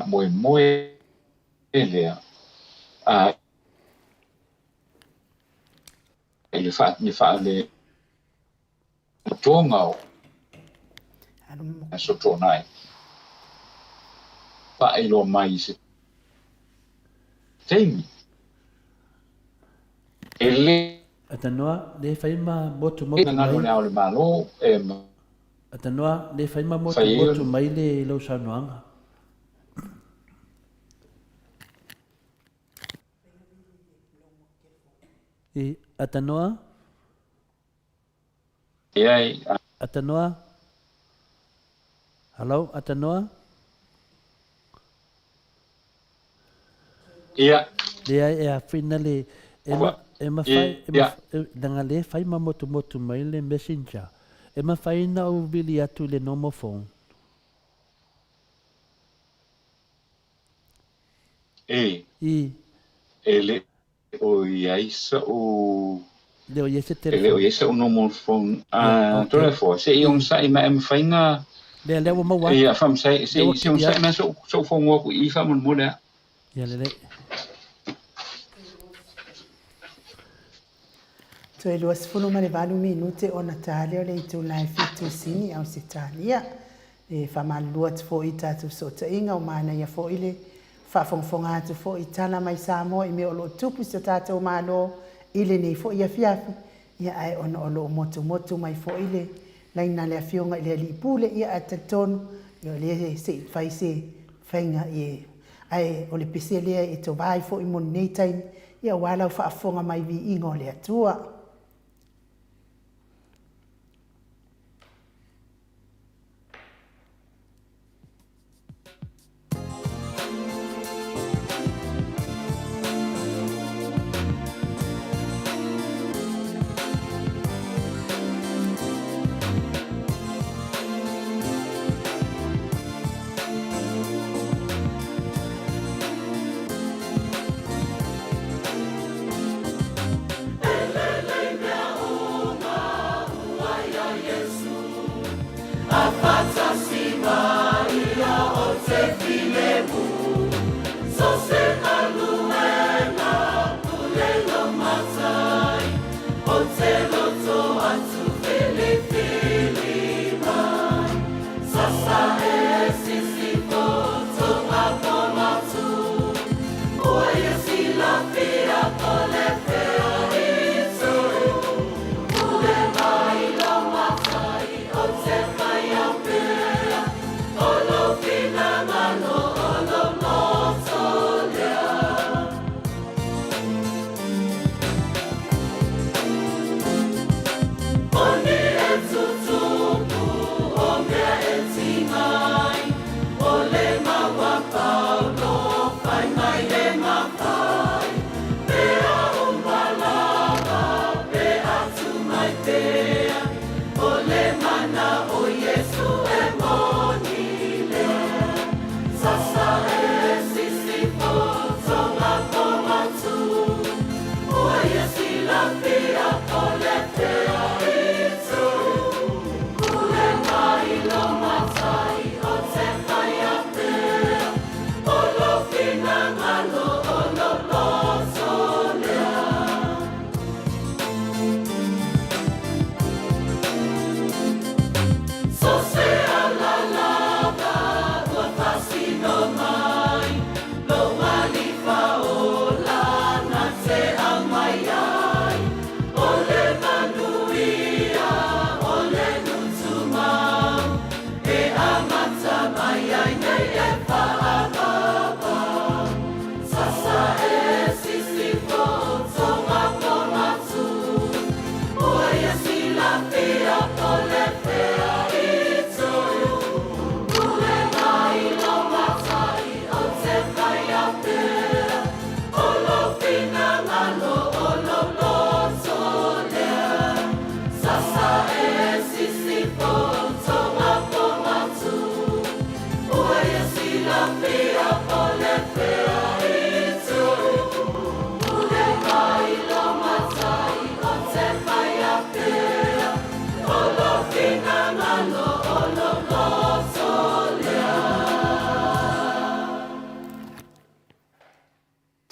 Speaker 3: moe lea a le fa le tonga o so tonai pa i lo mai se teimi ele
Speaker 2: Atanoa le fai ma motu
Speaker 3: e
Speaker 2: motu
Speaker 3: na no
Speaker 2: mai.
Speaker 3: le malo e
Speaker 2: Atanoa le fai ma motu
Speaker 3: Fai
Speaker 2: motu mai le lo sanoanga. E atanoa
Speaker 3: ai
Speaker 2: atanoa. Hello atanoa.
Speaker 3: ia
Speaker 2: Le ai e a fina le ema fai danga le fai ma motu motu mai le messenger. Ema fai na o vili atu le normal phone. I
Speaker 3: ele o iaisa o
Speaker 2: le o yese
Speaker 3: ele o
Speaker 2: telefone.
Speaker 3: iaisa o normal phone
Speaker 2: Yeah, okay.
Speaker 3: telefone se iong sa ima em fainga
Speaker 2: Le wa mawa.
Speaker 3: ia fam sai se
Speaker 2: Lewa
Speaker 3: se un
Speaker 2: kidia.
Speaker 3: sai na so phone wo i fam mo da
Speaker 2: Ya le.
Speaker 1: To e luas fulu ma le valu minute o na tale o le itu lai fitu sini au se talia. E whamalua tu fo i tatu so ta inga o mana ia fo ile whawhongwhonga atu fo i tana mai Samoa i me o lo tupu so tatu o malo ile nei fo ia fiafi. Ia ai ono o lo motu motu mai fo ile laina le afionga ile li pule ia atatonu ia le se fai se whainga ie. Ai o le pese lea e to vai fo i mon nei time ia wala o whaafonga mai vi ingo le atua.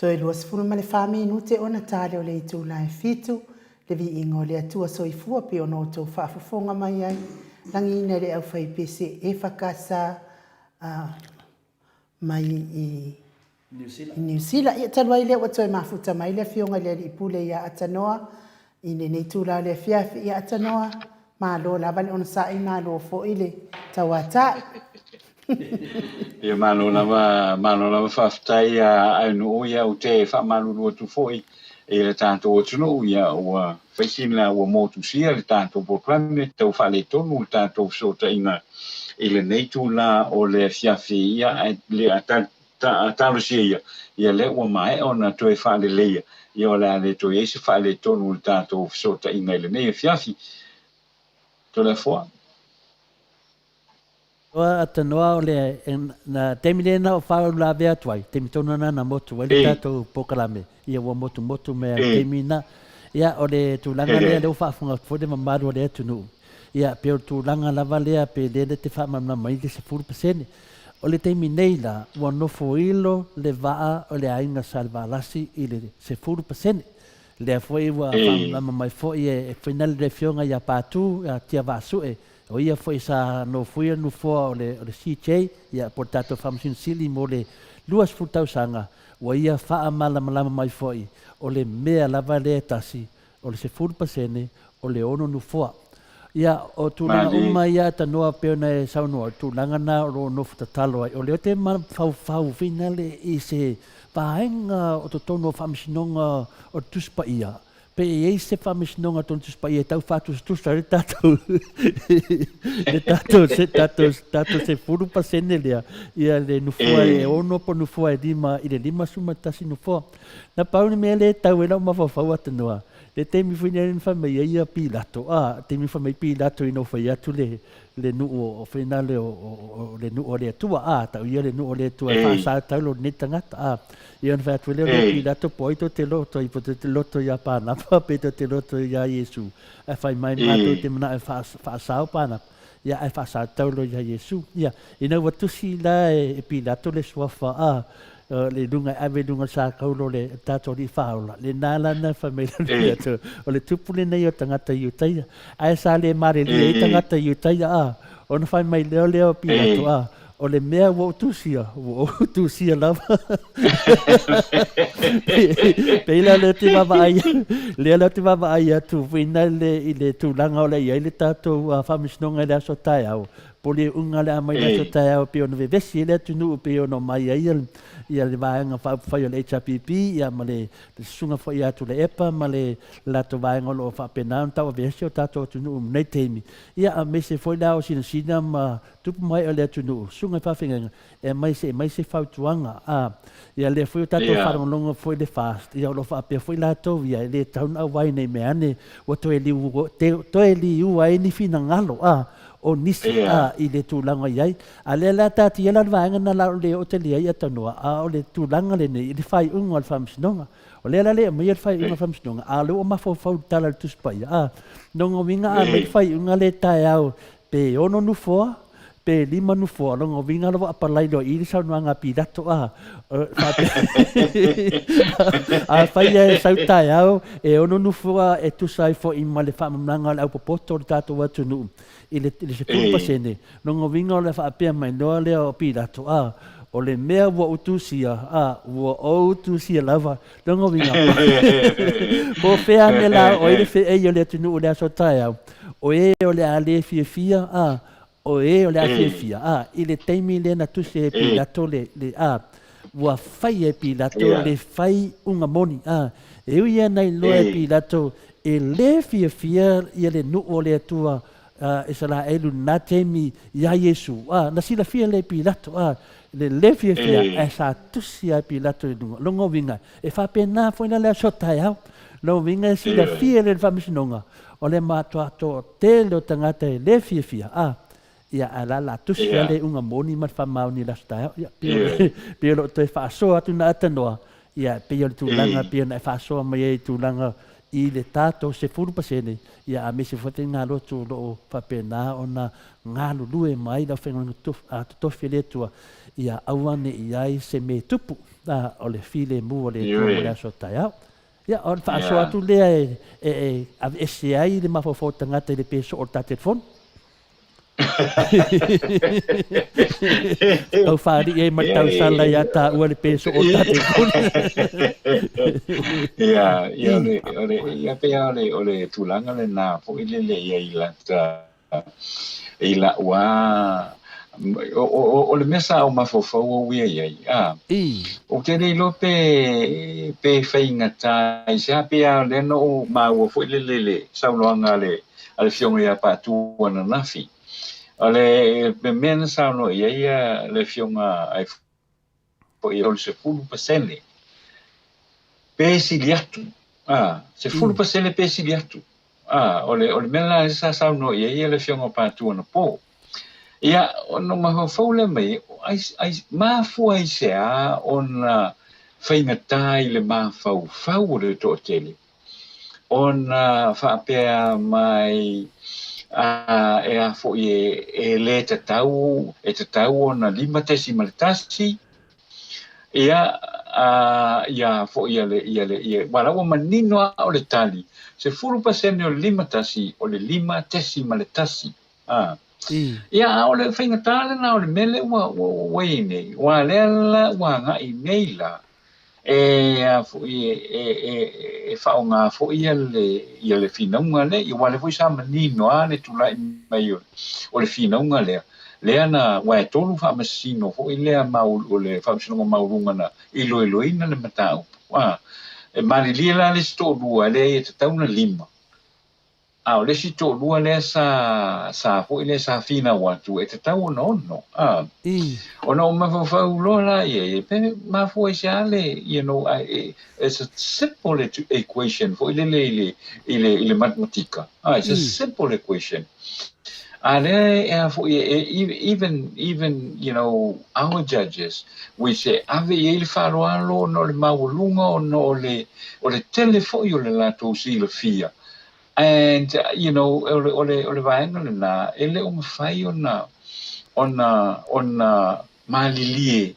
Speaker 1: Toi lua sifuru ma le whaminute ona tāle o le itu lai fitu, le Viiga o le Atua soifua pe ono o tau whaafafonga mai ai, langi ina le au whai pese e whakasa mai i New Zealand. Ia talua i le wa toi mafuta mai le fionga le i pule ia atanoa, i ne nei tūla le fiafi ia atanoa, ma lo lava le ona sa i ma lo fo i le tawata.
Speaker 3: Ia malo lava whaftai a no ia o te whamaluru atu foi e le tātou atunu ia ua whaisina ua motu sia le tātou proklame tau whale tonu le tātou sota ina i le neitu la o le fiafi ia le atalo sia ia le ua mai ona toe whale leia ia o le ale toe eise whale tonu le tātou sota ina i le nei fiafi to le foa.
Speaker 2: Oa atanoa o le na temilena o whao la vea tuai, temitona na motu, wale tātou pokalame, ia ua motu mea temina, ia o le tūlanga lea leo whaafunga fode mamaru o le atunu, ia pe o tūlanga lava lea pe lele te whaamamna mai le 10%, o le teminei la, ua nofo ilo le waa o le ainga salvalasi i le 10%, lea foi ua whaamamna mai foi e whinale le fionga ia pātū, ia tia vasue, o ia foi sa no fuia no fo o le CJ ia portato famsin sili mo le luas futau sanga o ia fa mala mai foi o le mea lava le tasi o le 10% o le ono no fo ia o tu na uma ia ta noa peona e sau no tu langa na o no futatalo o le te ma fau finale i se paenga o to tono famsinonga o tuspa ia pe e se famisnonga tontus pa e tau fatus tu sta tato e tato se furu pasene lea ia le no foi e ono po no foi lima i le lima suma tasi no foi na pauni me le tau e ma fa atanoa le temi fine fa me ia pilato temi fa me pilato no foi atu le nu o finale o le nu o le tua ta ia le nu o le tua fa sa tau lo netanga ia fa tu le pilato poi to te loto i pote te loto ia pa na pa pe te loto ia Yesu e fai mai mato te mana fa sa pa na ia e fa sa tau lo ia Yesu ia ina watu si la e pilato le sua fa le dunga ave dunga sa kaulo le tato di faula le nala na famiglia le to o le tupule nei o tangata yutai ai sa le mare le tangata yutai ona fai mai leo pilato o le mea wo tusia lava peila le te baba ai tu fina le tu langa o le ia le tato famisnonga le asotai au pole unga le amai le asotai au pe ona vesi le tunu pe ona mai ia le vaenga fai o le HPP ia ma le sunga fai atu le epa ma le lato vaenga lo fa pena tau vesi o tato tunu nei temi ia a mese foi la o sina ma tupu mai o le tunu sunga fa finga e mai se fautuanga ia le foi o tato wharongonga foi le fast ia lo fa pe foi lato ia le tauna wai nei meane o to eli ua ni fina ngalo o nisi i le tūlanga iai. A le la tati ela vaenga na la le o te lia i atanua. O le tūlanga le nei, i le whai unga le whamsinonga. O le la le mai le whai unga whamsinonga. A le o mawhau tala le tuspai. Nonga winga mai whai unga le tae au. Pe ono nufoa, pe lima nufoa. Nonga winga lawa apalai lo i le saunuanga pidato whai e sau tae au. E ono nufoa e tusai fo i ma le whamamlanga le au popoto le tato watunu. I le 10% nonga winga o le whaapea mai noa lea o pilato o le mea ua utusia ua utusia lava nonga winga po whea me la o ele whea o le atunu o le asotai au o o le a le fia o o le a fia i le teimi le na tuse e pilato le ua whai e pilato le whai unga moni e uia nei loa e pilato e le fia i le nu o le atua e sala elu na temi ia Yesu na sila fia le pilato le fia e sa tusia pilato longo winga e fa pena foi na le sotai au lo winga sila fia le famisinonga o le mato te lo tangata le fia ia ala la tusia le unga moni ma fa mau ni la stai ia pe lo te fa so atu na atanoa ia pe yo tu langa pe na fa so mai tu langa i le tātou se 40% ia a me se whate ngā roto o whapena o na ngā lulue mai la whenga tofi le tua ia awane i ai se me tupu o le file mu o le tua mo le aso tai au. Ia o le whaaso atu lea e se ai le mawhawhau tangata i le peso o tate fon. Au whaari e matau sala ia tā ua le peso o tate fon.
Speaker 3: Ia pea o le tūlanga le nā po i le ia i la ua o le mesa o mawhawhau o wia iai. O te reilo pe whaingata i sea pea le no o maua fo i le saunoanga le fionga ia pātua na nafi. Ale mena sauno ia le fionga ai po i ole se 10% pesi liatu se 10% pesi liatu ole mena sa sauno ia le fionga patua na po ia ono mahofole mai ai mafu ai sea ona whaingatai le mafau fau le to tele ona whapea mai e a fo e le te tau ona 5 tasi ia fo ia wala o manino o le tali se 10% o 5 tasi o le 5 tasi ia o le whainga tala na o le mele wa ine wa lela wa nga i neila e whaonga fo ia le whinaunga le i wale fo isa manino le tula i mai o le whinaunga lea na wai tolu wha masino fo i lea o le whamasino maurunga na ilo ina le matau e marilia la le sto lua le te tauna 5 o le si to lua le sa fo i le sa fina watu e te tau no ono mafau lola pe mafu isiale it's a simple equation for ile matematika it's a simple equation and even our judges we say ave il faro no le maulunga no le telefo yo le lato si le fia and ole vaenga na ele fai ona malilie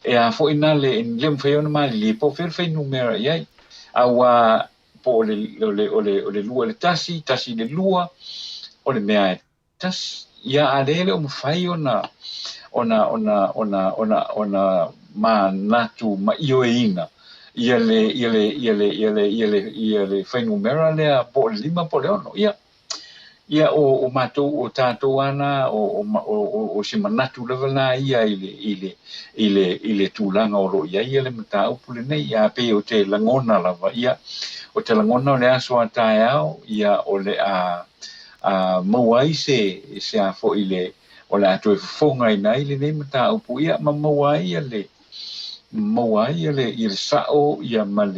Speaker 3: a fo inale in lem fai ona malilie po fai numera ia awa po ole lua le tasi le lua ole mea tas ia ale fai ona ma natu ma ioina ia le fai numera le po 5 po le ono ia o matou o tatou ana o se manatu level na ia ile tulaga o lo ia le mataupu lenei ia pe o te lagona lava ia o te lagona o le aso ataeao ia o le maua ai se a foʻi o le atu e fofoga ina ai lenei mataupu ia ma maua ai ia le saʻo ia ma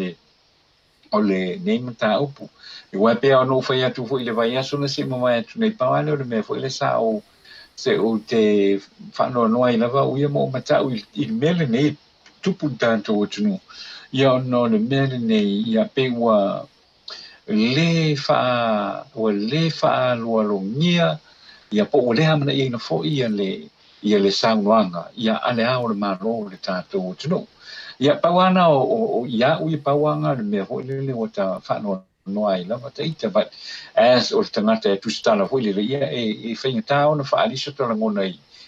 Speaker 3: o le nei mataupu i wai pea ono fai atu fo i le vai aso na se mamai atu nei pauane o le mea fo i le sao se o te whanoanoa i lava uia mo matau i le mele nei tupu tātou atunu ia ono le mele nei ia pe ua le wha lualongia ia po o le hamana i na fo ia le saunoanga ia ale ao le maro le tātou atunu ia pauana o ia ui pauanga le mea fo i le o ta whanoanoa no ai lava taita but as o tangata tu stala foi le ia e fainga tao na fa ali so tala ngona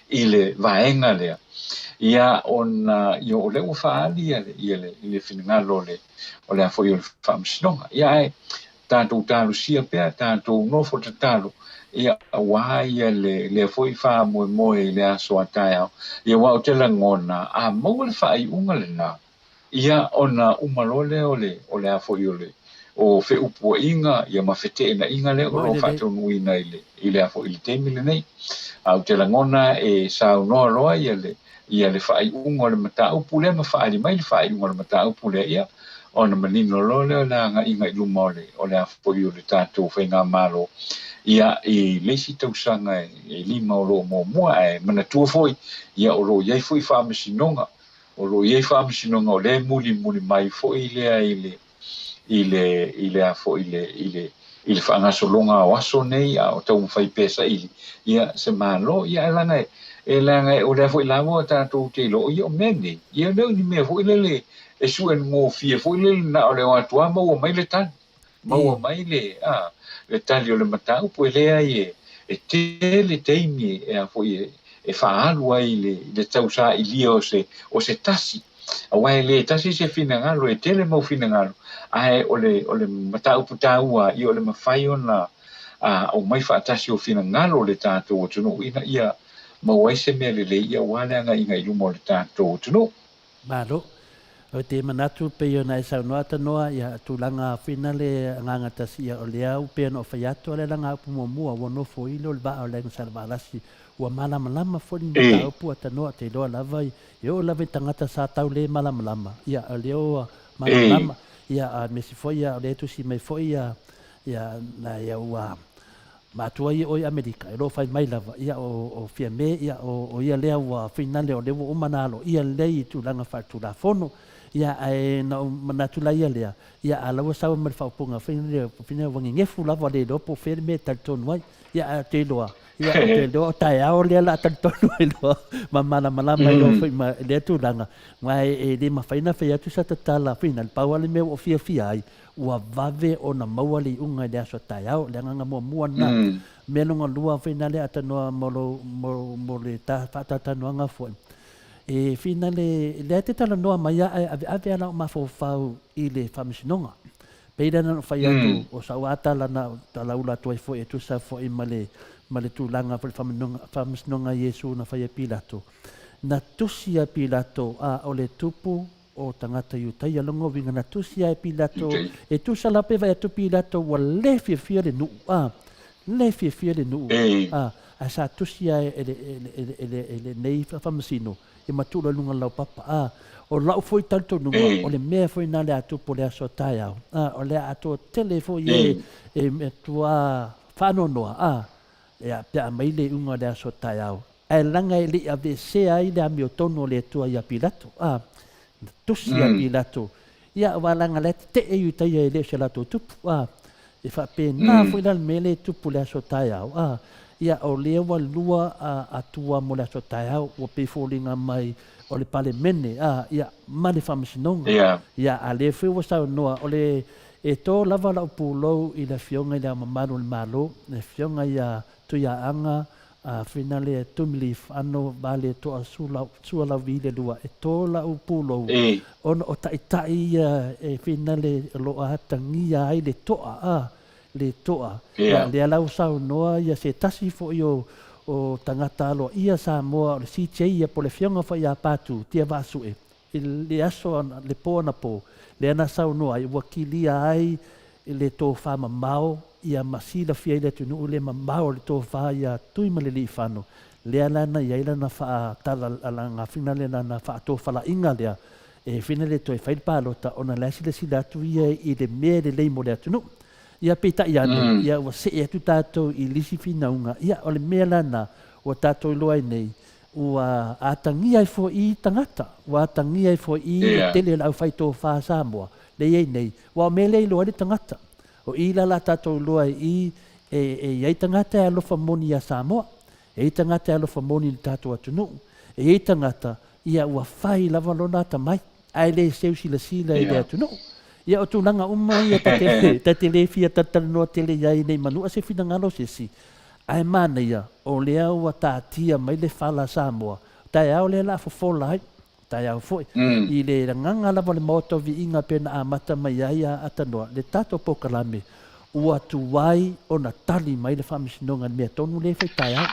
Speaker 3: i le vaenga le ia on yo le o fa ali le finga lo le o le foi o famsnonga ia tanto talo sia pe tanto no fo talo ia wa ia le foi fa mo le aso ataia ia wa o te ngona a mo le fa i unga le na ia ona umalole o le foi o fe upo inga ia mafete na inga le o fa tonu ina ile afo ile temile nei au te langona e sao no loa ia le fa ungo le mata upu le ma fa mai le fa ungo le mata upu le ia ona manino lo le nga inga i lumole o le afo ile tatu fe nga malo ia i lesi tau sanga e lima o lo mo e mana tu foi ia o lo ia foi fa masinonga o lo ia fa masinonga o le muli mai foi ile ile afo ile whaangasolonga o aso nei a o tau whai pesa ia se malo ia langa o lefo ilawa tātou te lo ia o mene ia leo ni mea fo ilele e suen ngō fia fo ilele na o leo atua maua mai le tani maua mai le tali o le matau po lea e te teimi e a fo e whaalu ai le tau sa ilia o se tasi a wai le tasi se finangalo e tele mau finangalo ai o le matau putaua i o le mawhai ona o mai whaatasi o finangalo le tātou o tunu ina ia mawai se mea le ia wale anga inga i lumo le tātou o tunu.
Speaker 2: Malo, o te manatu pe o na isa noa tanoa ia tūlanga whina le nganga tasi ia o lea upe no whaiato le langa upu mua wano fo ilo le ba o le ngusara balasi ua malama foni ni ta upu atanoa te loa lava i o lava tangata sa tau le malama ia o leo malama ia mesi foi ia o le tusi mai foi ia na ia ua matua i o Amerika e lo fai mai lava ia o fiame ia o ia lea ua finale o lewo umanalo ia lei tūlanga whaatula fono ia e na manatula ia lea ia alawa sawa mai whaupunga fina wangi ngefu lava le lopo fere me taltonu ai ia te loa ia te loa tai ao lea la taltonu ai loa malama i lo fai ma lea tūlanga ngai e le mawhaina whai atu sa tatala fina paua le mea o fia ai ua vave o na maua li unga le aso tai au le nganga mua na me longa lua fina le atanoa mo le whatatanoanga foi e fina le te tala noa mai ave ala o mafofau i le whamisinonga peira na whai atu o sauata lana talaula tuai foi e tusa foi ma le tūlanga for whamisinonga Iesu na whai Pilato na tusia Pilato o le tupu o tangata iutai alongo vinga na tusia e Pilato e tusa lape vai atu Pilato wa le fia le nuu le fia le nuu a sa tusia ele nei whamasino e matula lunga lau papa o lau foi tanto nunga o le mea foi na le atu po le aso tai au o le atu tele foi e tua whanonoa e a pia mai le unga le aso tai au e langa e li a vesea i le ami o tono le tua ia Pilato tusia Pilato ia walanga le te e utai e le lato tupu e fa pe na foi dal mele tupu le aso tai au ia o le lua atua mo le aso tai au o pe folinga mai o le pale mene ia male whamisinonga ia a le foi wa sa noa o le e to lava la upulou i le fionga i le amamano le malo le fionga ia tuia anga finale tumili ano vale to sua la vile lua e to la upulo on o tai e finale lo atangia ai le toa le ala usau noa ia se tasi fo yo o tangata lo ia Samoa le CJ ia po le fionga fo ia patu tia vasu le aso le pona po le ana sau noa i wakilia ai le to fama mau ia masila fia ile tunu le mamao le to fa ia tuima le li fano le ala na ia ila na fa tala ala nga finale na fa to fala inga le e finale to e fa il palota ona la sila sila tu ia i le me le mo le tunu ia pita ia ia wa se e tu tato i lisi fina unga ia o le me lana o tato i loa nei ua atangia i fo i tangata ua atangia i fo i tele la fai to fa Samoa le ia nei wa mele i loa le tangata o ila la tatou loa i ai tangata alofa moni a Samoa e tangata alofa moni le tatou atunu e tangata ia ua fai lava lona tamai ai le seu sila i le atunu ia o tūlanga uma ia tate le fia tatanoa tele iai nei manua se finangalo si ai mana ia o lea ua tātia mai le fala Samoa tai au le la fofola ai tai au foi i le nganga lava le Maota Viiga pena amata mai ai atanoa le tato pokalame ua tuai ona tali mai le whamisinonga mea tonu le fai tai au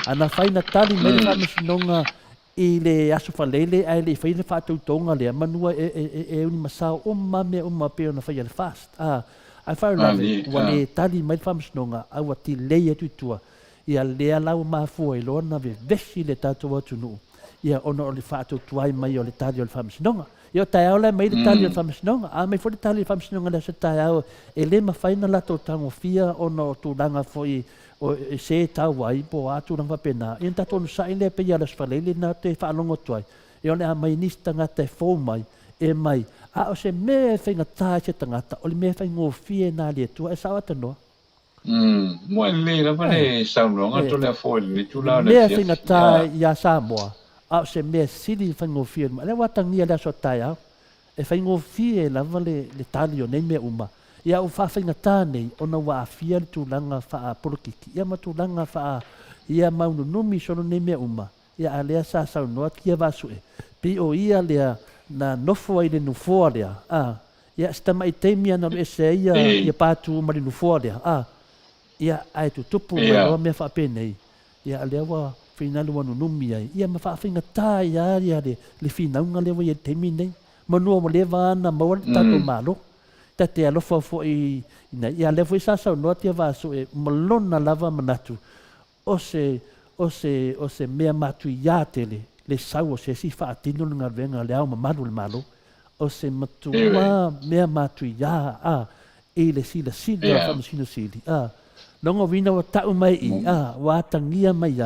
Speaker 2: ana fai na tali mai le whamisinonga i le aso falele ai le fai le whaatautonga le manua e uni masao uma pe ona fai le fast ai whai lawe ua le tali mai le whamisinonga au ati leia tuitua ia lea lau mafua i lona ve vesi le tato atunu ia ona o le whaatautuai mai o le tali o le whamisinonga ia tai au le mai le tali o le whamisinonga mai fo le tali o le whamisinonga le sa tai au e le mawhaina lato tango fia ona o tūlanga foi o se tau ai po atu nang pena in ta tonu sa ile pe ya las falele na te fa longo tuai e ona mai nista nga te fo mai e mai a o se me whainga tā se tangata o le me whaingo fie nā le tua e sawa tanoa.
Speaker 3: Mo le la vale sauronga to le foi le tu la
Speaker 2: le me whainga tā ia Samoa a o se me sili whaingo fie ma le watangia le aso tai au e whaingo fie la vale le tali o nei me uma ia o whainga tā nei o na wa fia le tūlanga wha porokiki ia ma tūlanga wha ia maunu numi sono nei me uma ia a lea sa saunoa kia vasu e pi o ia lea na nofo ai le nufoa lea ia sta mai teimia na le se ia patu ma le nufoa lea ia ai tu tupu ma me fa penei ia le wa fina lu wanu numi ai ia ma fa finga ta ia le fina unga le wa teimi nei ma no mo le va na mo ta to malo ta te alo fo i na ia le foi sa no te va so e malona lava manatu o se mea matu ia tele le sau o se si fa atino nga venga le au malu le malo o se matu mea matu ia e le sila fa masino sili nongo vina wa tau mai i wa tangia mai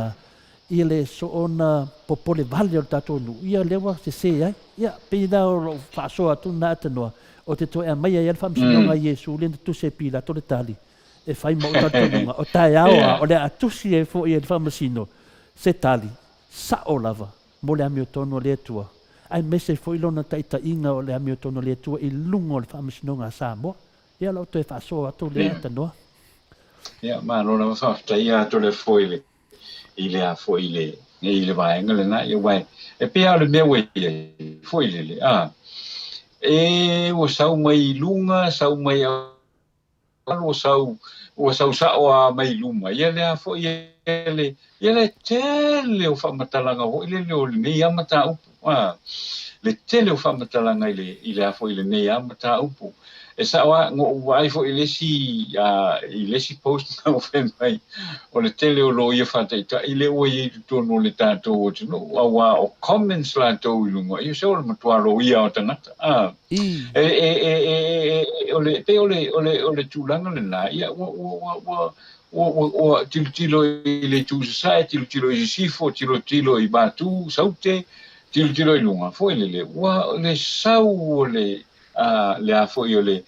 Speaker 2: ia le so ona popole vale o tato nu ia le wa se ai ia pida o fa so atu na tanoa o te toe mai ia fa masino nga Yesu le tu se pila to le tali e fai mo tato nga o tai au o le atu si e fo ia fa masino se tali sa o lava mo le amio tono le tua ai mese foi lona taita inga o le amio tono le tua i lungo le fa masino nga Samoa ia lo te fa so atu le tanoa
Speaker 3: ia ma no na fa ia to le foi ile a foi ile vai ngale na ia vai e pe ale me we foi ile e o sau mai lunga sau mai o sau sa o mai lunga ia le a foi ele tele o fa matalanga ho ile le o le ia mata le tele o fa matalanga ile a foi ile ne ia mata upu e sa wa ngo vai fo ile si post na ofen mai o le tele o lo ia fa ta ile o ia to no le tato o no wa o comments la to lungo ia so le matua lo ia o tanga o le tulanga le na ia o tilo ile tu society tilo i sifo tilo i batu saute tilo i lunga fo ile wa le sau le le a foi o le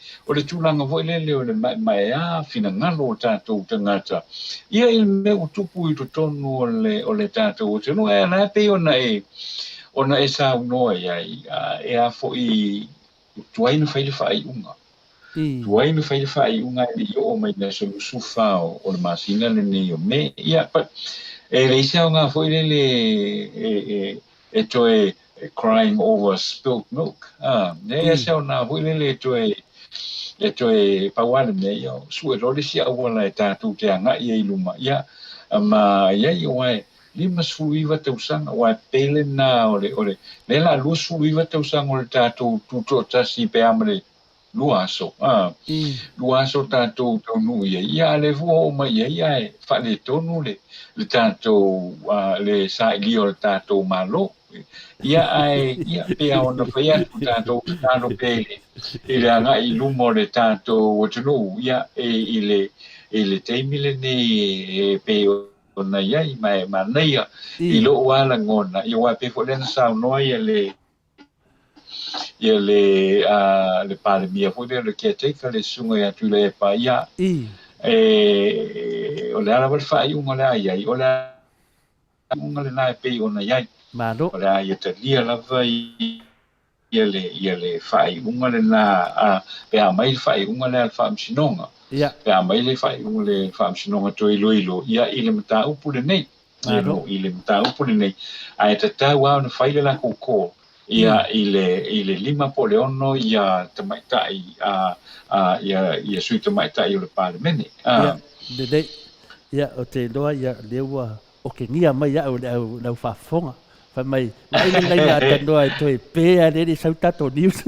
Speaker 3: tulanga foi le o le mai fina ngalo tatou tangata ia il me utupu i to tonu o le tatou te no e na pe ona e sa no ai e a foi tuaina fai unga tuaina fai unga i o mai na so sufa o le masina le ni o me ia pa e le sa nga foi le e to crying over spilled milk ne se ona huilele to pawana me yo su ro le sia wala ta tu te anga i luma ya ma ya yo ai lima suiva te usanga wa pele na ole le la lu suiva te usanga ole ta tu to tasi pe amre luaso ta tu to nu ya le vo ma ya fa le to nu le ta to le sa li o ta to malo ia pe ona pe ia tato tano pele ile anga i lumo le tato wotunu ia ile teimile ni pe ona ia i mai manaia i lo wala ngona i wa pe folen sa no ia le pale mia folen le kete ka le sunga ia tu le pa ia ole ala wal fa unga la ia ole unga le na pe ona ia
Speaker 2: Mano.
Speaker 3: Ora ia te lia lava ia le fai unga le na pe a mai fai unga le alfa msinonga pe a mai le fai unga le fa msinonga to ilo ia ile mata upu le nei ile mata upu le nei ai te tawa na fai le la koko ia ile lima po le ono ia te mai tai ia sui te mai tai o le parlemene
Speaker 2: ia o te loa ia lewa o ke ngia mai ia o le fafonga fa mai lai na tano ai toi pe ale ni sau tato news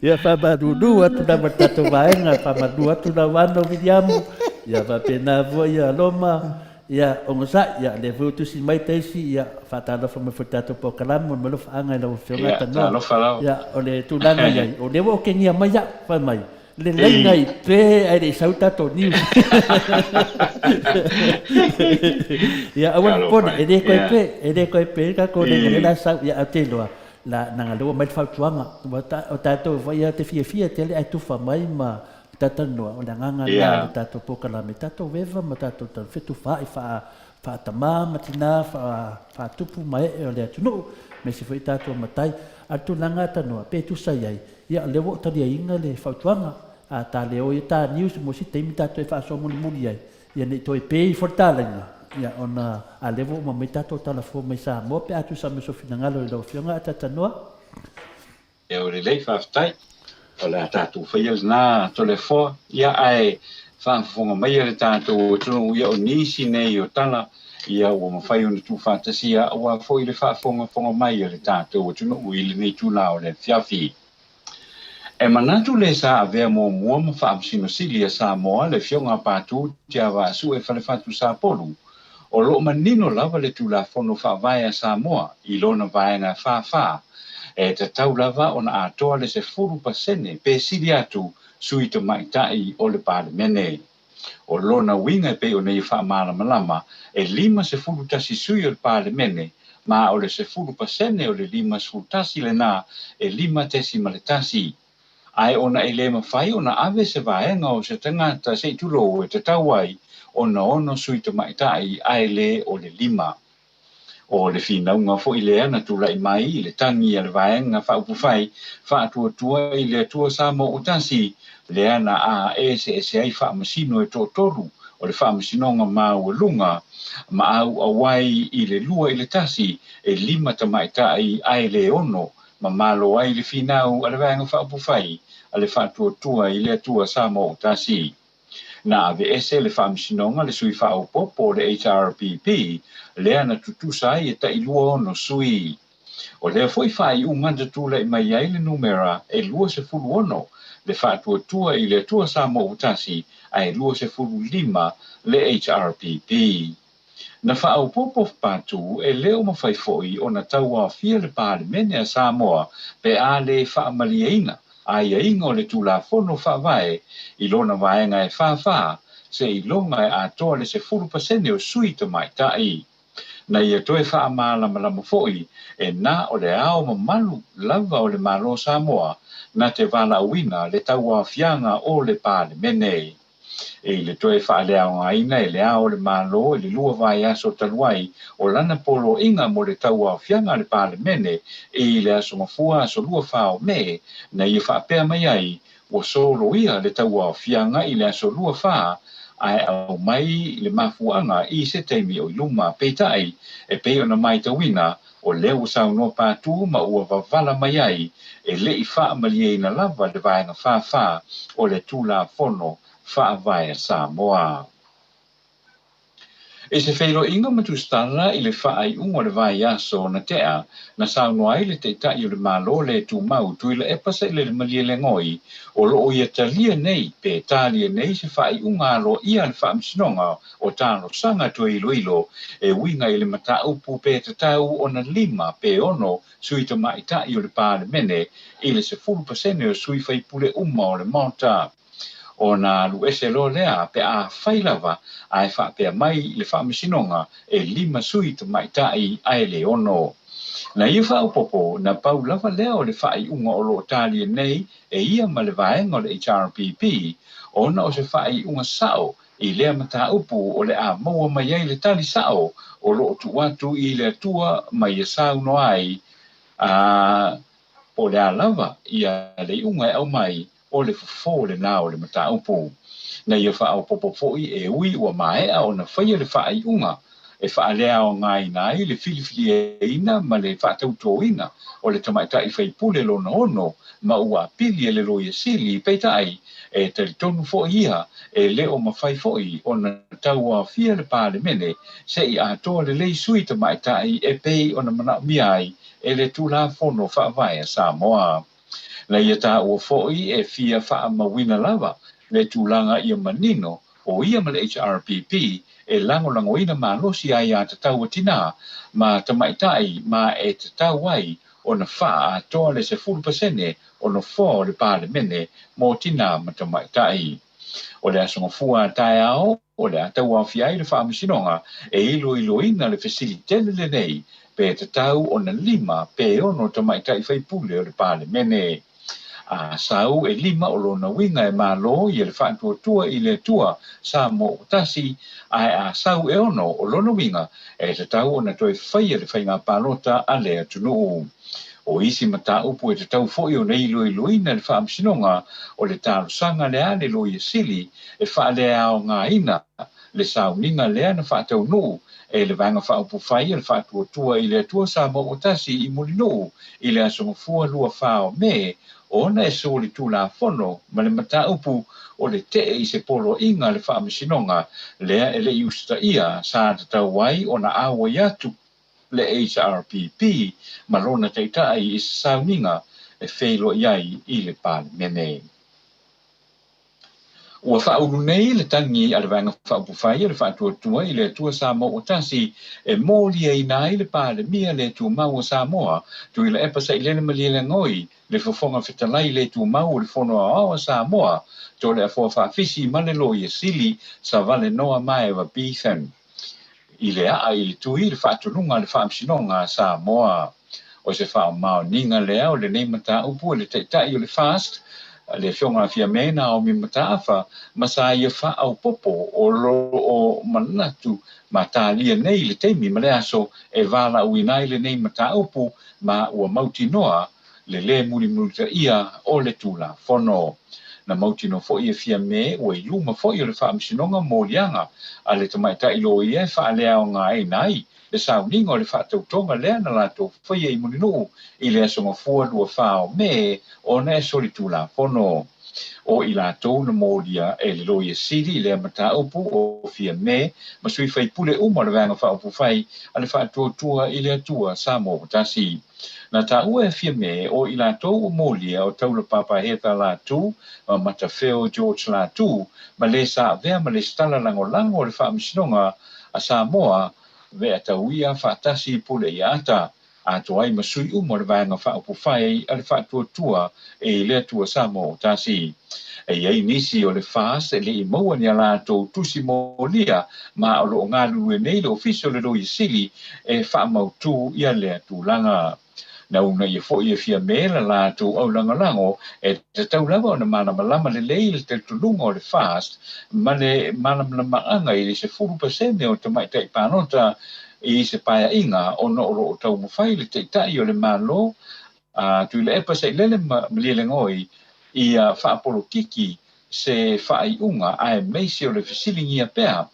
Speaker 2: ia fa madudu atu na tato vaenga fa madu atu na wano vidiamu ia va pena vo ia loma ia ongosa ia le vutu si mai tesi ia fa tano fa me tato po kalamo me lo anga na ofionga tano ia o le tulanga ia o le wo ke ngia mai ia fa mai le ngai pe ai de sauta to ni ya awan pon ede ko pe ka ko de la sa ya atelo la nanga lo mai fa tuanga o tato vai te fia te le ai tu fa mai ma tata no o la nganga la tato poka la me tato veva ma tato tan fetu fa tama matina fa tupu mai o le tu no me se foi tato matai atu langa tano pe tu sai ai ya le wo ta dia inga le fa tuanga a ta le o ta news mo si te mi tato e fa so mo ni ai ya ne to e pe fortala ya ona a le wo mo me tato ta la fo me sa mo pe atu sa me so finanga lo fionga tata no
Speaker 3: e o le fa stai o le tato fa yel na to le fo ya ai fa fonga mai le tato tu ya o ni si nei o tala ia o mawhai ona tu fantasia o fo i le fonga mai le tato o tu no i le tu la o le fiafi e manatu le sa avea mo mua ma whaamsino sili a Samoa le fionga pātu tia wa su e whalewhatu sa polu. O lo manino lava le tu la fono whaavai a Samoa i lona vaenga whaawha. E te tau lava ona atoa le se furu pasene pe sili atu sui te maitai o le pāle mene. O lona winga pe o nei whaamala malama e 5 se furu tasi sui o le pāle mene ma o le se furu pasene o le 5 se furu tasi le na e 5 tesi ma le tasi. Ai ona ele mawhai ona ave se vaenga o se tangata se tulo e te tauai ona ono sui te maitai ai le o le 5. O le whinaunga fo i le ana tula i mai i le tangi a le vaenga whaupufai whaatua i le atua Samoa o tasi le ana a se ai whaamasino e tōtoru o le whaamasinonga mau lunga ma au awai i le lua i le tasi e 5 te maitai ai le ono ma malo ai le finau ale vaenga whaupufai ale whaatua i le atua Samoa o tasi. Na ave ese le whaamisinonga le sui whaupopo le HRPP le ana tutusa i e ta ilua ono sui. O lea foi whai umanda tula i mai ai le numera e lua se fulu ono le whaatua i le atua Samoa o tasi a e lua se fulu 5 le HRPP. Na whaaupopo pātu e leo mawhai foi o na taua fia le pāle mene a Samoa pe a le whaamaliaina a ia ingo le tula fono whaavae i lona vaenga e whaawha se i longa e atoa le se 10% o sui te maitai. Na ia toe whaamala malama foi e na o le ao mamalu lava o le malo Samoa na te vala uina le taua fianga o le pāle mene. E le toe whaalea ngaina e le ao le malo e le lua vai aso taluai o lana polo inga mo le taua fianga le pāle mene e le aso mafua aso lua whao me na ia whaapea mai ai o solo ia le taua fianga i le aso lua wha ai au mai le mafuanga i se teimi o iluma peitai e pei ona mai tawina o leo saunoa pātu ma ua wavala mai ai e le i wha malieina lava le vaenga wha o le tula fono whaavai a Samoa. E se whairo inga matustala i le whaai unga le vai aso na tea na saunoa i le te tai o le malo le tu mau tui le epasa i le malie le ngoi o lo o ia talia nei pe talia nei se whaai unga alo ia le whaamsinonga o tano sanga tu ilo e winga i le mata upu pe te tau o na 5 pe ono sui te maitai o le pāle mene i le se 10% o sui whaipule o le Maota. O na lu ese lo lea pe a whailava a e whapea mai le whaamisinonga e 5 sui te maitai ai le ono. Na ia whaupopo na pau lava lea o le whai unga o lo talia nei e ia ma le vaenga o le HRPP o na o se whai unga sao i lea mata upu o le a maua mai ai le tali sao o lo tuatu i le atua mai e sao no ai o le a lava ia le unga e au mai o le fofo le nao le mata upu. Na ia whaaupopo foi e ui ua maea o na whaia le whaai unga e whaalea o ngai nai le filifili e ina ma le whaatauto ina o le tamaitai whaipule lo na ono ma ua pili e le loia sili peitai e talitonu foi ia e leo mawhai foi o na taua fia le pāle mene se i atoa le lei sui tamaitai e pei o na mana miai e le tula fono whaavai a Samoa. Na ia tā ua foi e fia wha mawina lava le tūlanga ia manino o ia ma le HRPP e langolangoina ma losi ai a te tau tina ma te maitai ma e te tau ai o na wha atoa le se 40% o na fō le pāle mene mō tina matamaitai. O le asonga fua tae ao, o le atau au fiai le whaamisinonga, ilo ina le fasilitele le nei, pe te tau o na 5 pe ono tamaitai whaipule o le pāle mene. A sau 5 o lona winga malo i le whaatuatua i le tua sa mo tasi, a sau ono o lona winga te tau o na toi whaia le whainga palota a le atunu. O isi mata upu te tau foi o nei ina le whaamsinonga o le talo sanga le ane loi sili e wha le ao ngā ina le sau ninga le ana whaatau nuu le vanga whaupu whai le whaatuatua i le atua sa mo otasi i mulinu i le asonga fua lua whao me ona soli tu la fono ma le mata upu o le te i se polo inga le whaamisinonga le ele iusta ia sa te tau wai o na awa yatu le HRPP malona teitai i se sauninga e whelo iai i le pāle mene. Ua whauru nei le tangi a le vanga whaupufai le whaatuatua i le atua Samoa o tasi e mōlia i nai le pāle mia le tu mau o Samoa tu i le epa sa i lene malia le ngoi le whafonga whitalai le tu mau le whono a Samoa to le a whawhawhisi manelo i sili sa vale noa mai wa Bithan. I le a i le tui le whaatununga le whaamsinonga Samoa. O se whaamau ninga lea o le neimata upu le teitai o le fast, le whionga fia mena o mi mataafa, masa ia wha au popo o lo o manatu ma tālia nei le teimi ma le aso e wala uinai le neimata upu ma ua mauti noa le muli mulita ia o le tula fono. Na mauti no fo ia fia me o i luma fo ia le whaamsinonga mōlianga a le tamaita ilo ia wha lea o ngā e nai le sauninga o le whaatautonga lea na lato whaia i muninu i le asonga fua lua whao me o na e soli tula fono. O i lato na mōlia e le loia siri le mata upu o fia me ma sui whai pule le vanga whaupu whai a le whaatuatua i le atua Samoa tasi. Na ta ua e fia me o i lato o mōlia o taula papa heta latu ma matawheo George latu ma le sa vea ma le stala lango le whaamisinonga a Samoa vea tauia whaatasi pule i ata. Ato ai masui le vanga whaupu whai a le whaatuatua e le atua Samoa tasi. E iei nisi o le whaas e le i maua ni a lato tusi mōlia ma o lo ngā lue nei le ofisio le roi sili e whaamautu i a le atulanga. Na una ia fo ia fia mela la tu au langalango e te tau lava o na malama le leile te tulunga o le fast ma le malama anga i se 4% o te maitai panota i se paia inga o no o tau mawhai le teitai o le malo tu i le epa se lele maliele ngoi i whaapolo kiki se whaiunga ai meisi o le fisilingi a pea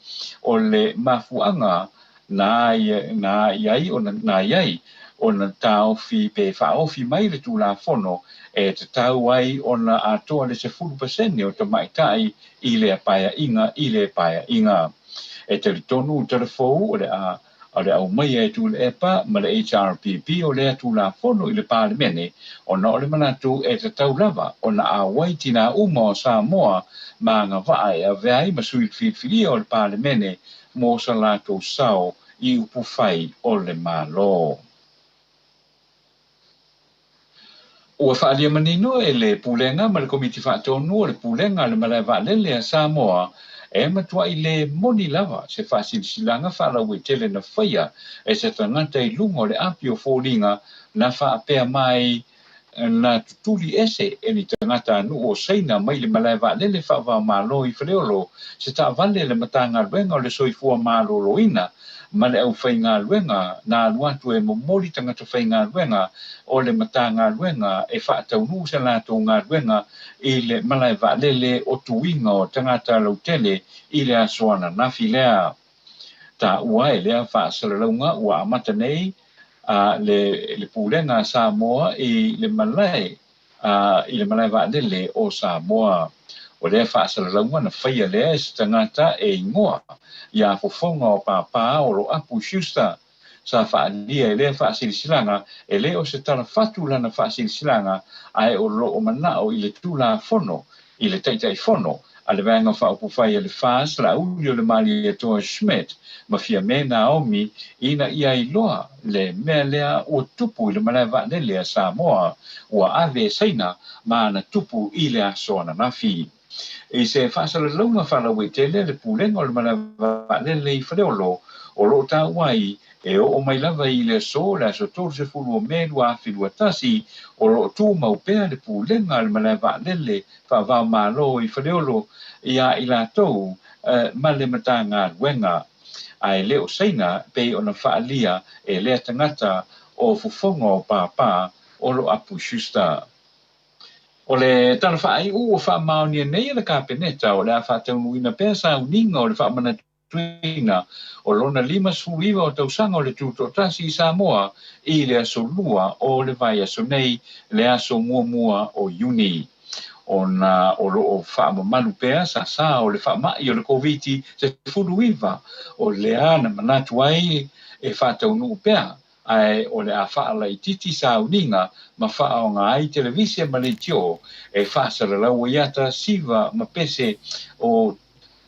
Speaker 3: o le mafuanga na iai o na iai o na tau fi pe whaofi mai le tūla fono e te tau ai o na atoa le se 4% o te maitai i le paia inga. E te tonu te fou o le au mai e tu le epa ma le HRPP o le tūla fono i le pāle mene o na o le manatu e te tau lava o na a waitina uma o Samoa ma ngā vae a veai ma sui whiwhiri o le pāle mene mō sa lātou sao i upu whai o le malo. Ua whaalia manino e le pulenga ma le komiti whaatonu o le pulenga le malai waalele a Samoa e matua i le moni lava se whaasilisilanga whaalau e tele na whaia e se tangata i lunga o le api o fōringa na whaapea mai na tutuli ese e ni tangata anu o seina mai le malai waalele whaava malo i whareolo se ta vale le matanga luenga o le soifua malo loina ma le au whainga luenga na aluatu e momoli tangata whainga luenga o le matanga luenga e whaataunu sa lato ngā luenga i le malai waalele o tuinga o tangata lautele i le asoana nafi lea. Ta ua e lea whaasalaunga ua amata nei le pulenga Samoa i le malai waalele o Samoa. O lea whaasalaunga na whaia lea e tangata e ingoa ia fofonga o pāpā o lo apu siusta sa whaalia e lea whaasilisilanga e lea o se tala whatu lana whaasilisilanga ai o lo o manao i le tūla fono i le taitai fono, a le vanga whaupufai a le whas, la uli o le mali e toa Schmidt, ma fia me Naomi, ina ia i loa, le mea lea o tupu i le malewa ne lea Samoa, ua ave seina, ma na tupu i le aso na nafi. I se whasala launga whala wetele le pulenga o le malewa ne le i whareolo, o lo ta wai, e o mai lava i le so, le aso tolu se fulu o melu a whilua tasi, o lo tu maupea le pulenga le malewa ne le, wha malo i whareolo, ia i la tau, ma le matanga wenga, ai leo seina, pe o na whaalia, e lea tangata, o fufonga o pāpā, o lo apu shusta. O le tala whaai o wha maonia nei le kapeneta, o le a whaataunuina pēr sa uninga o le wha mana tuina, o lona 5 o tausanga o le tūtotasi i Samoa, i le aso lua o le vai aso nei, le aso mua o Juni. Ona o lo o whaamamalu pēr sa o le whaamai o le COVID se furuiva, o le ana manatu ai e whaataunu pēr. Ai o le a whaala i titi sa uninga, ma wha o ngā ai televisia ma le tio, e whaasara lau iata siva ma pese o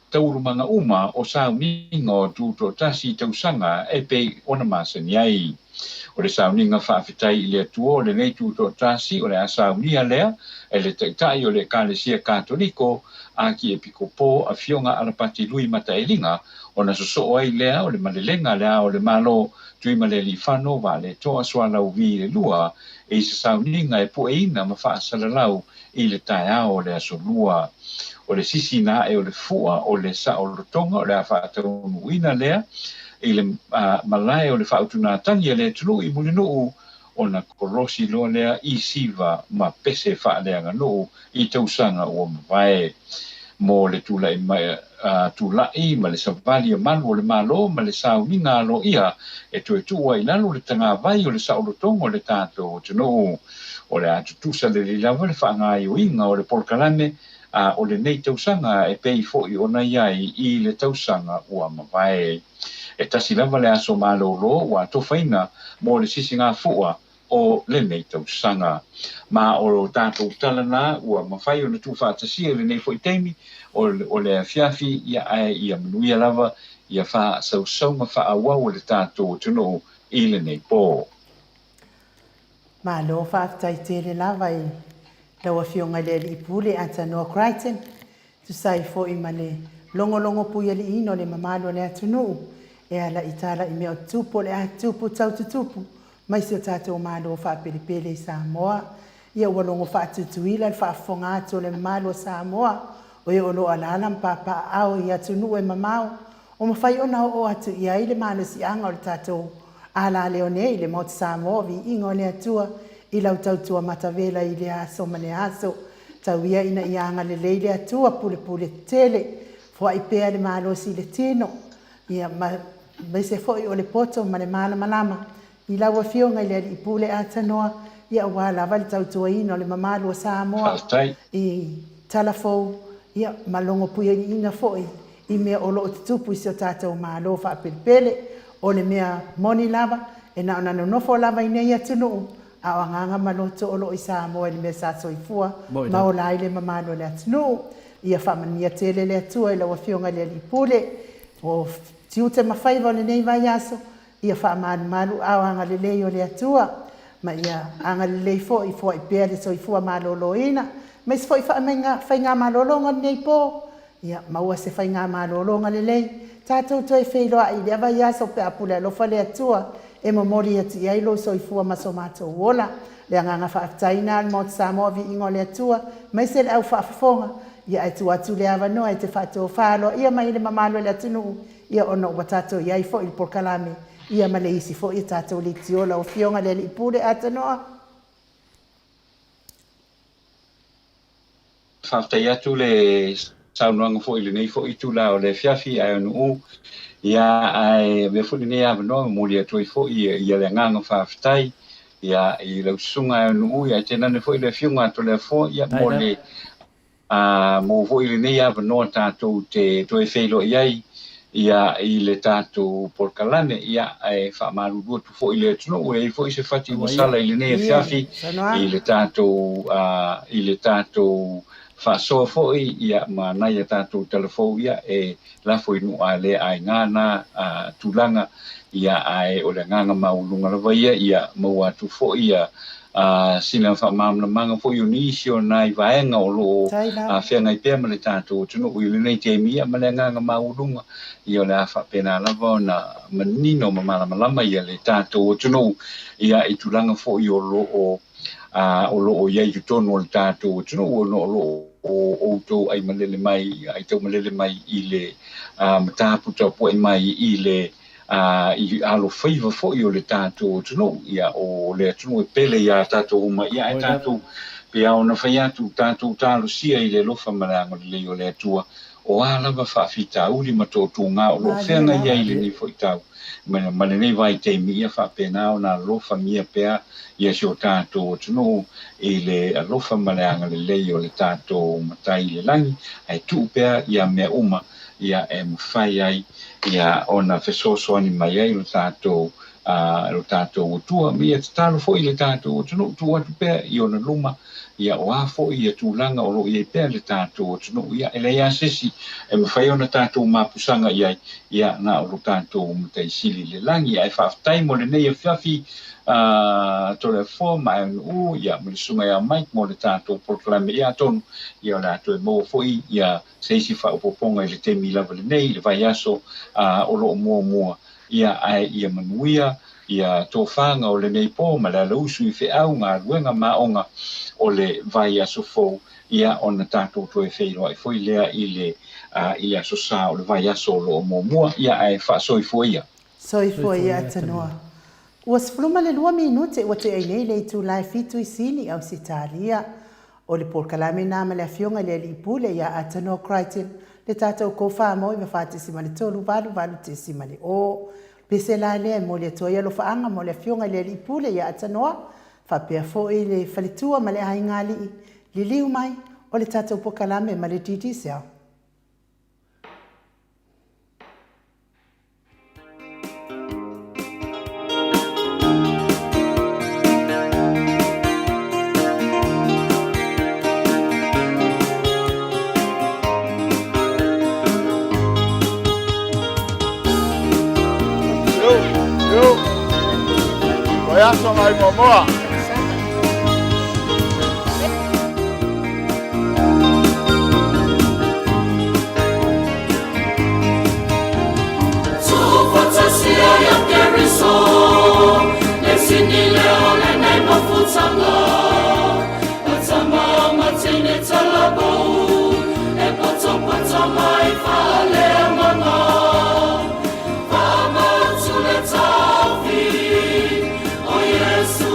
Speaker 3: taurumanga uma o sa uninga o tūto tasi tausanga e pe ona masani ai. O le sa uninga whaafitai i le atua o le nei tūto tasi o le a sa unia lea, e le taitai o le kālesia katoliko, a ki e piko pō a fionga alapati lui mata e linga, o na soso ai lea o le malelenga lea o le malo tui ma le li whano wa le toa soa lau vi le lua, e isa sauninga e po e ina ma whaasala lau i le tai ao le aso lua. O le sisi na e o le fua o le sa o le tonga o le a whaataunu ina lea, i le malai o le whautuna tangi e le tulu i mulinuu o na korosi loa lea i siva ma pese whaaleanga nuu i tausanga o mwae. Mo le tula i mai tulai ma le savali o malu o le malo ma le sauninga alo ia e tu ua i lalo le tanga vai o le saulotongo o le tato o tino o le atutusa le lilava le whaangai o inga o le polkalame o le nei tausanga e pei fo'i o na iai i le tausanga ua mawai. E tasi lava le aso malo lo ua tofaina mo le sisi ngā fua o le nei tausanga. Ma o tato talana ua mawhai o na tu whaatasia le nei fo'i teimi o le fiafi ia ai ia manuia lava ia wha sausaunga wha awa o le tato tino i le nei pō.
Speaker 1: Ma lo whaatai tere lava i lawa fionga le li pule ata noa Crichton, tu sai fo i male longo puia li ino le mamalo le atunu, e ala itala i mea tupu le atupu tau tutupu, mai si o tato malo whaapelipele i Samoa, ia ua longo whaatutuila le whaafonga atu le mamalo Samoa, o e olo alala mpapa au i atunu e mamau, o mawhai ona o atu i aile malo si anga o le tato ala leone i le Maota Samoa vi ingo le atua, i lau tautua matavela i le aso mane aso, tau ia ina i anga le leile atua pule tele, fua i pea le malo si le tino, ia mai se foi o le poto ma le mana malama, i lau a fionga i le i pule atanoa, ia ua lava le tautua ino le mamalo o Samoa, i talafou, ia malongo puia i ina foi, i mea o loo tutupu i se o tātou malo wha pele, o le mea moni lava, e na ona nofo lava i nei atunu, a o nganga maloto o loo i Samoa i le mea saso i fua, ma o lai le mamalo le atunu, ia whamania tele le atua i lau a fionga le li pule, o tiute mawhaiva o le nei vai aso, ia whamanu malu a o anga le lei o le atua, ma ia anga le lei fo i fua i pea le so i fua malolo ina, ma isi fo i whainga malolonga nei po, ia maua se whainga malolonga le lei, tātou toi wheiloa i le vai aso pe apule alofa le atua, e momori ati i ailo so i fua maso mato uola, le anganga whaaftaina al Maota Samoa vi ingo le atua, mai se le au whaafafonga, ia e tu atu le awa noa e te whaato whaalo, ia mai le mamalo le atunu, ia ono wa tātou i ai fo i porkalame, ia ma le isi fo i tātou li tiola o fionga le li pure atanoa.
Speaker 3: Whaaftai atu le saunoanga fo i le nei fo i tula o le fiafi ai anu u, ia ai me fo i nei awa noa mori atu i fo i le nganga whaaftai, ia i lau sunga ai anu u, ia tenane fo i le fionga ato le fo, ia mo le mo fo i le nei awa noa tātou te toi wheilo iai, ia i le tātou porkalane, ia e whaamaru rua tu fo i le atunu, e fo i se whati wasala i le nei fiafi, i le tātou whaasoa fo'i ia manai a tātou telefou ia e lafo inu a le ai ngana tūlanga ia ai o le nganga maulunga lawa ia mau atu fo'i ia sila whamamna manga fo'i o nisi o nai vaenga o lo whengai pēr ma le tātou tunu ui le nei te mia ma le nganga maulunga ia le a whapena lawa na manino ma malamalama ia le tātou tunu ia i tūlanga fo'i o lo o lo o iai tonu o le tātou tunu o lo o tau ai malele mai ai tau malele mai i le mataputa po ai mai i le i alo faiva fo i o le tātou tunu ia o le tunu e pele ia tātou uma ia e tātou pe au na whai atu tātou tālo sia i le lofa marango le o le atua o alawa whaafita uli ma tō ngā o lo whenga ia i le ni fo i tau ma le nei vai te mia whapena o na lofa mia pea ia si o tātou tunu i le alofa mareanga le lei o le tātou matai le langi ai tu pea ia mea uma ia e mwhai ai ia ona fesosoani mai ai lo tātou utua mia te talo fo i le tātou tunu tu atu pea i ona luma ia o afo ia tūlanga o lo ia pea le tātou tunu ia ele ia sesi e mwhai ona tātou mapusanga ia na o lo tātou matai sili le langi ai whaftai mo le nei a whiafi tole fo mai u ia mo sunga ia mai mo le tātou proklame ia tonu ia la to mo foi ia seisi fa opoponga le te mila le nei le vai aso o lo mo ia ai ia manuia ia tofanga o le nei po ma la usu i fe au ngā ruenga maonga o le vai aso fo ia ona tātou to e feiro ai foi lea i le aso sa o le vai aso lo mo ia ai fa soi foi ia
Speaker 1: tanoa. Ua sefuluma le 2 minute ua te ai nei le tu lai fitu i sini au sitalia o le polkalame na ma le afionga le ipule ia atano Crichton le tātou ko wha mo i mawhātisi ma le tolu valu tisi ma le o pese la le mo le toia lo whaanga mo le afionga le ipule ia atanoa whapea fo i le whalitua ma le haingali li liu mai o le tātou polkalame ma le titi seau.
Speaker 4: Ya son ai momoa.
Speaker 5: Sufotasia ya keriso, lesini leo le nei mafutanga, atama matine talabo, e poto mai fale mama, fama tule tafi. Yesu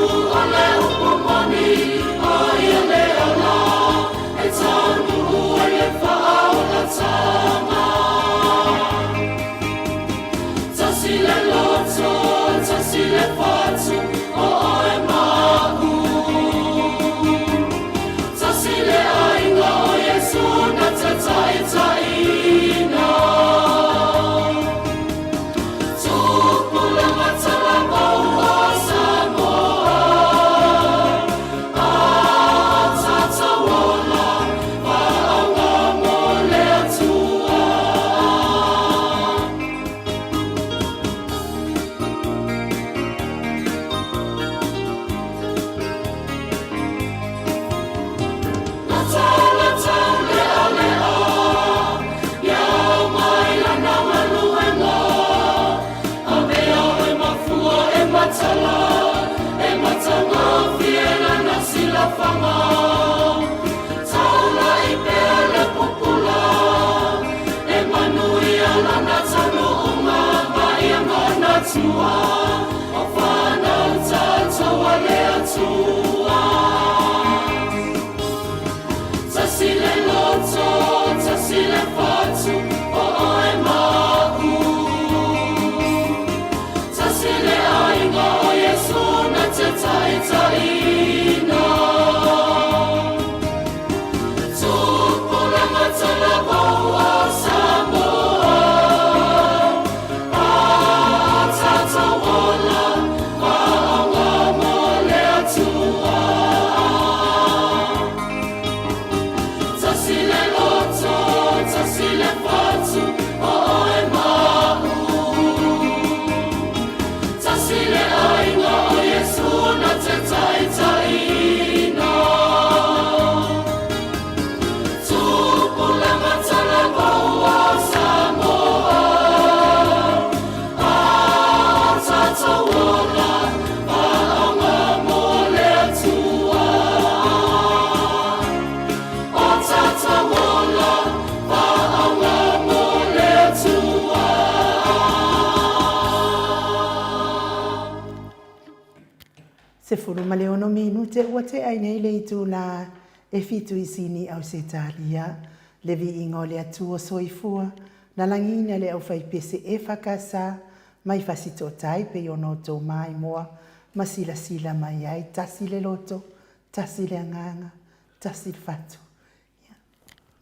Speaker 1: Se furu ma le ono minute ua te ai nei le itu la e fitu i sini au se talia. Le vi ingo le atua soifua. Na langina le au fai pese e whakasa. Mai fasito tai pe ono tō mai moa. Ma sila sila mai ai. Tasi le loto. Tasi le anganga. Tasi le fatu.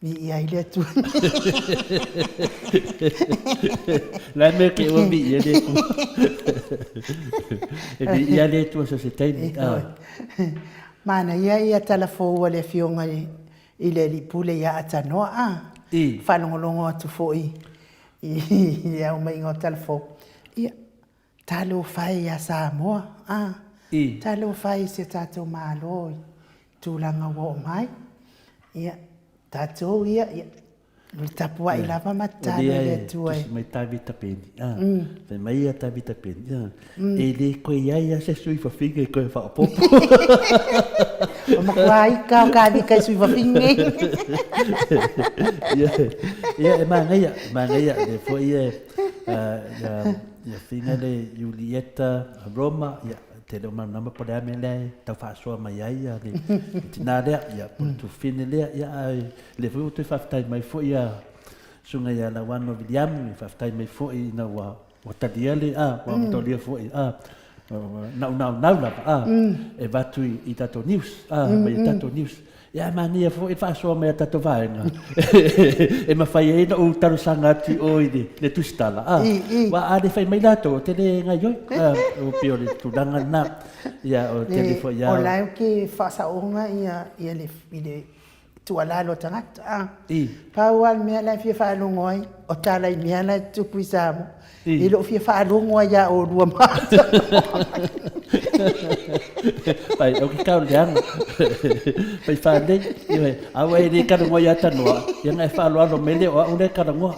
Speaker 1: Vi ai le atua.
Speaker 2: La me ke o vi ia le tu. E vi ia le tu sa se tai.
Speaker 1: Mana ia talafou le fionga i le lipule ia atanoa a. Whanongolongo atu foi. Ia o mai ngō talafou. Ia talo whai ia Samoa a. Talo whai se tātou māloi. Tūlanga wo mai. Ia tātou ia. Lui tapua i lava matana le tua.
Speaker 2: Mai tavita peni. Pe mai ia tavita peni. E le koe ia se sui fa finga e koe wha popo.
Speaker 1: O makuai ka o ka vika sui fa finga.
Speaker 2: Ia e mangaia. Le fo ia finga le Julieta Roma. Ia te leo manama po lea me lea. Tau whaasua mai ai. Tina lea. Ia tu fine lea. Ia le fo te whaftai mai fo ia. Sunga ia la wano William. Whaftai mai fo i na wa talia le. Wa matolia fo i. Nau lava. E watu i tato news. Mai tato news. Ia mania fo i whaasua mai tato vaenga. E mawhai e na o taro sanga ati o i le tustala. Wa ale whai mai lato. Te le ngai oi. O pio le tulanga na. Ia o te le fo ia.
Speaker 1: O lai ki whaasaonga ia le tualalo tangata. Paual mea lai fia whaalongoi. O tala i mea lai tupu i Samoa. I lo fia whaalongoi ia o rua mata.
Speaker 2: Pai, au ki kau leanga. Pai whaanei. Awa e le karangoa ia tanoa. Ia ngai whaaloalo mele o au le karangoa.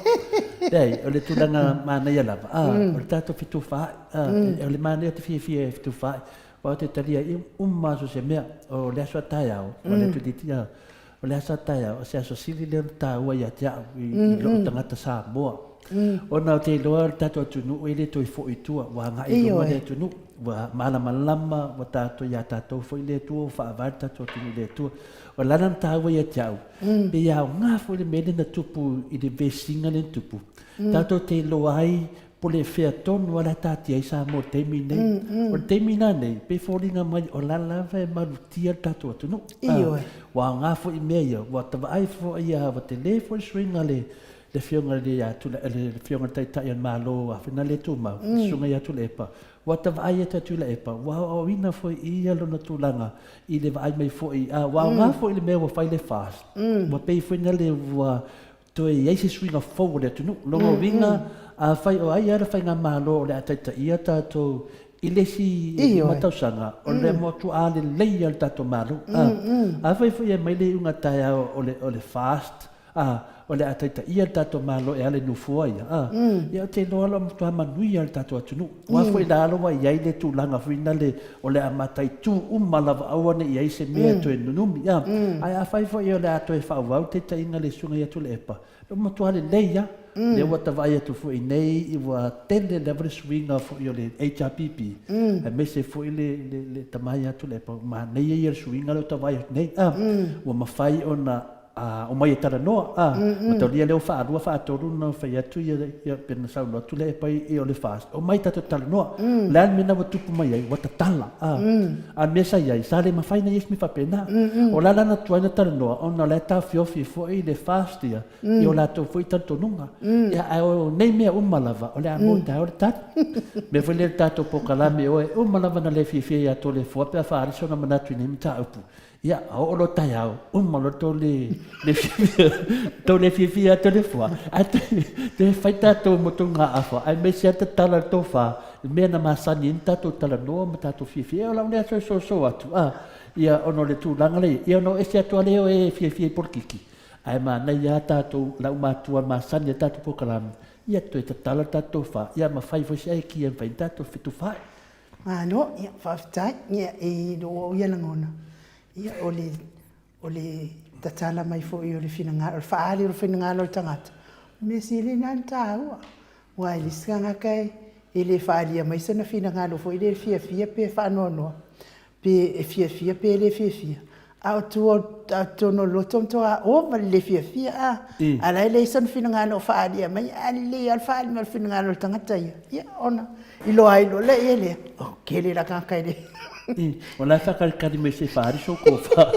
Speaker 2: Dei, o le tulanga mana ia lava. O le tato fitu whae. O le mana ia te fia fitu whae. Wa te talia i maso se mea. O le aswa tai au. O le tuditia. O le aswa tai au. O se aso sili le ta ua ia te au. I lo tangata Samoa. O na te loa tato atunu. E le toi fo i tua. Wa ngai loa le atunu. Wa malama wa tato ia tato fo i le tua. Fa avar tato atunu le tua. O lana ta ua ia te au. Pe iau ngā fo i le mele na tupu. I le vesinga le tupu. Tato te loa ai. Po le whea tonu ala tāti ai sa mo teimi nei. O teimi nā nei, pe fōringa mai o lalawe marutia tato atunu. Wa ngā fo i mea ia, wa tawa ai fo ia, wa te le fo i swinga le whionga le atula, le whionga taitai an mālo a whina le tūmau, sunga i atula epa. Wa tawa ai e tatula epa, wa o ina fo i alona tūlanga, i le wa ai mai fo i, wa ngā fo i le mea wa whai le fast. Wa pei whina le wa toi ei se swinga fo le atunu, longa winga, a fai o ai ara fai ngā mālo o le ataita ia tātou i lesi matausanga o le motu a le lei al tātou mālo. A fai fai mai le unga taia o le fast, o le ataita ia tātou mālo e ale nufua ia. Ia te loa lo mtua manui al tātou atunu. Wa fai la aloa iai le tūlanga whina le o le amatai tū umalawa awane iai se mea to e nunumi. Ai a fai fai o le ato e whaawau te tainga le sunga ia tu le epa. Lo matua le leia. Le wata vai atu fo i nei I wa tele le vre swinga fo I o le HRPP. E me se fo I le tamai atu le pa ma nei I swinga le tawai nei. Wa mawhai o na o mai e tara noa. O tau lia leo whaarua whaatoru na whai atu I pena sau loa tu le pa I o le fast. O mai tato tala noa. Lean mena wa tupu mai ai wata tala. A mesa iai sa le mawhai na yes mi whapena. O la lana tuaina tala noa. O na le ta fiofi fo I le fast ia. I o la tau fo I tantonunga. Ia o nei mea umalava. O le amo ta o le tatu. Me fo le tato po kalame o e umalava na le fifia ia to le fua. Pea whaariso na manatu I nemi ta upu. Ia, o lo tai au, umalo to le fifia to le fua. Te whaita to motunga awha, ai me sia te tala to wha, mea na masani in tato tala noa ma tato fifia, o lau lea so atu. Ia ono le tūlanga le, ia ono esi atua leo e fifia porkiki. Ai ma na ia tato lau matua masani tato pokalami. Ia to e te tala tato wha, ia ma whai fosi ai ki en whain tato fitu whai.
Speaker 1: No, ia whaftai, ia e do ia langona. Ia o le tatala mai fo I o le whinangalo, whaali o le whinangalo o tangata. Me sili nan tāua. Wai li skanga kai, I le whaalia mai sana whinangalo fo I le fia pe whanonoa. pe e fia pe le fia au tu no lotom to a over le fia ala le son fina ngano fa dia mai ali al fa al fina ngano tangata ya ona ilo ai lo le ele o kele la kan kai le
Speaker 2: Wala sa kalkari me se fari so ko fa.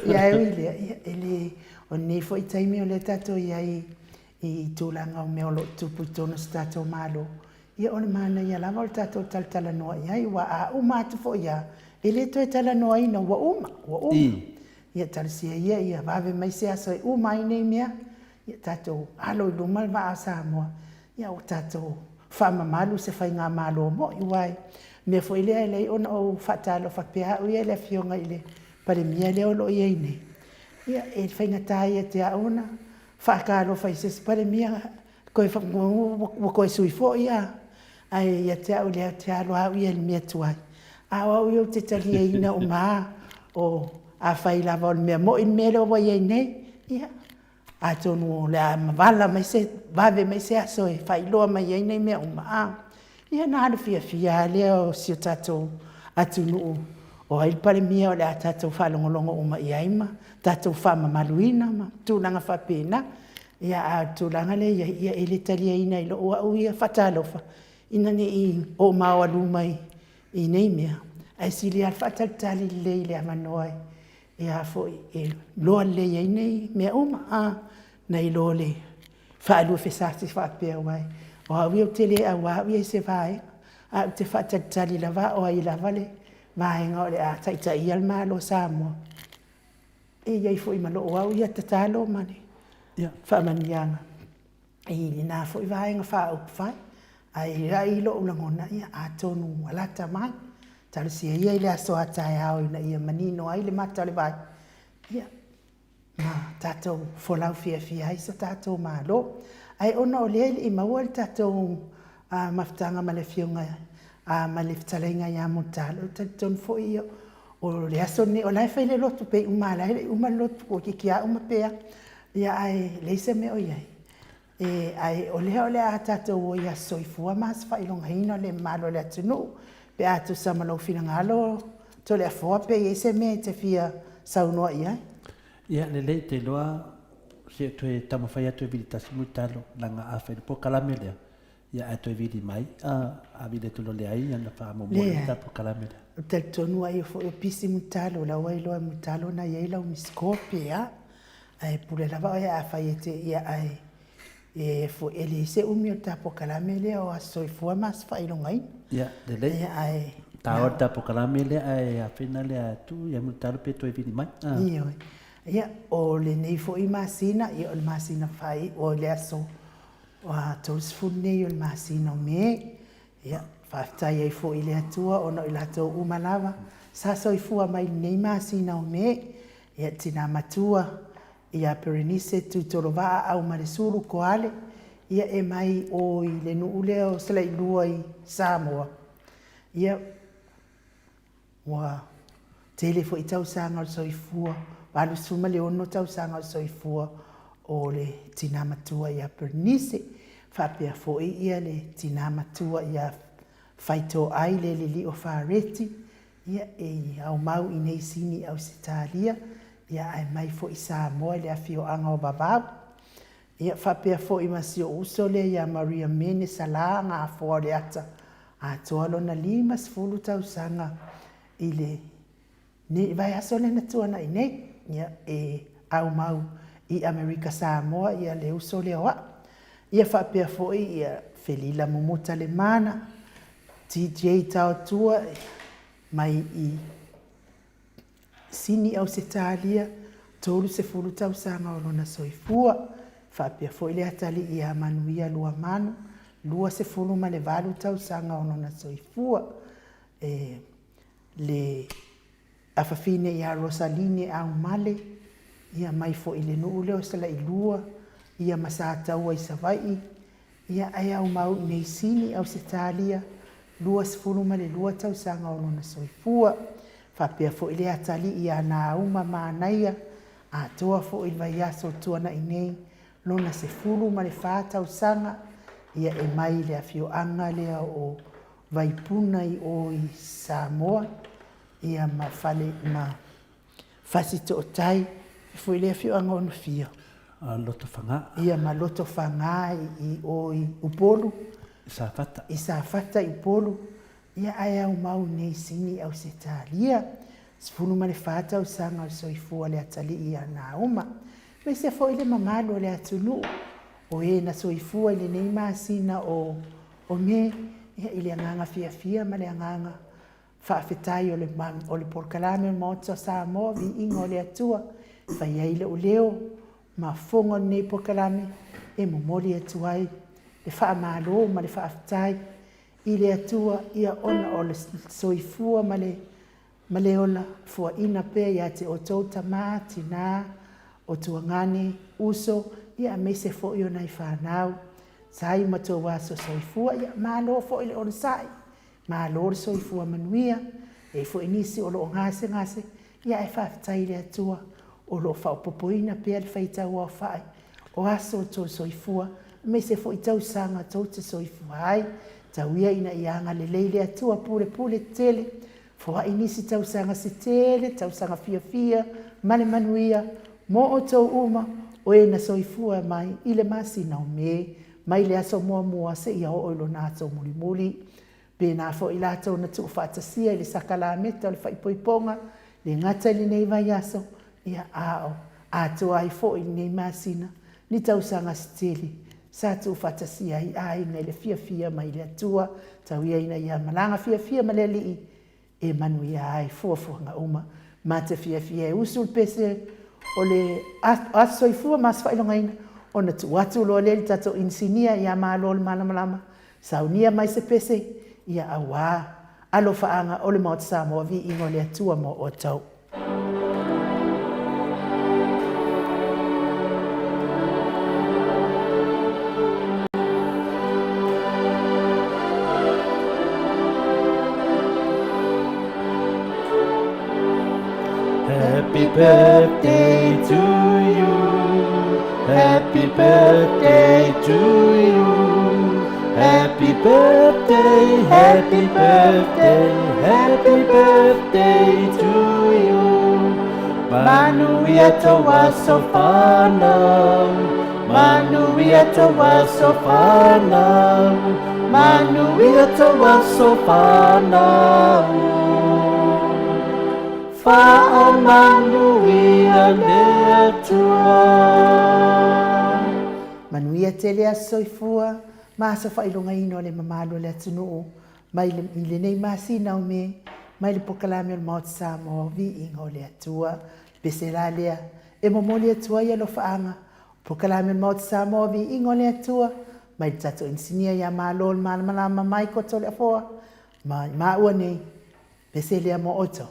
Speaker 1: Ya ele o ni foi taimi o le tato ia i tūlanga o mea lo tupu tōna stato malo. Ia o le mana ia lava o le tato tala noa ia i wa a umatu fo ia. Ele toi tala noa ina wa uma. Ia talisia ia vave mai se aso e uma i nei mea. Ia tato alo i luma va a Samoa. Ia o tato whama malu se whai ngā malo mo i wai. Mea fo ile ele ona o whatalo whapea o ia le fionga ile. Pare mia le o lo ia i nei. Ia e whaingataa ia te aona. Whakaro whai se pare mia. Koe whakungu koe sui fo ia. Ai ia te au lea te alo au ia le mea tuai. Au au iau te tali e ina o maa. O a whai lava o le mea mo in mea leo wai ei nei. Ia. A tonu le a mavala mai se. Vave mai se aso e whai loa mai ei nei mea o maa. Ia nā hana fia leo si o tatou atunu o ai pare mia o le a tatou whalongolongo o ma iaima. Tatou whama maluina ma tūlanga whapena. Ia a tūlanga le ia ele talia ina ilo o au ia whatalofa. Ina ne i o maua lumai i nei mea. Ai sili al whataltali lei le amanoai. Ia fo e loa lei ai nei mea uma a nei lo le whaalua whesati whapea wai. O au iau tele au au ia se vai. A te whataltali lava o ai lava le. Vahenga o le a taita i al malo Samoa. E iai fo i malo o au ia tatalo mani. Whamanianga. E ni nā fo i vahenga wha upwhai. Ai rai lo ulangona ia a tonu alata mai. Tarusia ia ile aso atai au ina ia manino ai le mata le vai. Ia. Ma tatou folau fia ai sa tatou malo. Ai ona o lea i maua le tatou maftanga ma le fionga ma le fitalenga ia motalo. Tatou fo ia o le aso ne o lai fai le lotu pe umala le uma lotu ko kikia uma pea. Ia ai leise me o iai. E ai o le a tatou o ia soifua mas fai longa hino le malo le atunu. Pe atu samalo fina ngalo to le afoa pe ese me te fia saunoa ia.
Speaker 2: Ia le te loa se to e tama fai atu e vidi tasi mutalo langa a fai po kalame lea. Ia atu e vidi mai a vide tulo le ai anda wha mo mo po kalame lea.
Speaker 1: Te tonua i o pisi mutalo la wai loa mutalo na ia ila umiskope ia. Ai pule lava o ia a fai ete ia ai. E fo ele se umi o tapo kalame lea o a soifua mas fai longa ina.
Speaker 2: Ia, dele.
Speaker 1: Ai.
Speaker 2: Ta orta po kalame le ai a fina le atu ia mutalo pe to e vidi mai.
Speaker 1: Ia. Ia o le nei fo i masina i o le masina fai o le aso. O a tos funne i o le masina o me. Ia, whaftai ai fo i le atua o no i lato umalava. Sa soifua mai nei masina o me. Ia tina matua. Ia perenise tu tolova au maresuru ko ale. Ia e mai o i le nuu leo sela i lua i Samoa. Ia wa tele fo i tau sanga o soifua. Walu suma le ono tau sanga o soifua o le tina matua ia pernise. Whapea fo i ia le tina matua ia whaito ai le li o whareti. Ia e au mau i nei sini au sitalia. Ia ai mai fo i Samoa le afio anga o babau. Ia whapea fo i masio uso le ia Maria Mene Sala ngā fōa le ata. A toalo na 5 tau sanga i le. Ni vai aso le na tuana i nei. Ia e au mau i Amerika Samoa ia le uso le oa. Ia whapea fo i ia Felila Mumuta le mana. TJ tau tua mai i sini au se talia. Tolu se fulu tau sanga o lona soifua. Whapea fo i le atali i a manuia lua manu. Lua se fulu ma le valu tau sanga o nona soifua. Le afafine i a Rosaline au male. Ia mai fo i le nuu leo sala i lua. Ia masātaua i savai. Ia ai au mau nei sini au se talia. Lua se fulu ma le lua tau sanga o nona soifua. Whapea fo i le atali i a nā uma mānaia. A toa fo i vai aso tuana i nei. Lona se fulu ma le whātau sanga. Ia e mai le afio anga lea o vaipuna i o i Samoa. ia mafale ma fasito o tai foi le fio angono fio
Speaker 2: loto fanga
Speaker 1: ia maloto fanga I oi upolu
Speaker 2: sa
Speaker 1: fata I polu ia ai au mau nei sini au se talia sfunu male fata o sanga o soifua le atali ia na uma me se foi le mamalo le atunu o e na soifua le nei masina o me ia ile nganga fia male nganga faafetai o le porkalame o Maota Samoa Viiga o le Atua fai ai le o leo ma fonga nei porkalame e momoli atu ai le faamalo ma le faafetai I le Atua ia ona o le soifua ma le ola fua ina pe ia te o tau tamati na o tuangani uso ia me se fo i ona I whanau sai matou waso soifua ia malo fo I le ona sai ma lor soifua manuia e fo inisi o lo ngase ia e faafetai le Atua o lo faopopoina pea le faitau o fai o aso to soifua me se fo I tau sanga tau te soifua ai tau ia ina ianga le leile Atua pule tele fo inisi tau sanga se tele tau sanga fia male manuia mo o tau uma o e na soifua mai I le masina o me mai le aso mua se ia o lo na tau muli pena fo I latou na tu faatasia I le sakalameta o le faipoiponga le ngata le nei vai aso ia ao atua ai fo I nei masina ni tausanga stili sa tu faatasia I ai nei le fia mai le Atua tau ia ina ia malanga fia ma le li e manuia ai fuafuanga uma ma te fia e usul pese o le aso I fua mas failongaina o na tu atu lo le tato insinia ia malo le malama saunia mai se pese ia awa alo faanga o le Maota Samoa Viiga o le Atua mo o tau.
Speaker 2: Happy birthday to you. Happy birthday to you. Happy birthday, happy birthday, happy birthday to you. Manuia toa sofana, manuia toa sofana, manuia toa sofana. Fa manuia le Atua.
Speaker 1: Manuia tele a soifua ma sa failonga ino le mamalo le atunu mai le nei masina o me mai le pokalame o Maota Samoa Viiga o le Atua pesela lea e momoli Atua ia lo faanga pokalame o Maota Samoa Viiga o le Atua mai tato insinia ia malo malama mai ko tole afoa ma ua nei pesela mo oto.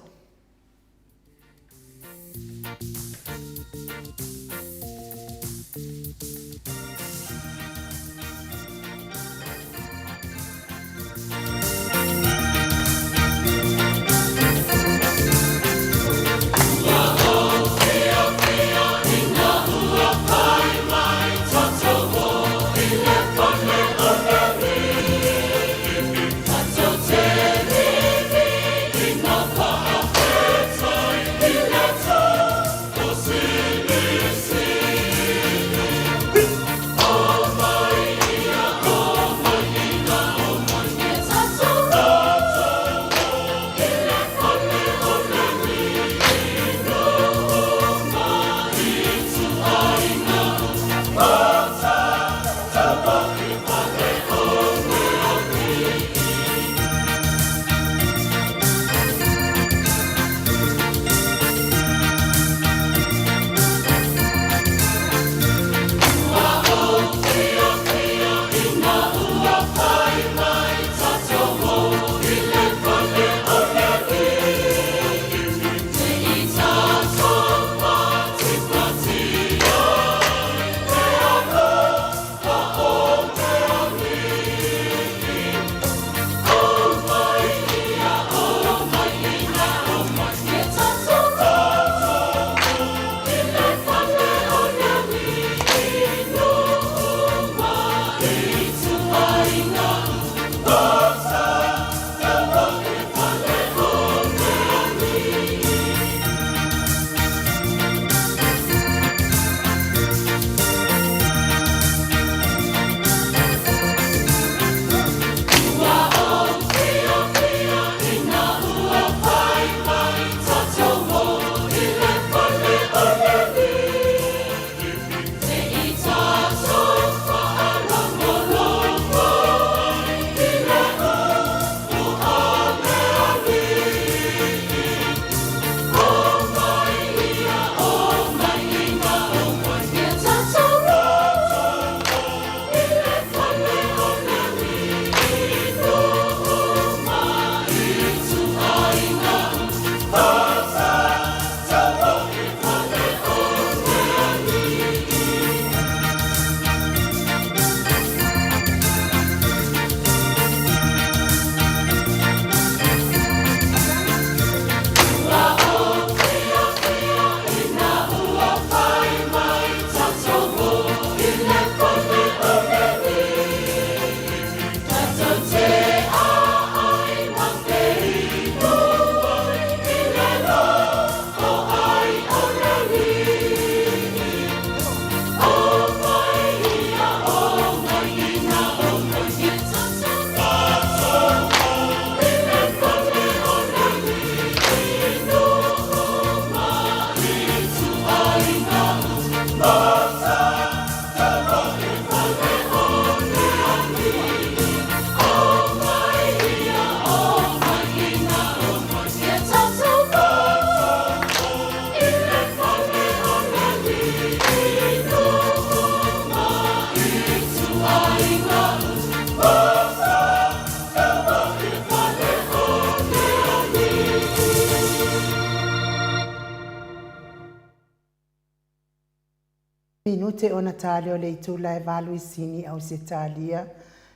Speaker 1: Minute ona tale o le itula e valu I sini au se talia.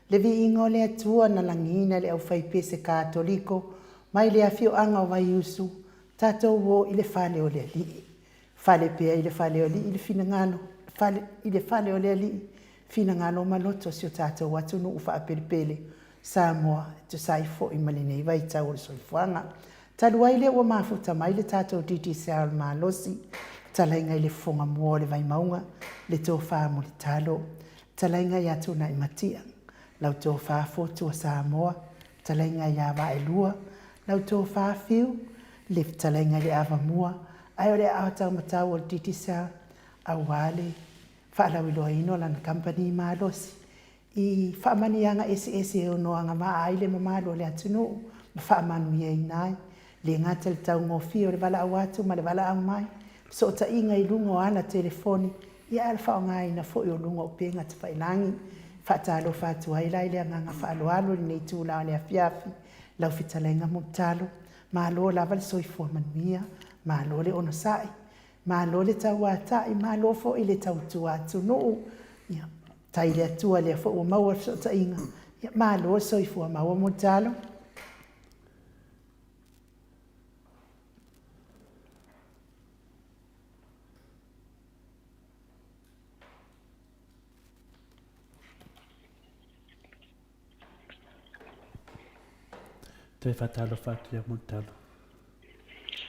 Speaker 1: Le vi ingo le atua na langina le au faipese katoliko. Mai le afio anga o vai usu. Tato wo I le fale o le li. Fale pea I le fale o li I le fina ngano. I le fale o le li. Fina ngano maloto si o tato watu no ufa apelipele. Samoa to sai fo I malene I vai tau o soifuanga. Taluai le ua mafuta mai le tato titi se al malosi. Talainga I le fonga mua le vai maunga. Le tō wha mo le talo. Talainga I atu na I matia. Lau tō wha fotu a Samoa. Talainga I awa e lua. Lau tō wha fiu. Le talainga I le awa mua. Ai o le awatau matau o le titi sa. Awale. Whaalau ilo ino lana company malosi. I whaamanianga ese e ono anga maa aile mamalo le atunu. Ma whaamanu ia inai. Le ngata le tau ngofi o le wala awatu ma le wala au mai. So ta inga I lungo ana telefoni. Ia alfa o ngai na fo I o lungo o penga te whailangi. Whaatalo whatu hailai le nganga whaalo alo ni tu lao le afiafi. Lau fitalenga mo talo. Malo lava le soifua manuia. Malo le ono sai. Malo le tau atai. Malo fo I le tau tua atu no. Ia. Tai le atua le fo o maua so ta inga. Ia malo soifua maua mo talo.
Speaker 2: Te whatalo whatu ia mutalo.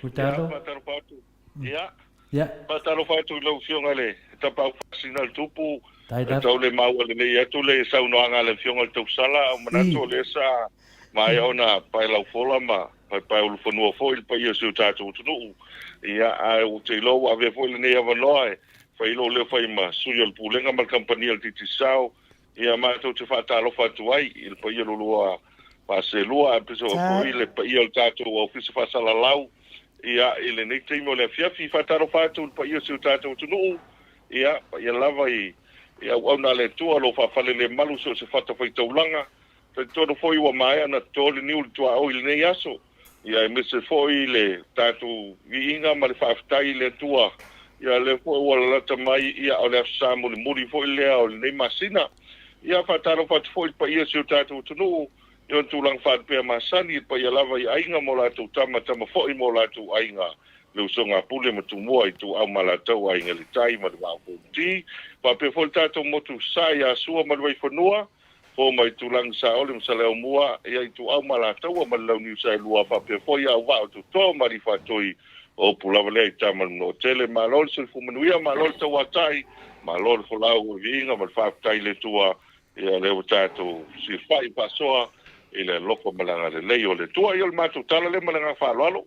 Speaker 2: Mutalo?
Speaker 4: Whatalo whatu. Ia.
Speaker 2: Ia.
Speaker 4: Whatalo whatu lau fionga le. Tapau whasina le tupu.
Speaker 2: Tai da.
Speaker 4: Tau le maua le nei atu le saunoanga le fionga le tausala. O manato le sa mai ona pai lau fola ma. Pai ulu whanua foil pai ia siu tātou tunu. Ia a o te ilo a ve foil nei avanoa. Fai ilo leo fai ma sui al pulenga mal kampania al titi sao. Ia mātou te whatalo whatu ai. Il pai ia lulua Paselua piso foi le paia o tato o ofisi fasala lau ia ile nei teimo le fiafi fataro fatu paia se tato tunu ia paia lava ia ona le tua lo fa fale le malu so se fata foi taulanga te todo foi o mai na tole ni ul tua o ile nei aso ia me se foi le tato Viiga ma le faftai le tua ia le foi o la tamai ia o le samu le muri foi le o nei masina ia fataro fatu foi paia se tato tunu Yo tulang fat pe masani pa ya lava I ainga mo la tu tama fo I mo la tu ainga le songa pule mo tu mo I tu au mala tau ainga le tai ma wa ko ti pa pe fo tato mo tu sai a sua ma vai fonua fo mai tulang sa ole mo sale mua ya tu au mala tau ma la ni sai lua pa pe fo ya wa tu to ma ri fatoi o pula vale tama no tele ma lol sul fu manuia ma lol to watai ma lol fo la o Viiga ma fa tai le tua ya le tato si fai pasoa ile loko malanga le leo le tua yo matu tala le malanga fa lolo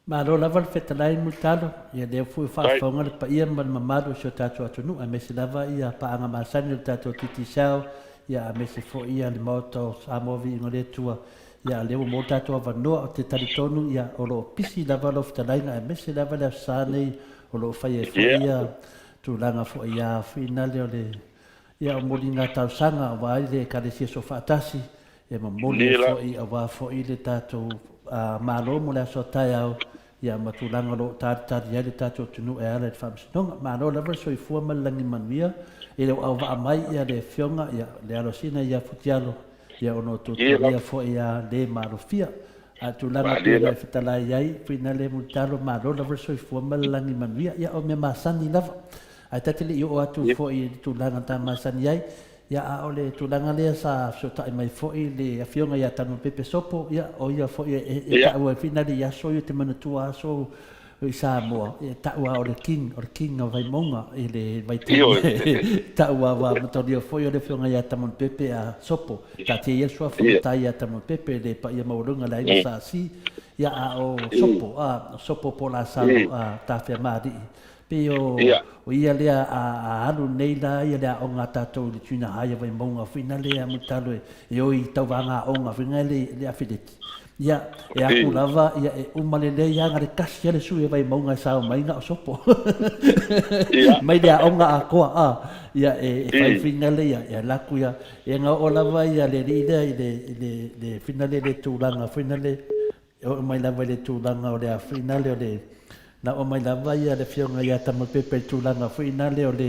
Speaker 2: ma lo lava le fetalai mutalo ia le fu fa fonga le paia mal mamado so tato atunu a me se lava ia pa anga masani le tato titi sao ia me se fo ia le Maota Samoa Viiga le tua ia le mo tato avanoa o te taritonu ia o lo pisi lava lo fetalai na me se lava le sane o lo fai fo ia tu langa fo ia finale o le ia o molinga tau sanga wa ile ka le so fatasi e ma mole fo I awa fo I le tatou malo mo le so tai au ia matulanga lo tari ia le tatou tunu e ala le whamsinonga malo lava so I fua malangi manuia e le au wa mai ia le fionga ia le alosina ia futialo ia ono tutoria fo ia le malofia a tulanga tu le fitala iai fina le mutalo malo lava so I fua malangi manuia ia o me masani lava ai tatele I o atu fo I tulanga ta masani iai ia a ole tulanga lea sa so tai mai foi le afionga ia tanu pepe sopo ia o ia foi e ta o finali ia so ia te manatua so i Samoa e ta o le king o vai monga ile vai te ta o wa motoria foi o le afionga ia tanu pepe a sopo ta te ia so foi ta ia tanu pepe le pa ia maulunga la ia sa si ia a o sopo pola sa a ta fe mari pe o ia lea a anu nei la ia lea o ngā tātou le tuna haia vai maunga whina lea mutalo e o I tauwanga o ngā whina lea whileti. Ia e aku lava ia e umale lea ia ngare kasi ale su e vai maunga e sao mai nga o sopo. Mai lea o ngā a koa a ia e whai whina lea ia laku ia e ngā o lava ia le lea le whina le tūranga whina le o mai lava le tūranga o lea whina le o le na o mai lava ia le fionga ia tamo pepe tūlanga whina le o le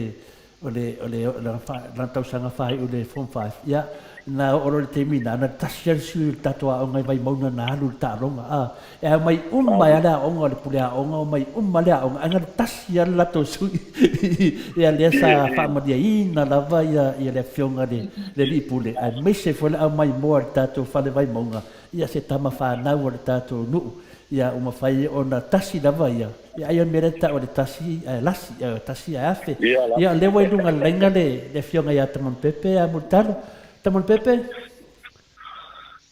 Speaker 2: la tausanga whai o le Form 5. Ia, na oro le te mina, na tasia sui tatua o ngai mai mauna na halu ta ronga. E mai mai ala onga le pulea onga, mai lea onga, anga tasia lato sui. Ia lea sa whaamadia ina lava ia le fionga le lipule. Ai mese fole au mai moa le tato whale vai maunga. Ia se tama whanau o le tato nuu. Ia uma whai o na tasi lava ia. Ia ai on mereta o le tasi lasi, tasi afe. Ia lewa i lunga lenga le fionga ia tamon pepe a mutalo. Tamon pepe?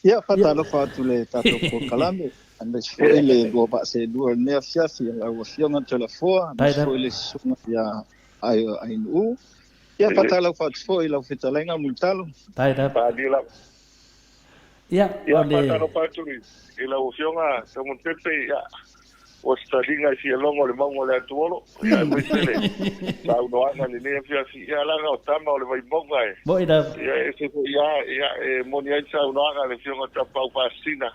Speaker 6: Ia patalo fatu le tato po kalame. Anda foi le dua ba se dua mea fiafi la o fionga telefoa. Anda foi le sunga ia ai nu. Ia patalo fatu foi la fitalenga mutalo.
Speaker 2: Taida.
Speaker 4: Padila.
Speaker 2: Ia
Speaker 4: patalo fatu ila o fionga tamon pepe ia. O stalinga si longo le mongo le atuolo ia mo sele sa uno anga le ne fia si ia la o tama o le vai monga e
Speaker 2: mo ida
Speaker 4: ia ese ia mo ni sa uno anga le fio ta pau pasina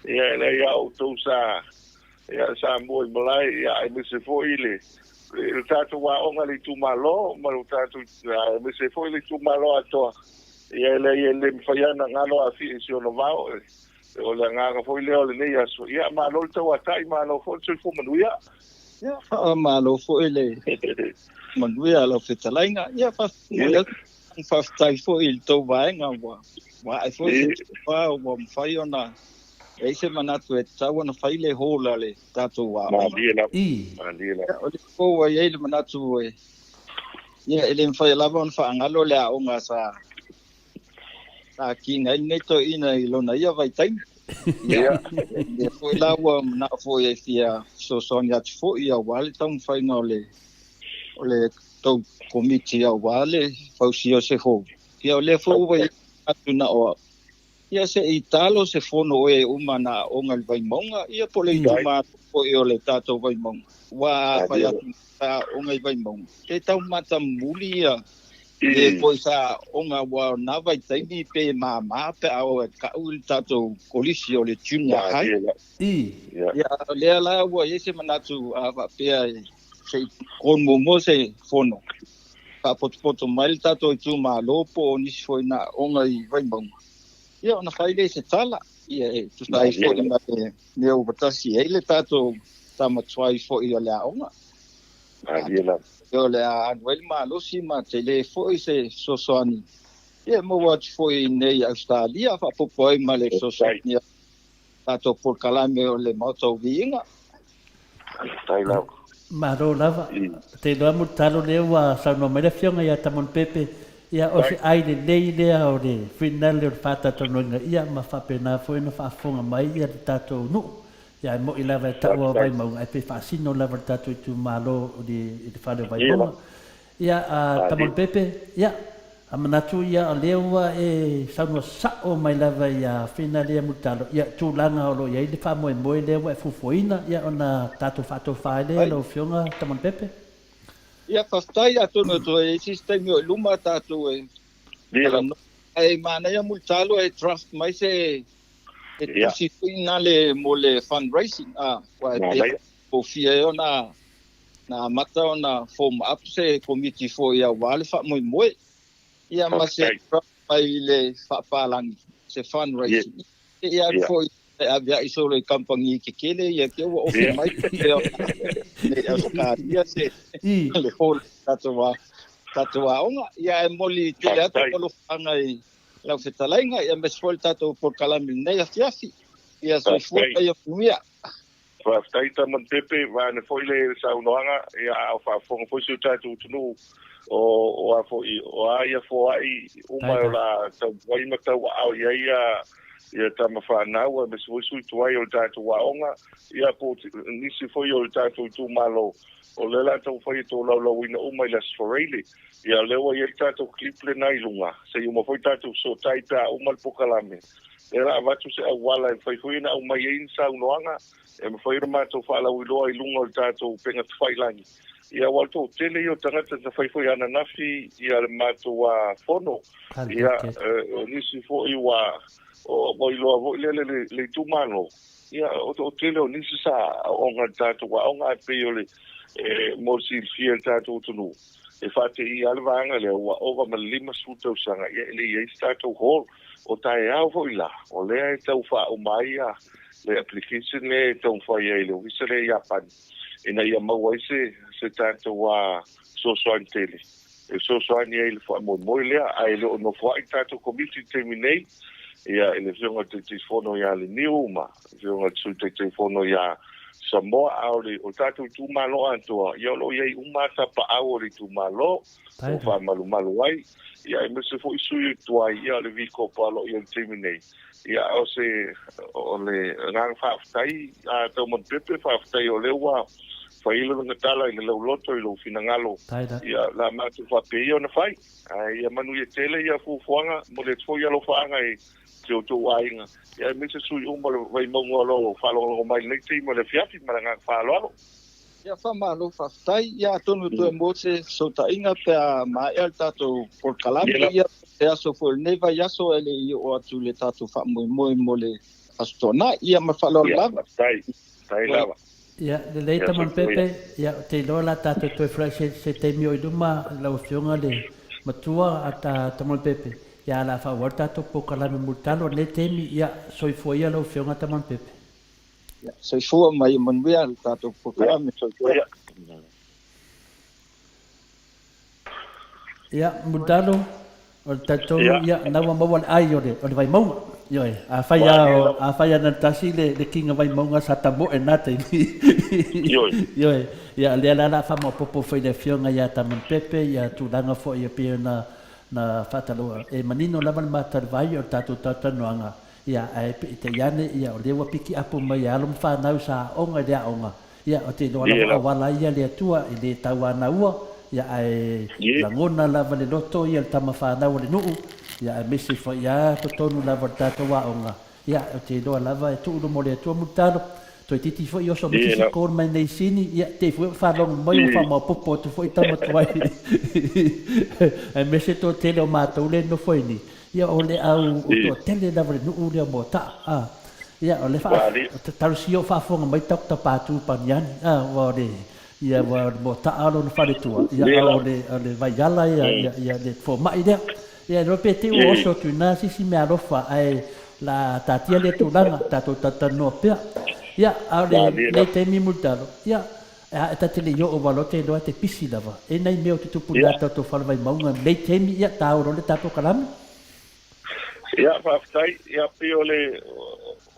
Speaker 4: ia le ia o to sa ia sa mo malai ia me se foi le tato wa onga le tu malo ma lo tato me se foi le tu malo ato ia le faiana ngalo a fi si ono vao o le nganga foi leo le nei aso ia ma lo tau atai ma lo foi foi manuia
Speaker 6: ia ma lo foi le manuia lo fitalainga ia fa tai foi il tau vaenga wa ai foi wa fai ona ese manatu e tau na fai le hola le tatu wa
Speaker 4: mandila
Speaker 6: o le ko ia le manatu e ia ele fai lava on fa ngalo le a onga sa ki ngai neto ina ilona ia vai tai ia foi lá na foi fia so sonia foi ia wale tão fai no le to committee ia wale fausio se ho ia le foi atuna o ia se italo se fono e umana onga vai monga ia pole tuma foi o le tato vai monga wa vai ata onga vai monga te tau mata mulia e pois a onga wa na vai taimi pe mama pe au ka ul tato kolisi o le tuna hai ia le la wa ese manatu a pe se kon mo se fono pa poto mal tato tu ma lopo ni foi na onga i vai bom ia na fai le se tala ia tu stai foi na ne o batasi ele tato tama twai foi ia la onga yo le anuel malo si ma tele foi se sosoani e mo watch foi nei Australia fa popoi ma le sosoani tato por kalame o le Maota o Viiga
Speaker 2: maro lava te do mutalo le wa sa no me fionga ia tamon pepe ia o se ai le nei le o le final le fata to no ia ma fa pena foi no fa fonga mai ia tato no ia mo ila va ta wa vai mo ai pe fasino la verdad tu malo di fare vai mo ia tamon pepe ia amanatu ia lewa e sano sa o mai lava ia finale mutalo ia tu langa o ia le fa mo lewa e fufoina ia ona tato fato fale lo fionga tamon pepe
Speaker 6: ia fastai atu no to e sistemi o luma tato e ai mana ia mutalo e trust mai se e si finale mo le fundraising wa po fia ona na mata ona form up se committee for ia wale fa mo ia ma se mai le fa palangi se fundraising ia foi avia iso le company ke kele ia ke o mai ne aska ia se le hol tatua onga ia moli te ato lo angai la fetalainga ia mesfol tato por kalami nei afiafi ia so fu ia fumia
Speaker 4: fa staita man pepe va ne foi le saunoanga ia fa foi su tato tunu o a foi o ia foi uma la ta vai mata o ia tama fa na o me su tu ai o tato wa onga ia po ni si foi o tato tu malo o le la tau foi to lo ina uma las forele ia lewa ia tato clip le nai lunga se uma foi tato so taita uma pokalame era vatu se awala foi na uma yin sa unoanga e me foi ma to fala wi lo ai lunga o tato penga fai langi ia walto tele yo tangata se foi ana nafi ia mato wa fono ia ni si foi wa o moi lo le tu mano ia o tele o ni sa onga tato wa onga pe yo le mo si fiel tato tunu e whate I alwaanga le ua ova ma 5 sanga ia ele ia startou hall o tae au hoi la o lea e tau wha o mai a le application le tau whai e le wisa le Japan ina ia maua se tātou a sosoani tele e sosoani e le wha moi lea a ele o no wha I tātou committee terminate ia ele whionga te whono ia le niuma whionga te whono ia Samoa aole o tātou tūmalo antoa ia lo iei umata pa au le tūmalo o wha malu ai ia e mese fo isui tuai ia le viko palo ia terminate ia o se o le rang whaftai a tau man pepe whaftai o lewa whailo nga tala I le lauloto I lo finangalo ia la matu whape ia na whai ia manu ia tele ia fufuanga mo le tfo ia lo whaanga te o tō ainga. Ia mese sui umalo vai maunga lo whalongo mai nei te ima le fiafi maranga whaloalo.
Speaker 6: Ia whamalo whaftai, ia tonu tu e mose so ta inga pe a maea tātou por kalami, ia te aso fo nei vai aso ele I o atu le tātou whamoi mo le astona, ia ma whalolo lava.
Speaker 4: Tai lava.
Speaker 2: Ia, le leita man pepe, ia te lola tātou toi frai se te mio I luma lau fionga le matua a tamon pepe. Ia la fa warta to po kala me multalo le temi ia soifo ia lo fionga taman pepe.
Speaker 6: Ia soifo mai manwea ta to po kala me soifo.
Speaker 2: Ia multalo o tato ia na wa mawal ai o le vai maunga. Yo a faya na tasi le kinga vai maunga sa tabo e nata. Yo ia le la fa mo popo foi le fionga ia taman pepe ia tu danga fo ia pena na fataloa e manino lava le matalavai o tātou tatanoaga ia ae te iane ia o leua piki apu mai alo mawhanau sa onga le aonga ia o te loa lava awala ia le atua I le tauanaua ia ae langona lava le loto ia le tama whanau le nuu ia ae mese fo ia totonu lava le tātou aonga ia o te loa lava e tuulo mo le atua mutalo toi titi foi o so miti se kor mai nei sini ia te foi falong mai o fama popo tu foi tama tuai e mese to tele o matou le no foi ni ia o le au to tele da vre no le Maota ia o le fa taru si o fa fonga mai tok ta patu paniani o le ia o Maota alo no fare tua ia o le vai yala ia le fo mai dia ia no pete o so tu na si me alofa ai la tatia le tulanga tato tatano pea ia ale le te mi multalo ia e ta tele yo o valote do te pisi lava e nei meu te tupu data to fala vai maunga le te mi ia ta oro le tato kalami
Speaker 4: ia whaftai ia piole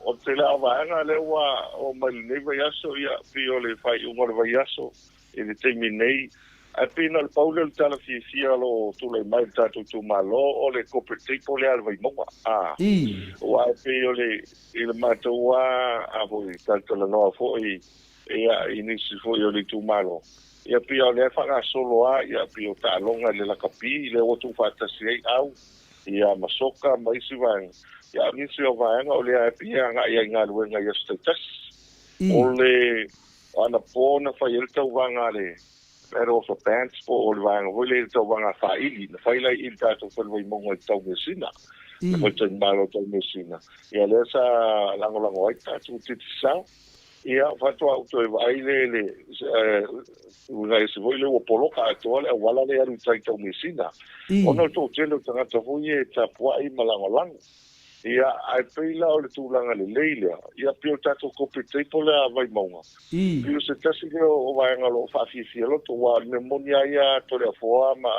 Speaker 4: o te la vaanga le wa o mai nei vai aso ia piole fai umar vai aso e le te mi nei a pina le paule le tala fia lo tu le mai tato tu malo o le cooperative le al vai maunga o a piole il matua a voi tanto la no foi ia inisi foi o le tu malo ia pia le fa solo a ia pia ta longa le la capi le o tu fata si au ia masoka mai si van ia nisi o van o le a pia nga ia nga luenga ia status o le ana pona fa il tau vanga le pero so pants po o vanga o le tau vanga fa ili na fa ila il tato fa vai monga tau mesina mo te malo tau mesina ia le sa lango ai tato titsa ia fatwa auto e vai le una ese voi le poloka to le wala le aru tai tau mesina ono to telo tanga to fuye ta puai malangolang ia ai peila o le tulanga le leila ia pio tato kopite pole a vai maunga pio se tasi o vai ngalo fa fi lo to wa pneumonia ia to le foa ma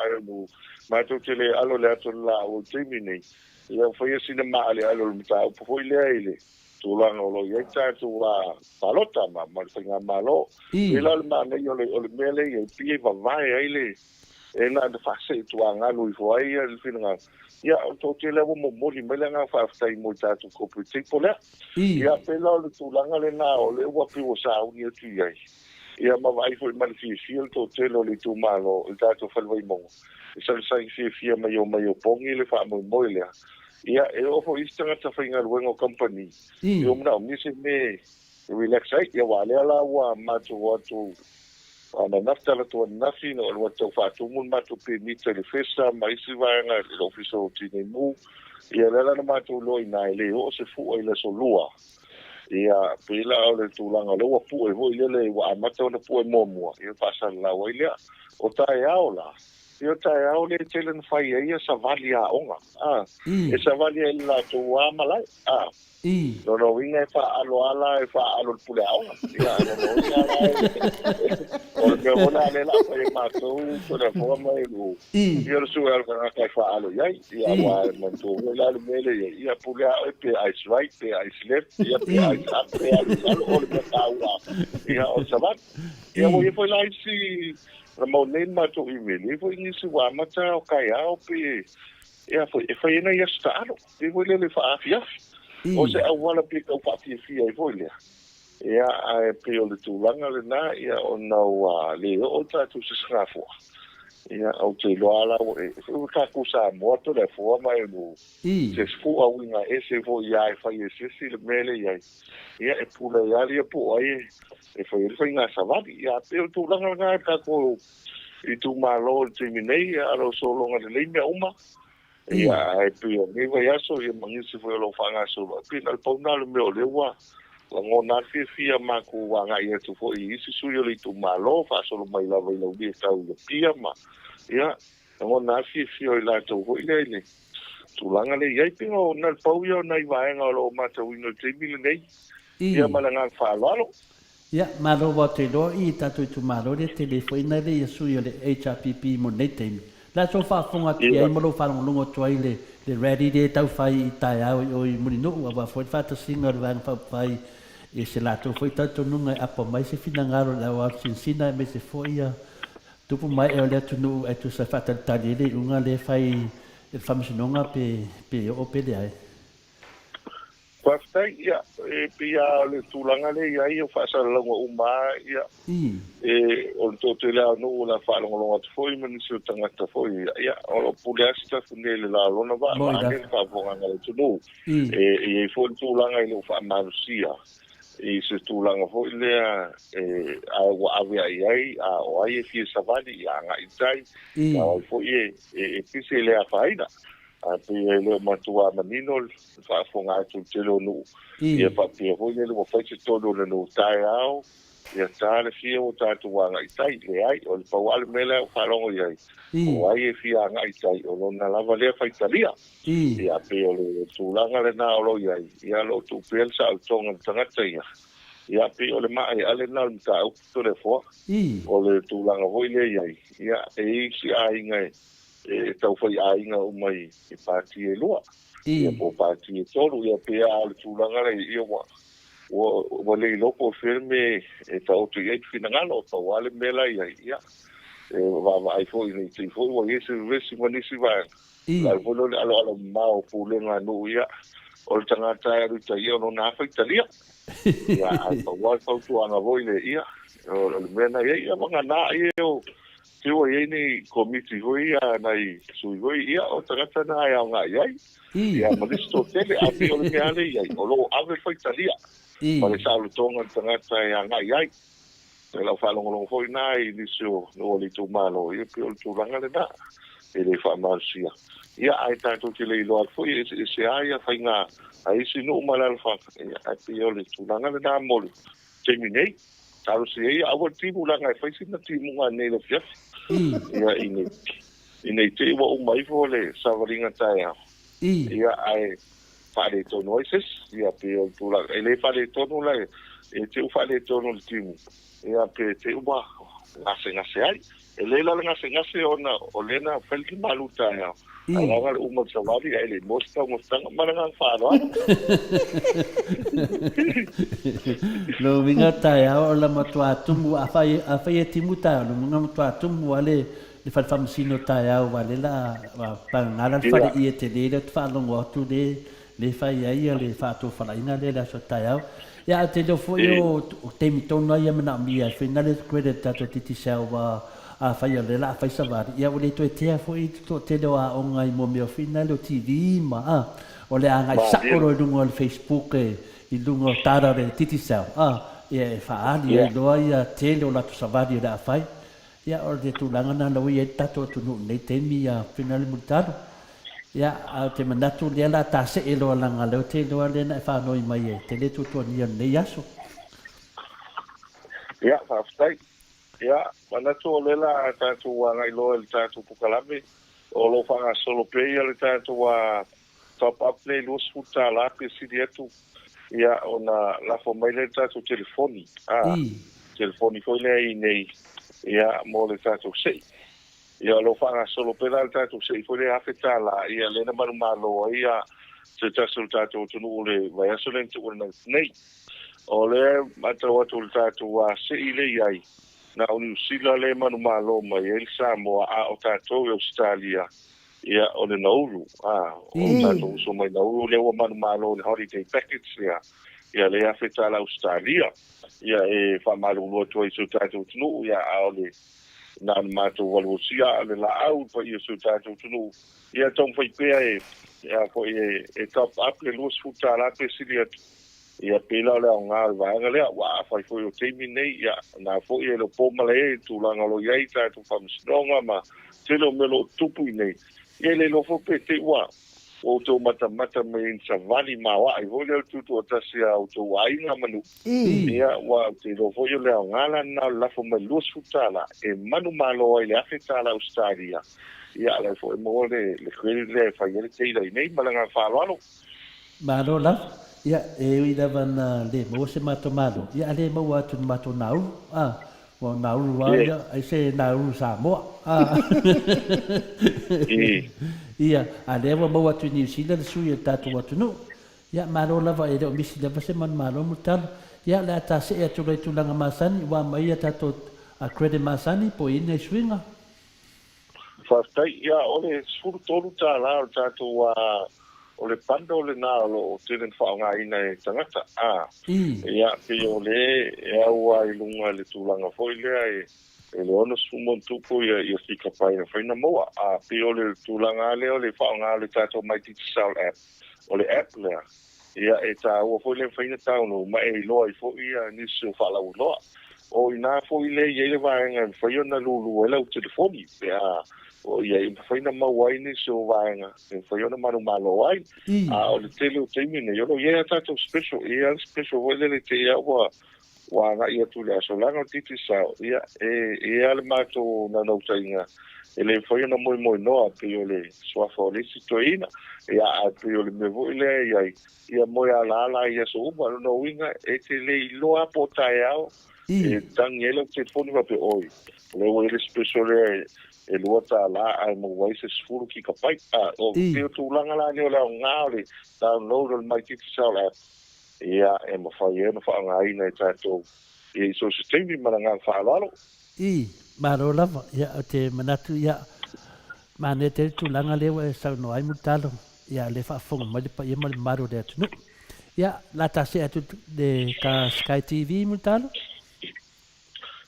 Speaker 4: ma to tele alo le to la o termine ia foi sine ma ale alo mta po foi le ile tulanga lo ia tato wa palota ma finga malo ila ma ne yo le mele ia pie va vai ile e na de fase tu anga lui foi ia le finga ia to tele mo mori melanga fa fai mo tatu ko puti pola ia pela le tulanga le na o le wa piwo sa u ni tu ia ia ma vai foi mal fi fil to tele le tu malo il tatu fa vai mo sa sa fi mai o pongi le fa mo le ia e o fo istanga ta fainga luengo company io mna mi se me relax ai ia wale ala wa ma tu ana nafta la to nafi no lo to fa tu mun ma tu permite le festa mai si va nga l'officio tine mu ia la ma tu lo ina ile o se fu ile so lua Ia pila o le tūlanga lewa pu e hoi le wa amata o na pu e momua. Ia pasal la wailea. O tae ao la. Ia tae ao le tele na whai ia sa vali a onga. E sa vali e la tō wā malai. No winga e wha alo ala e wha alo pule a onga. Ia no winga ala e. O le mea hona le la whai mātou ko le forma e lu. Ia le sua alka ngaka e wha alo iai. Ia wa e mantou e la le mele ia. Ia pule a e pe ice right, pe ice left. Ia pe ice up, pe ice alo o le mea kaua. Ia o sabat. Ia mo e foi la isi na mau nei mātou i mele. E foi nisi wa mata o kai ao pe. Ia foi e foi ena ia sta alo. E foi le wha afia. O se awala pe kau whawhiawhia i foi lea. Ia a pe o le tūlanga le nā, ia o nau le o tātou se srafua. Ia au te loala, e kako sa moto le fua mai no. Se fua winga e se fo ia e whai e sisi le mele iai. Ia e pula ia lia po ai e whai ngā savati. Ia pe o tūlanga ngā e kako i tū mālo le timinei, ia aro solonga le leimea uma. Ia e pia ngiwa yaso ia mangisi foi lo fanga so pina le pona le meu lewa la ngona fia maku wanga ia tu foi isi suyo le tu malo fa solo mai la vai lo dia tau le pia ma ia ngona fia la tu foi le tu langa le ia pingo na pau yo na vai nga lo mata wino timi nei ia malanga fa lo
Speaker 2: ia malo wa te do I tatu tu malo le telefone le suyo le HRPP mo nei temi la so fa fonga ti ai mo lo fa longo toi le ready de tau fai tai au o I mulino wa foi fa to singa van fa fai e se la to foi tanto nunga apo mai se fina ngaro la wa sina me se foi tupu mai e le tunu e tu se fa tali le unga le fai e famsinonga pe o pe ai
Speaker 4: Paftai ia e pia le tulanga le ia I fa sa longo uma ia e o to te la no la fa longo at foi men se tanga ta foi ia o puliasta funele la lona va ma ke fa vonga le tunu e foi tulanga I lo fa marusia e se tulanga foi le a avia ia a o ai fi savali ia nga itai o foi e pise le a faida a pe le matua manino fa fonga tu telo no ia pa pe ho le mo fa todo le no tai ao ia tale fia o tatu wanga itai le ai o pa wal mela fa longo ia o ai fia nga itai o na lava le fa italia ia pe le tulanga le na o ia lo tu pel sa o tonga tanga ia pe o le mai ale na ta o to le fo o le tulanga ho le ia e si ai ngai e tau fai ainga o mai e pāti e loa. Ia po pāti e tolu, ia pēa ale tūlanga rei, ia wa lei loko firme e tau tu iei finangalo, tau ale mela ia. E wa ai fo i te fo, wa ese resi manisi vai. Lai folo le alo mao pūlenga no ia. O le tangata e ruta ia no nā fai talia. Ia ai pa wai fau tuanga voi le ia. O le mena ia mga nā ia o Tiwa ni komiti hoi nai sui hoi ia o tagata na ai au ngai ai. Ia manisto tele a te o le meale iai. O lo ave fai talia. Ma le saulu tonga tagata ia ngai ai. E lau whalongolongo hoi nai nisio no li tu malo. Ia pe o le tūranga le na. E le wha marsia. Ia ai tātou te le ilo al foi. E se ai a whai ngā. A isi no umalal whaka. Ia ai pe o le tūranga le na molu. Temi nei. Taro se ia awa timu langa e whaisina timu ngā nei lo fiafi. Ia ine te iwa umai fo le savaringa tai au. Ia ai whare tono aises. Ia pe o tūla. E le whare tono lai. E te u whare tono le timu. Ia pe te uwa ngase ai. E le la ngase o lena whelki malu tai au. Ai ngā le umat savari ai le mostanga maranga whāroa.
Speaker 2: Lo winga tai au la matua tumu a fai e timu tai lo winga matua tumu ale le falfamsino tai au wale la pangala fale I te le fa longo tu le fai ai le fa to fala ina le la so tai au ya te lo fo yo te mitono ia mena mia finale credit tato titi selva a fai le la fai savari ia o le to te fo I to te lo a onga I mo me finale o TV ma o le anga sakoro lungo al Facebook I lungo tara le titi sel e fa ali e loa ia te lo la to savari da fai ia o le tulanga na lo ia tato tu no nei temi a finale multado Ia, au te manatu lea la tase e loa langa leo te loa lea na e whanoi mai e. Te le tutua ni an nei aso.
Speaker 4: Ia, whaftai. Ia, manatu o lela tātou wa ngai loa le tātou pukalame. O lo whanga solo pei le tātou wa top up le luas futa la pe sidi atu. Ia, ona lafo mai le tātou telefoni. Telefoni foi le i nei. Ia, mo le tātou sei. Ia lo whanga solo pera le tātou sei foi le hawheta la. Ia, lena manu malo ia te tātou tātou tunu le vai aso le tu nei. O le matau atu le tātou wa sei le iai. Na uni usila le manu malo mai el Samoa a o tātou e Australia. Ia, o le nauru. O tātou uso mai nauru le wa manu malo le holiday package ia. Ia le hawheta la Australia. Ia e whamaru lua tua i su tātou tunu ia a o le na mātou waluosia le la au pa i su tātou tunu. Ia tong whaipea ia ko e top up le luas futa la pe siri atu. Ia pela le o ngā wanga lea wa whai foi o teimi nei ia na fo i lo pōmale e tūlanga lo iei tātou whamisinonga ma te lo melo tupu i nei. Ia le lo fo pe te ua o tō mata me in sa vali ma wa i voi leo tutu o tasi au tō wainga manu. Ia wa te lo fo i leo ngala na lafo me luas futa la e manu malo ai le afeta la Australia. Ia le fo e mo le kweri le whai ele teira i nei malanga whaloalo.
Speaker 2: Malo la. Ia, e ui lava na le mo se mato malo. Ia, le mau atu mato nauru. Wa nauru wa ia, ai se nauru Samoa. Ia, a le wa mau atu New Zealand sui e tatu atu no. Ia, malo lava e leo misi lava se man malo mutalo. Ia, le ata se e atu rei tulanga masani, wa mai a tatu a krede masani, po ina e swinga.
Speaker 4: Whaftai, ia, ole suru tolu tā la o tatu wa o le panda o le nā o tēnen whaonga ina e tangata. Ia, pe o le e aua i lunga le tūlanga foi lea e le ono sumon tupu ia whika pai na whaina moa. Pe o le tūlanga lea o le whaonga le tātou mai titi Sound app. O le app lea. Ia e tā ua foi le whaina tāunu ma e loa i foi ia nisu whalau loa. O i nā foi le i eile vaenga whaiona lulu e lau telefoni. O ia i whaina mawai ni so vaenga. E whaiona manu malo ai. O le tele o teimine. Yono ia tātou special. Ia special wele le te ia wa nga ia tu le aso langa titi sao. Ia e ale mātou na nautainga. E le whaiona moi noa pe o le swafa o le sitoina. Ia pe o le mevo ile ia moi ala ia so uma no winga e te le iloa po tae au. E tangi ele o telefoni wa pe oi. Le wele special e lua tā la ai mo wai se sfuru ki ka pai. O teo tūlanga la ni o leo ngāore download o mai titi sao app. Ia e ma whai e ma whaanga aina e tātou. Ia i so se teimi mana ngā whaalalo.
Speaker 2: Maro lava. Ia o te manatu ia. Mane te tūlanga lewa e sau no ai mutalo. Ia le whaafonga mai pa ia ma le maro le atu. Ia la tase atu de ka Sky TV mutalo.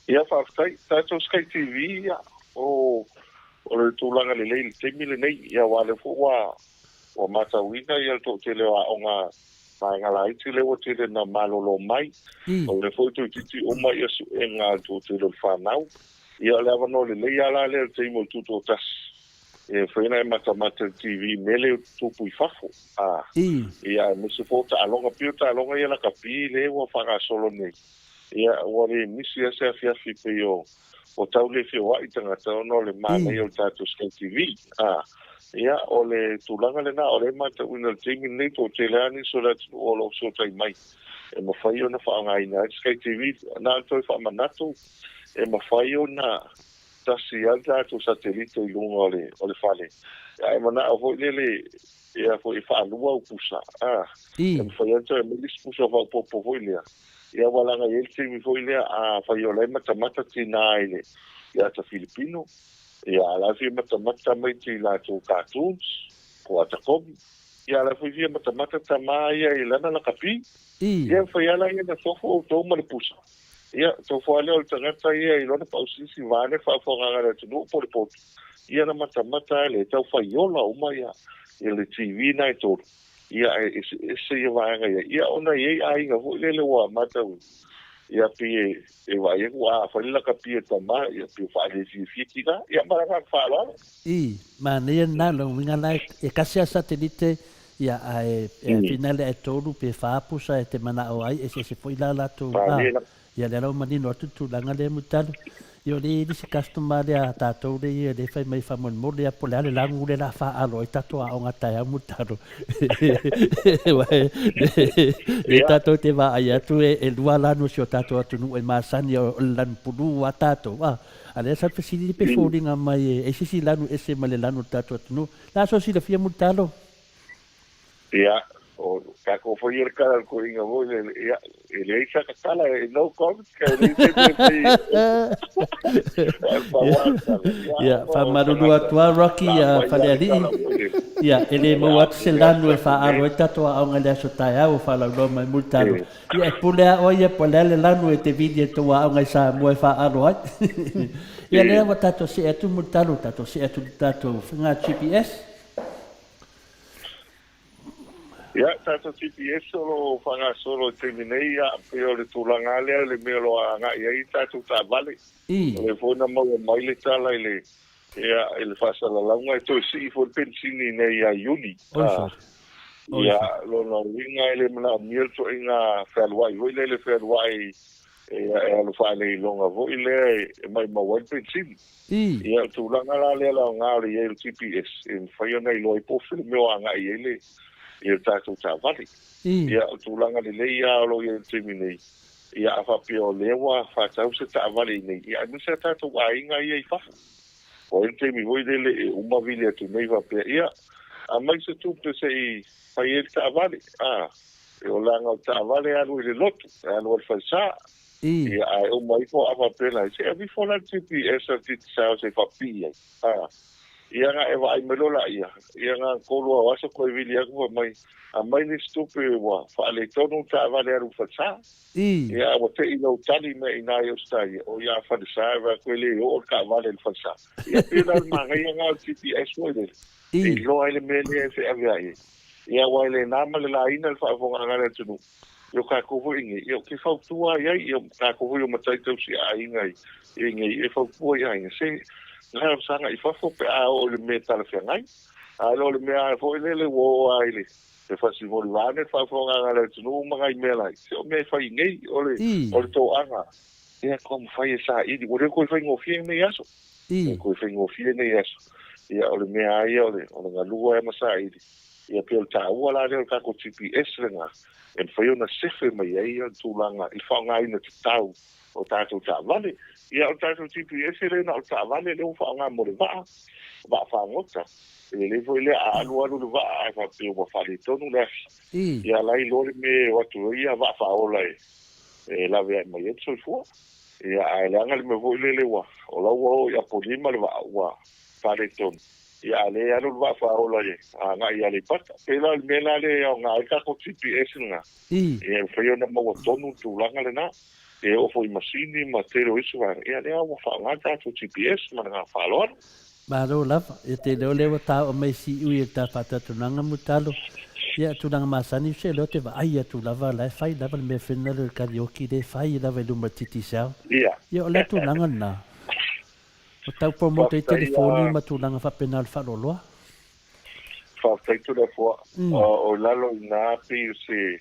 Speaker 4: Ia whaafutai. Tātou Sky TV ia. O le tūlanga le leili teimi le nei ia wale fo wa matawina ia to te leo a onga mai ngala iti leo te le na malolo mai o le fo tu titi o mai asu e ngā to te le whanau ia le avano le leia la le teimo tuto tas e whaina e mata TV mele tupu i whafo ia misi fo ta alonga pio ta alonga ia la kapi le wa whanga solo nei ia wale misi ase a fiafi pe o tau le fio wai tangata ono le mana i o tātou Sky TV. Ia, o le tūlanga le nā, o le mata wina le tingi nei tō te leani so le tunu o lo so tai mai. E ma whai o na whaanga ina. Sky TV, nā toi wha manatu, e ma whai o na tasi al tātou satelito i lunga o le whale. Ia, e mana o hoi le, ia hoi whaalua o pusa. E ma whai anto e milis pusa whao popo hoi lea. Ia walanga i elte mi foi lea a whai o lai matamata tina aile i ata Filipino. Ia la fia matamata mai ti la tō cartoons ko ata komi. Ia la fia matamata tama ia i lana la kapi. Ia whai ala ia na tofo o tō maripusa. Ia tofo ale o tangata ia i lona pausisi vane whawhonganga le tunu po le potu. Ia na matamata ele tau whai ola uma ia le TV na i tōru. Ia e se ia vaenga ia. Ia ona iei ainga hui lele wa matau. ia pi e vai wa fa la ka pi tama ia pi fa le fi kika ia mara fa lo
Speaker 2: ma ne na lo winga lai e kasi satellite ia e finale e tolu pe fa pusa e te mana o ai e se foi la tu ia le lo mani no tu langa le mutalo io le di si customare a tato le fai mai fa mon mo le pole le langu le la fa alo tato a nga ta mutalo le tato te va ai tu e lua la no si tato tu no e masani o lan pulu a tato va ale sa pesili pe folding mai e si lanu ese male lanu tato tu no la so si le fia mutalo
Speaker 4: ia o ka ko foi el cara ko inga vo le isa ka sala no comment ka le
Speaker 2: ya fa marulu atua Rocky ya fa le ali ya ele mo wat se lanu e fa alo tato a nga le so tai au fa la lo mai mutalo ya pule o ya pole le lanu e te video to a nga sa mo e fa alo ya le wa tato se etu mutalo tato se etu tato nga GPS
Speaker 4: ya tato GPS solo fanga solo terminei ya pero le tulanga le melo nga ya tato ta vale le fona mo mai le tala ile ya el fasa la longa to si for pensini ne ya uni ya lo no winga ile mna mielto inga felwai le felwai ya lo fa le longa vo ile mai ma wan pensini ya tulanga le nga le el GPS en fayona ilo po fil me nga ile ia tātou tā vale. Ia o tūlanga le leia alo ia terminei. Ia a whapio lewa whātau se tā vale nei. Ia misa tātou wāinga ia i whafu. O en temi hoi lele e umawili atu nei whapea. Ia a mai se tūpte se i whai e tā vale. E o langa o tā vale anu i le lotu. Anu al whaisā. Ia a e umai po a whapena. Se a wifola tipi e sa titi sao se whapia. Ia nga e vai melola ia nga kolo wa so ko vili aku mai a mai ni stupe wa fa le tonu ta vale aru fa ia o te ino tali me ina yo stai o ia fa de sa va ko le o ka vale fa sa ia pila ma nga GPS mo de e lo ele me le se avia ia wa le na ma la ina fa fo nga le tunu yo ka ko vo ingi yo ki fa tua ia yo ka ko vo yo matai tu si a ingai ingi e fa vo ia ingi se nga sanga i fa fo pe a o le me tala fengai a lo le me a fo le wo a ile e fa si mo lane fa fo nga le tunu ma ngai me lai se o me fa ingi o le to anga ia kom fa sa i di o le ko fa ngo fie me yaso ko fa ngo fie ne yaso ia o le me a ia o le nga lua e ma sa i ia pe o ta o la le ka ko GPS le nga en fa yo na sefe mai ia tu langa i fa nga ina tau o tātou tā vale. Ia o tātou GPS le na o tā vale le o wha ngā mo le waa whangota. Le foi le a anu le waa e whapeo wa whale tonu le afi. Ia lai lore me watu ia wa whaola e lawe ai mai etso i fua. Ia ai le anga le me foi le wa. O lau o ia polima le wa whale tonu. Ia le anu le wa whaola e a ngā ia le pata. Pela le mena le o ngā e kako GPS nga. Ia whaio na maua tonu tūlanga le nā. E o foi masini ma tero iso va e le o fa ngata to GPS ma nga fa lor
Speaker 2: ma ro lava e te leo lewa ta o mai si ui e ta pata tu nanga mutalo ia tu nanga masani se lo te va ai tu lava la fai lava me fena le karaoke de fai lava lu matiti sa ia o le tu nanga na o tau po mo te telefoni ma tu nanga fa penal fa lo lo
Speaker 4: fa tai tu le fo o lalo na pi se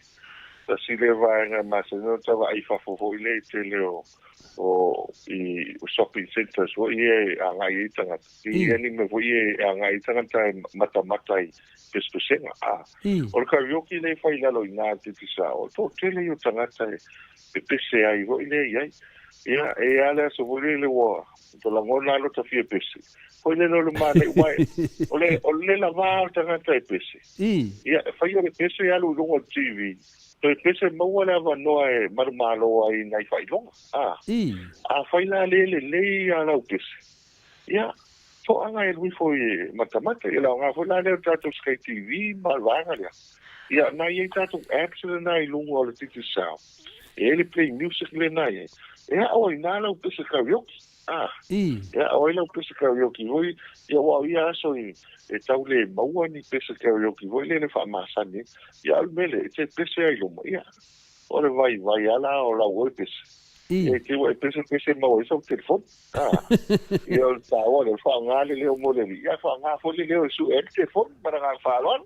Speaker 4: ta si le va ma se no ta va i fa fo ile te leo o i shopping centers o ie a ngai tanga i ni me vo ie a ngai tanga ta mata i pespesenga o ka yo ki le fa ila lo ina te tisa o to te le yo tanga ta pe pese ai vo ile ia ia e ala so vo le wo to la ngona lo ta fie pese ko le no le mane wai o le la va tanga ta pese ia fa yo le pese ya lo lo TV Pe pese maua le ava noa e marumalo ai nai whailonga. A whaila le a lau pese. Ia, to anga e lui foi matamata. Ia lau ngā whaila leo tātou Sky TV, malwanga lea. Ia, nai e tātou apps le nai lungu o le titi sao. E le play music le nai e. Ia, oi, nā lau pese karaoke. Ia, oi lau pese karaoke. Hoi, ia wau ia aso i e tau le maua ni pese karaoke. Hoi le wha masani. Ia, mele, e te pese ai luma. Ia. O le vai ala o la webis. E te wa pese mau iso telefon. Ia o tawa le fa ngale le mo le ia fa nga fo le su el telefon para nga fa lon.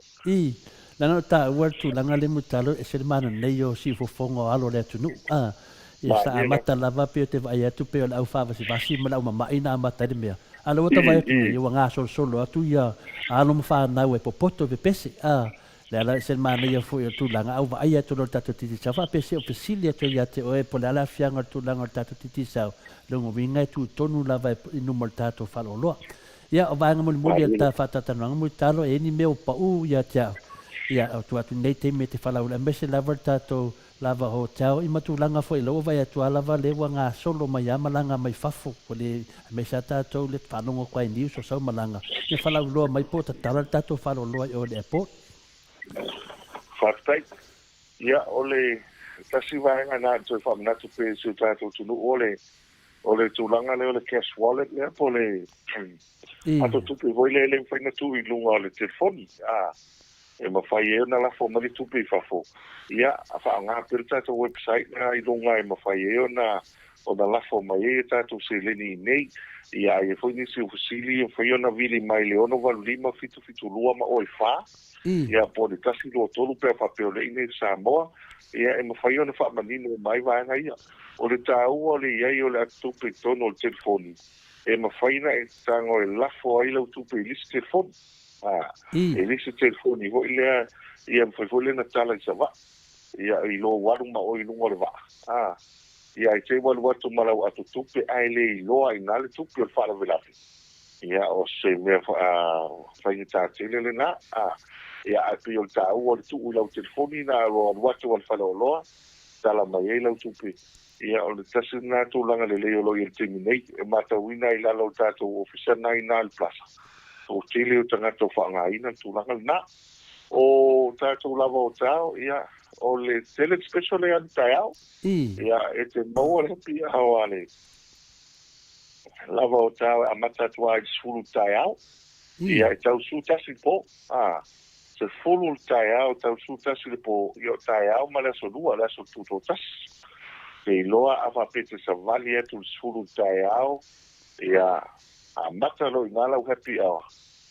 Speaker 2: Langa ta tu langa le mutalo e se mana nei o si fo fongo alo le tunu. Ia sa mata lava pe te vai atu pe o au fa vasi mala o mama ina mata de mea. Alo ta vai tu ia nga solo atu ia alo mfa na we popoto ve pese. Le ala se mana ia fo tu langa au vai atu lo tatu titi sa fa pese o fesilia to ia te o e po le ala fianga tu langa tatu titi sa lo ngo vinga tu tonu lava inu mo tatu fa lo lo. Ia o vanga mo mo ta fa tata no mo talo e ni me o pa u ia tia. Ia tu atu nei te me te fala ula mese lava tato lava hotel i matulanga foi lo vai atu lava le wanga solo mai amalanga mai fafo ko le mese tato le fanongo kwai ni so so malanga e fala lo mai pota tala tato falo lo o le airport
Speaker 4: Faktai ia ole tasi vai na to fa na to pe su tato tu no ole tulanga le cash wallet le pole ato tu pe voi le fa na tu i lunga le telefoni e ma fai e na la forma di tupi fafo ia fa nga perta to website na i lunga e ma fai e na o da la forma e ta to se le ni nei ia e foi ni se ufisili e foi na vili mai le ono val lima fitu lua ma oi fa ia po de tasi lo tolu pe fa pe le ni Samoa ia e ma fai ona fa manino mai va nga ia o le tau o le ia o le tupi tono o telefoni e ma fai na e tango e la fo ai lo tupi list telefoni e lisi telefoni ho ile ia foi le na tala sa va ia i lo waru ma o i lungo le va ia i te walu atu malau atu tupe ai le lo ai na le tupe o fala velafi ia o se me fai ta tele le na ia a pe o ta o le tu lo telefoni na lo watu al fala lo tala mai le tupe ia o le tasi na tu langa le lo i terminate e mata wina i la lo tato ofisa na i na al plaza o tele o tangata whaangaina tūlanga na. O tātou lava o tāo, ia, o le tele special e anu tai au. Ia, e te maua le pia hawale. Lava o tāo a matatua i sulu tai au. Ia, e tau su tasi po. Se fulu tai au, tau su tasi le po, i o tai au, ma le so lua, le so tuto tasi. Te loa awa pete sa vali etu le sulu tai au. Ia, a matalo i ngala u happy hour.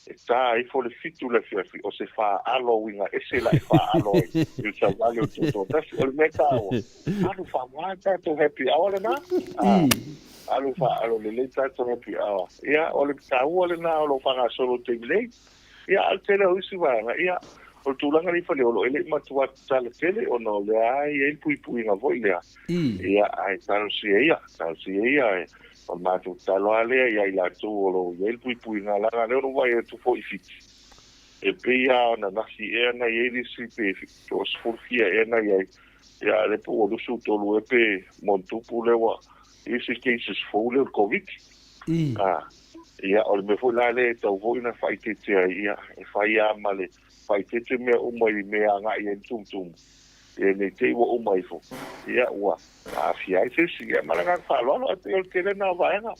Speaker 4: E tā i fo le fitu le fiafi, o se wha alo winga, e se la e wha alo i sa wale o tuto. Tasi, o le meka o, alu wha maa tātou happy hour le na? Alu wha alo le le tātou happy hour. Ia, o le tāua le na, o lo whanga solo te milei. Ia, al tele o isi wanga, ia, o tūlanga ni whale, o lo ele matua tala tele, o no le ai, e pui nga voi lea. Ia, ai, talo si ia, e. O mātou talo alea ia i lātou o lo iel pui ngā langa leo no vai e tu fo i fiti. E pia na nasi e na i elisi pe o sfurfia e na ia le po o lusu tolu e pe montupu lewa isi cases fo leo COVID. Ia o le me fo la le tau vo ina fai te te ia e fai ama le fai te te mea umai mea ngā i en tum. E ne te wa umai fo. Ia ua. A fia i te si e malanga whaloalo a te o tele nā vaenga.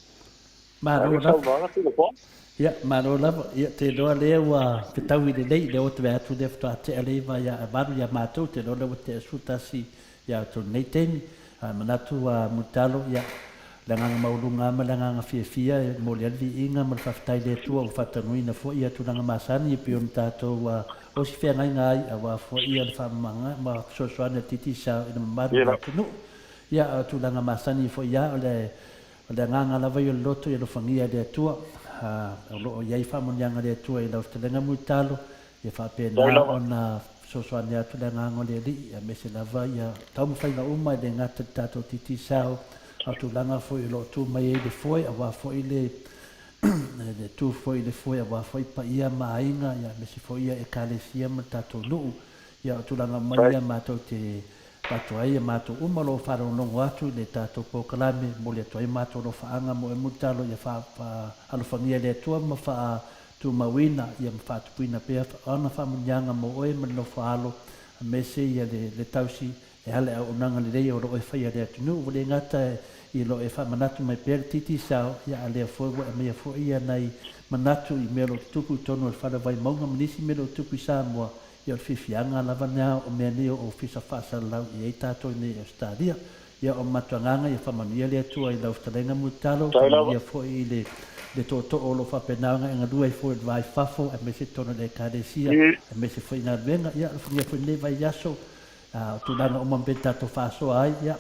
Speaker 2: Ia, maro lava. Ia, te loa lea ua petau i le lei, leo te wea atu lefto a te aleiva ia a maru ia mātou, te loa lewa te asutasi ia to nei temi. Manatu a mutalo, ia, langanga maulunga ama, langanga fia, mo le alvi inga, ma le whaftai le tua o whatanui na fo ia tulanga masani, i pion tātou o si whea ngai ngai, a wā fo ia le whamanga, ma sosoana titi sa ina maru ma tunu. Ia, tulanga masani fo ia, o le nganga lava i o loto, i lo whangia le atua, o iai whamonianga le atua, i lau telenga mutalo, i whapena o na sosoane atu le nganga le li, a mese lava, ia taumu whainga uma, i le ngata tātou titi sao, a tulanga fo i lo tu mai e le foi, a wā fo i le tu foi le foi a wā foi pa ia mainga, ia mese fo ia e kalesia ma tātou nuu, ia o tulanga mai ia mātou te tātou ai, mātou umalo wharo nongo atu, le tātou pōkalame, mo le toi mātou lo whaanga mo e mutalo, ia wha alofangia le atua, ma wha tu mawina, ia ma wha tupuina pēa, ana wha munyanga mo oe, ma lo whaalo, a mese ia le tausi, e hale au unanga le rei o lo e whaia le atunu, wale ngata i lo e wha manatu mai pēr titi sao, ia a lea fōiwa e mea fōia nei manatu i mea lo tuku tonu e whara vai maunga manisi mea lo tuku i Samoa, ia le fifianga lava nea o mea ni o fisa whaasalau i ei tātou nei Australia. Ia o matuanganga ia whamania le atua i lau talenga mutalo, ia fo i le tō o lo whapenaunga e ngadua i fo i vai whafo, e me se tono le kāresia, e me se fo i ngā ruenga, ia fo i ne vai yaso, tūlanga o mambeta to whaasoa ai, ia,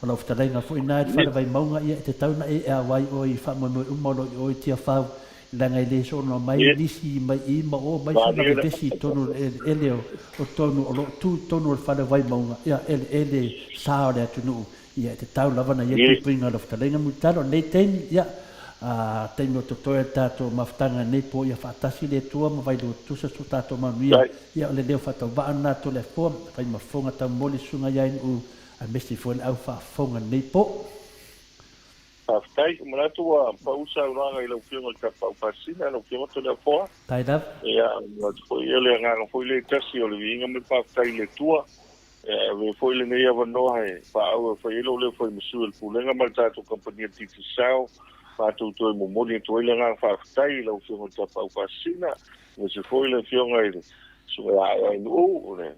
Speaker 2: o lau talenga fo i nai whana vai maunga, ia te tauna e awai o i whamoe umalo i o i tia whau, langa i le sono mai nisi mai i ma o mai sona ke desi tonu ele o tonu o tu tonu o whana vai maunga, ia ele sao le atunu, ia te tau lavana ia te pinga lo talenga mutalo, nei teimi, ia, teimi o totoe tato maftanga nei po ia whaatasi le tua ma vai lo tusa su tato manuia, ia o le leo whatau baana to le fua, vai mafonga tau mole sunga iain u a mesi fo le au whaafonga nei po.
Speaker 4: Aftai, manatu a pausa uranga i lau whionga ka pau pasina, lau whionga to le fua.
Speaker 2: Tai daf?
Speaker 4: Ia, foi ele nganga foi le tasi o le Viiga me paftai le tua. We foi le nei avanoa he, pa au foi ele o le foi misu el pulenga mal tato kompania titi sao, pa tu e momoni tu ele nganga paftai lau whionga ka pau pasina, me se foi le whionga i sunga ai nu, ne.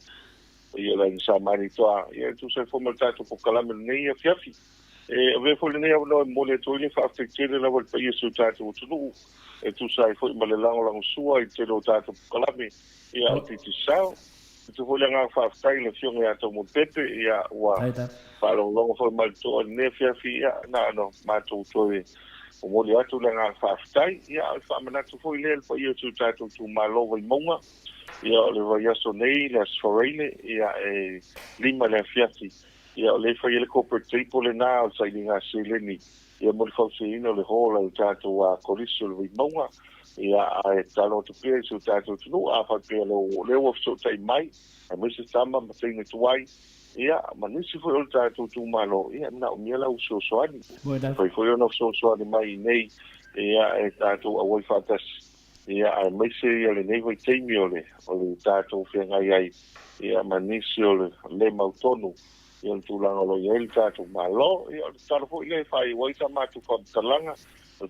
Speaker 4: Ia la sa mani toa, ia tu se foi mal tato po kalame nei a fiafi. We foi le nei avanoa mole tu ele paftai tele la vol pa yesu tato utunu. E tu sai foi ma le lango sua i te lo tato po kalame, ia o titi sao. Tu foi nga whaftai le whionga ato mo pepe ia ua whalongongo foi malto o ne fiafi ia na ano mātou toi o moli atu le nga whaftai ia al whamanatu foi leel pa ia tu tātou tu malo vai monga ia o le vai aso nei le asfareile ia e lima le fiafi ia o le whai ele corporate tripo le nā o sai ni ngā seleni ia moli whauseina le hola o tātou a koriso le vai monga ia ai talo to pe so tato tunu a fa pe le wo so tai mai a me se tama ma te ni tuai ia ma ni si foi o tato tu malo ia na o miela o so so ani foi no so so ani mai nei ia e tato a wo fatas ia a me se ia le nei voi te mi ole o tato fe ngai ai ia ma ni si ole le mautonu ia tu langa lo ia tato malo ia talo foi le fai wo ta ma tu fa talanga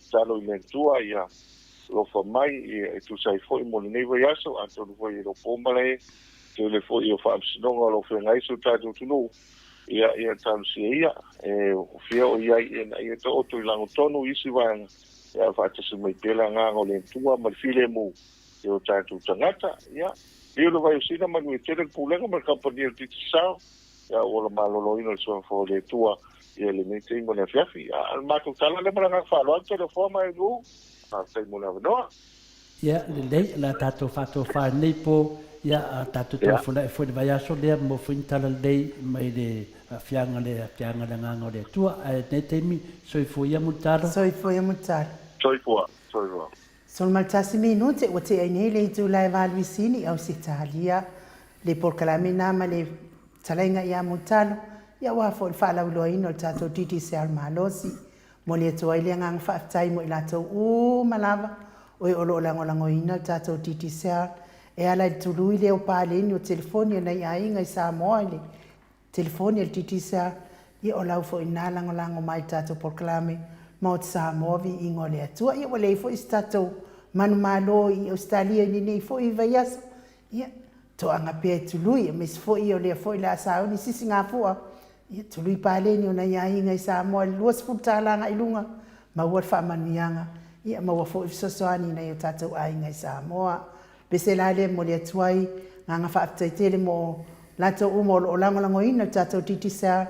Speaker 4: talo ile tua ia lo fa mai e tu sai foi mo nei vai aso anto lo foi lo pomale que le foi o fa sinonga lo fe ngai so tatu tunu ia tan si ia e o fio ia ia to to lango tonu isi van ia fa tsu mai pela nga le tua ma file mo e o tatu tangata ia io lo vai usina ma mi tele pulenga ma compagnia di sa ia o lo malo lo ino so fo le tua ia le mete mo na fiafi al ma tu tala le ma nga fa lo anto le forma e lu sai mo na no
Speaker 2: ia le la tato fato fa nei po ia tato to foi vai aso le mo foi tala lei mai le fianga le nganga le tua ne temi soi foi mutaro
Speaker 1: Sono maltasi minuti o te ai le tu lai valvisini au Italia le porcalamina ma le talenga ia mutalo ia wa fo fa la uloino tato titi ser malosi mo le to ile ngang fa tai mo ila to o malava o lo lango ina tato titi ser e ala tu lui le o pale ni o telefoni na ia inga Samoa le telefoni el titi ser ia o la fo ina lango mai tato porclame mo Samoa vi ingo le Atua ia le fo stato manu malo i Australia ni nei fo i vaias ia to anga pe tu lui me fo i o le fo la sa ni sisinga fo ia tu lui pale ni ona ia inga Samoa luas putala nga ilunga ma wa fa manianga ia ma wa fo so ani na ia tato ai inga Samoa besela le mo le Atua nga fa tele mo la to mo o lango ina tato titisa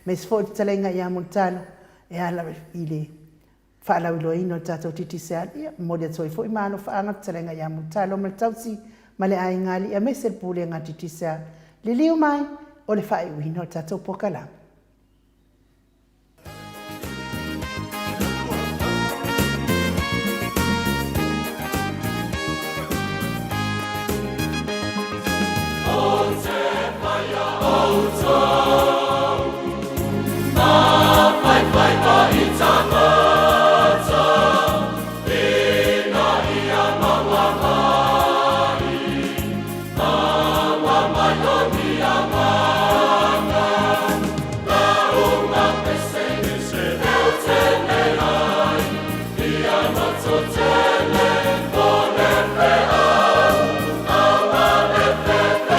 Speaker 1: me fo talenga ia montano e ala ile fala ulo ino tato titisa ia mo le toi fo imano fa anga talenga ia montano mal tausi male ai ngali ia mesel pule nga titisa le liu mai o le fai wino tato pokala
Speaker 5: Tele,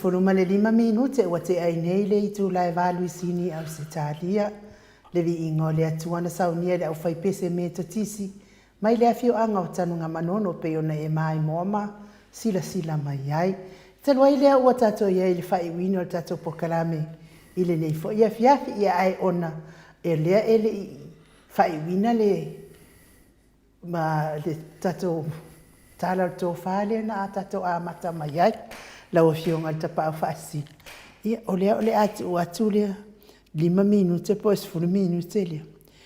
Speaker 1: fuluma le 5 minute ua te ai nei le itu lai valu isini au se talia. Le Viiga o le atua na saunia le au fai pese me totisi. Mai le afio anga o tanunga manono pe ona e mai moama sila mai ai. Talo ai lea ua tato ia le fai wini o tato pokalame. Ile nei fo ia fiafi ia ai ona e lea ele fai wina le tato tala to fale na tato a mata mai ai. La o fionga tapa au fasi. Ia o le atu lea 5 minute po 10 minute lea.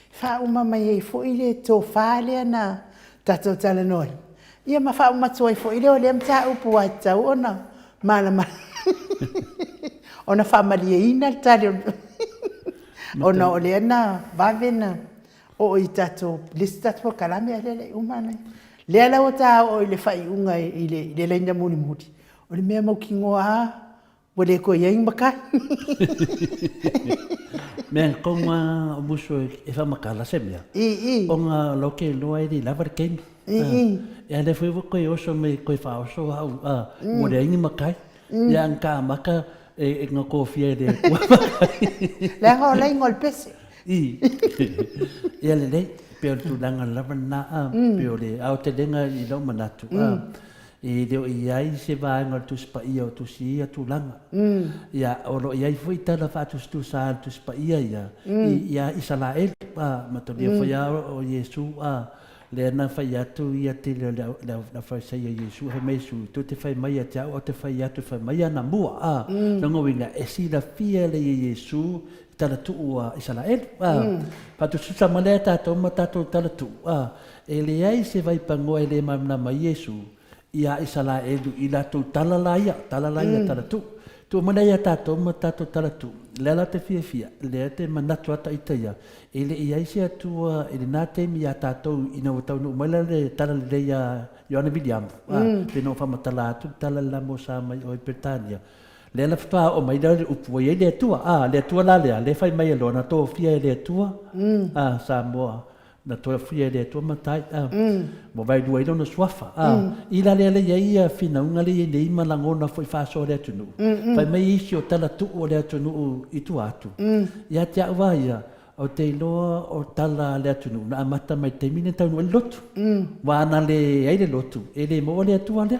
Speaker 1: Fa uma mai fo ile to fale na tato tala noi. Ia ma fa uma toi fo ile o le mta upu ata ona mala. Ona fa malia ina tali. Ona o le na vavena o i tato listat po kalame ale umana. Le ala o ta o ile fai unga ile lenda muni. O le mea mau kingoa wale ko ia ingbaka.
Speaker 2: Mea konga buso e whamakala se mea. Konga loke loa e di lavar kemi. E ane fui koe oso me koe whaoso au. Mo le ingi makai. Ia anka maka e ngā kōwhia e rea kua makai.
Speaker 1: Le ngā o lei ngol pese.
Speaker 2: Ia le lei. Peo tu langa lavar na. Peo le au te lenga i lau manatu. E leo i ai se vaenga tu spaia o tu sia tu langa. Ia oro i ai fui tala whātus tu sa tu spaia ia. Ia isala e ma to lea whai o Yesu le ana whai atu ia te leo la whai sei a Yesu he meisu. Tu te whai mai a te au o te whai atu whai mai ana mua. Nonga winga e si la fia le Yesu tala tu ua isala e. Patu susa malea tato ma tato tala tu. E le ai se vai pangoa e le mamna ma Yesu. Ia isala edu i latu talalaya talatu. Tu mana ia tato ma tato talatu. Lela te fia. Lea te manatu ata itaia. Ele ia isi atua ele nā te mi a tato ina o tau no maila le talale ia Ioana William. Peno whamatala atu talala mo sa mai o Britania. Lela whatoa o mai le upu i le atua. Le atua la lea. Le whai mai alona tō fia le atua. Samoa. Na toa fia le tua matai mo vai dua ilo na swafa ila le ia fina unga le nei malangona foi faso le tunu vai mai isi o tala tu o le tunu i tu atu ia te vai o te loa o tala le tunu na mata mai te mine tau no lotu wa na le ai le lotu e le mo le tua le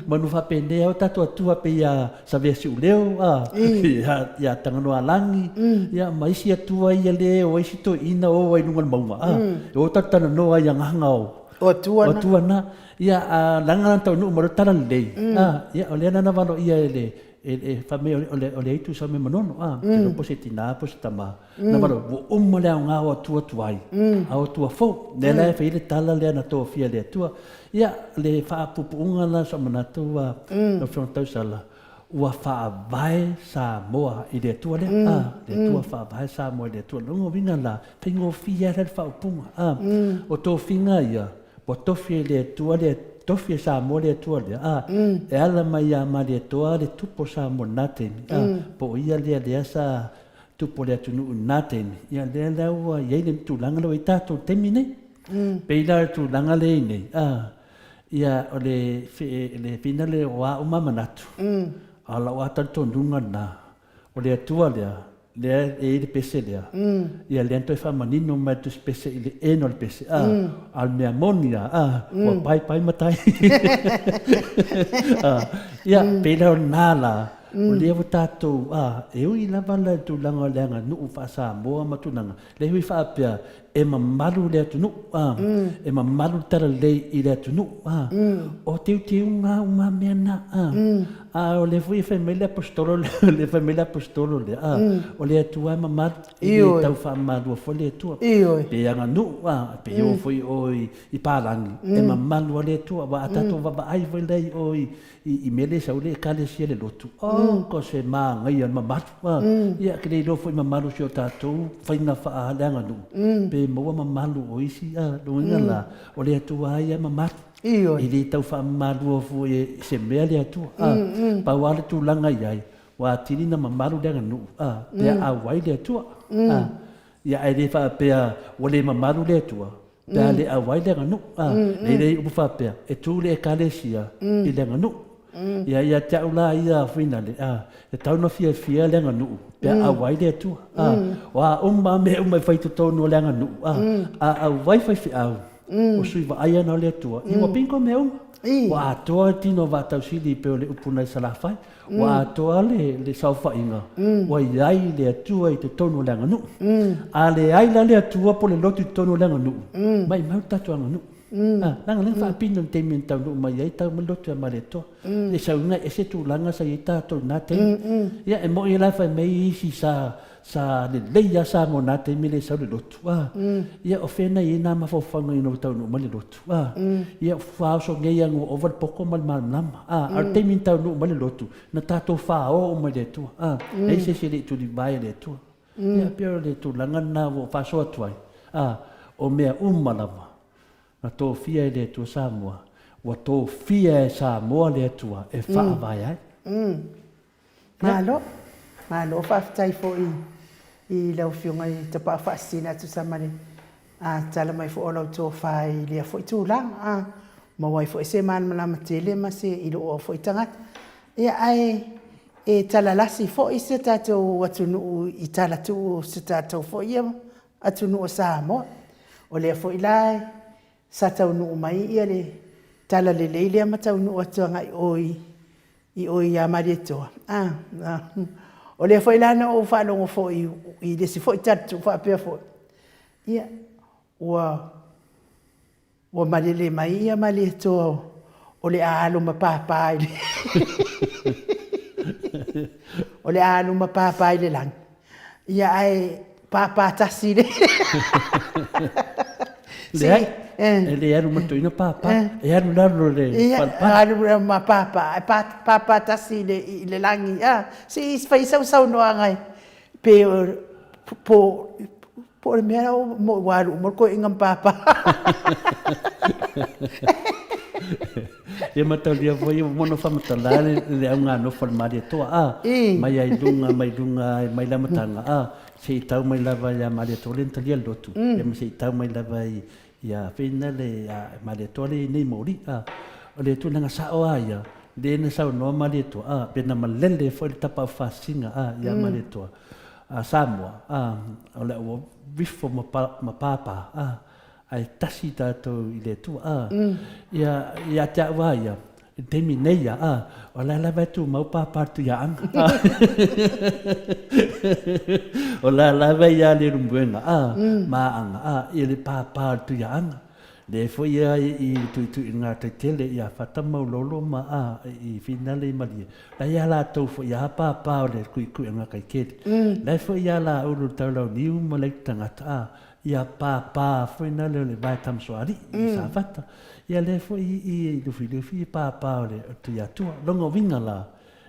Speaker 2: manu fa pende o tatu tua pe ia savesi uleo ia tangano alangi ia mai si atua ia le o isi to ina o ai nungal maunga o tata no ai nganga o tua na ia langa tau no mo tala le ia o le na valo ia e fame o le itu sa me manono ke no positina positama na valo o mo le nga o tua tuai o tua fo le le fe le tala le na to fia le tua ia le fa pupunga la sa manatu no fronto sala ua fa vai Samoa i le tua le le tua fa vai Samoa le tua no vinga la pingo fia le fa pupunga o to finga ia o to fia le tua le tofia Samoa le tua le e ala mai ama le tua le tupo Samoa nateni po ia le sa tupo le tunu nateni ia le ua ia le tulanga lo itato temine peila tulanga le nei ia o le fina le wa umama natu ala wa tanto ndunga na o le tua le e pese le ia le anto fa manino ma tu spese ile eno le pese al me amonia wa pai matai ia pela nala o le tato e ui la bala tu langa langa nu fa Samoa matunanga le hui fa pia e mamalu le tunu e mamalu tara le i le tunu o te uma mena o le fui família apostolo le família apostolo le o le tua mamalu e tau fa malu fo le tua pe anga nu pe o foi o i palangi e mamalu le tua wa tato va ai vai le o i mele sa le kale sia le lotu ko se ma ngai mamalu ia ke le foi mamalu sio tato fai na fa langa nu pe mo mamalu o isi do ngala o le tua ia mamalu ili tau fa malu fo se mea le tua pa wale tu langa ia wa tini na mamalu le nu pe a wai le tua ia ele fa pe wale mamalu le tua pe le a wai le nu le u fa pe e tu le kale sia i le nu ia te ula ia fina le e tau no fia lenga nu pe a wai le tu wa me fai tu tonu lenga nu a wai fai fi au o sui va aia no le tu i wa pinko me wa to tino va tau sili pe le upuna sala fai wa to le saufa inga wa iai le tu ai te tonu lenga nu a le ai la le tu po le lotu tonu lenga nu mai mau tatu anga nu langa langa fa pino te min tau no mai ai tau malo tu mai to le sa una ese tu langa sa ita to na te ya e mo ila fa mai si sa le ya sa mo na te mi le sa le lotu ya ofena ina ma fo fa no tau no mai lotu ya fa so nge yang over poko mal nam ar te min tau no mai lotu na tato fa o mai le tu e se se le tu di mai le tu ya pero le tu langa na vo fa so tu o mea malama na tō fia e le tua Samoa, wa tō fia e Samoa le tua e whaavai ai.
Speaker 1: Malo, whaafitai fo i lau whiunga i te paa whaasina tu samare. Tala mai fo olau tō whai lea fo i tūlang. Mawai fo i se malama tele ma se i lo o fo i tangat. Ia ai e tala lasi fo i se tātou atunu i tala tu se tātou fo i atunu o Samoa. O lea fo i lai. Sa tau nuu mai ia le tala le leile ama tau nuu atuanga i oi a maritoa. O le foi lana o whanongo fo i lesi fo i tatu whapea fo. Ia, ua marele mai ia maritoa o le aalo ma pāpai le. O le aalo ma pāpai le lang. Ia ai pāpātasi le.
Speaker 2: Le aru matuina papa e aru lalo le
Speaker 1: aru ma papa tasi le langi si fai sau no angai pe po le mea mo waru mo ko ingam papa
Speaker 2: e matau dia foi mo no fa matala le anga no fal mari to mai ai dunga mai la matanga se tau mai lava ya mari to le talia lotu e me se tau mai lava ia fina le mari to le nei mori o le tu nga sa o ia de na sa no mari to pe na malele foi tapa fasinga ia mari to Samoa o le o bifo ma papa ai tasi tato i le tu ia te awa ia te minei o la la tu mau papa tu ia anga o la la ia le rumbuenga ma anga i le papa tu ia anga le foi ia i tu ngā te tele ia fata mau lolo ma i finale mali la ia la tau foi ia papa o le kui anga kai kete la foi ia la uru tau lau niu ma le tangata ia papa foi na le vai tam soari sa fata ia le foi i lufi papa le tu ia tu longo vinga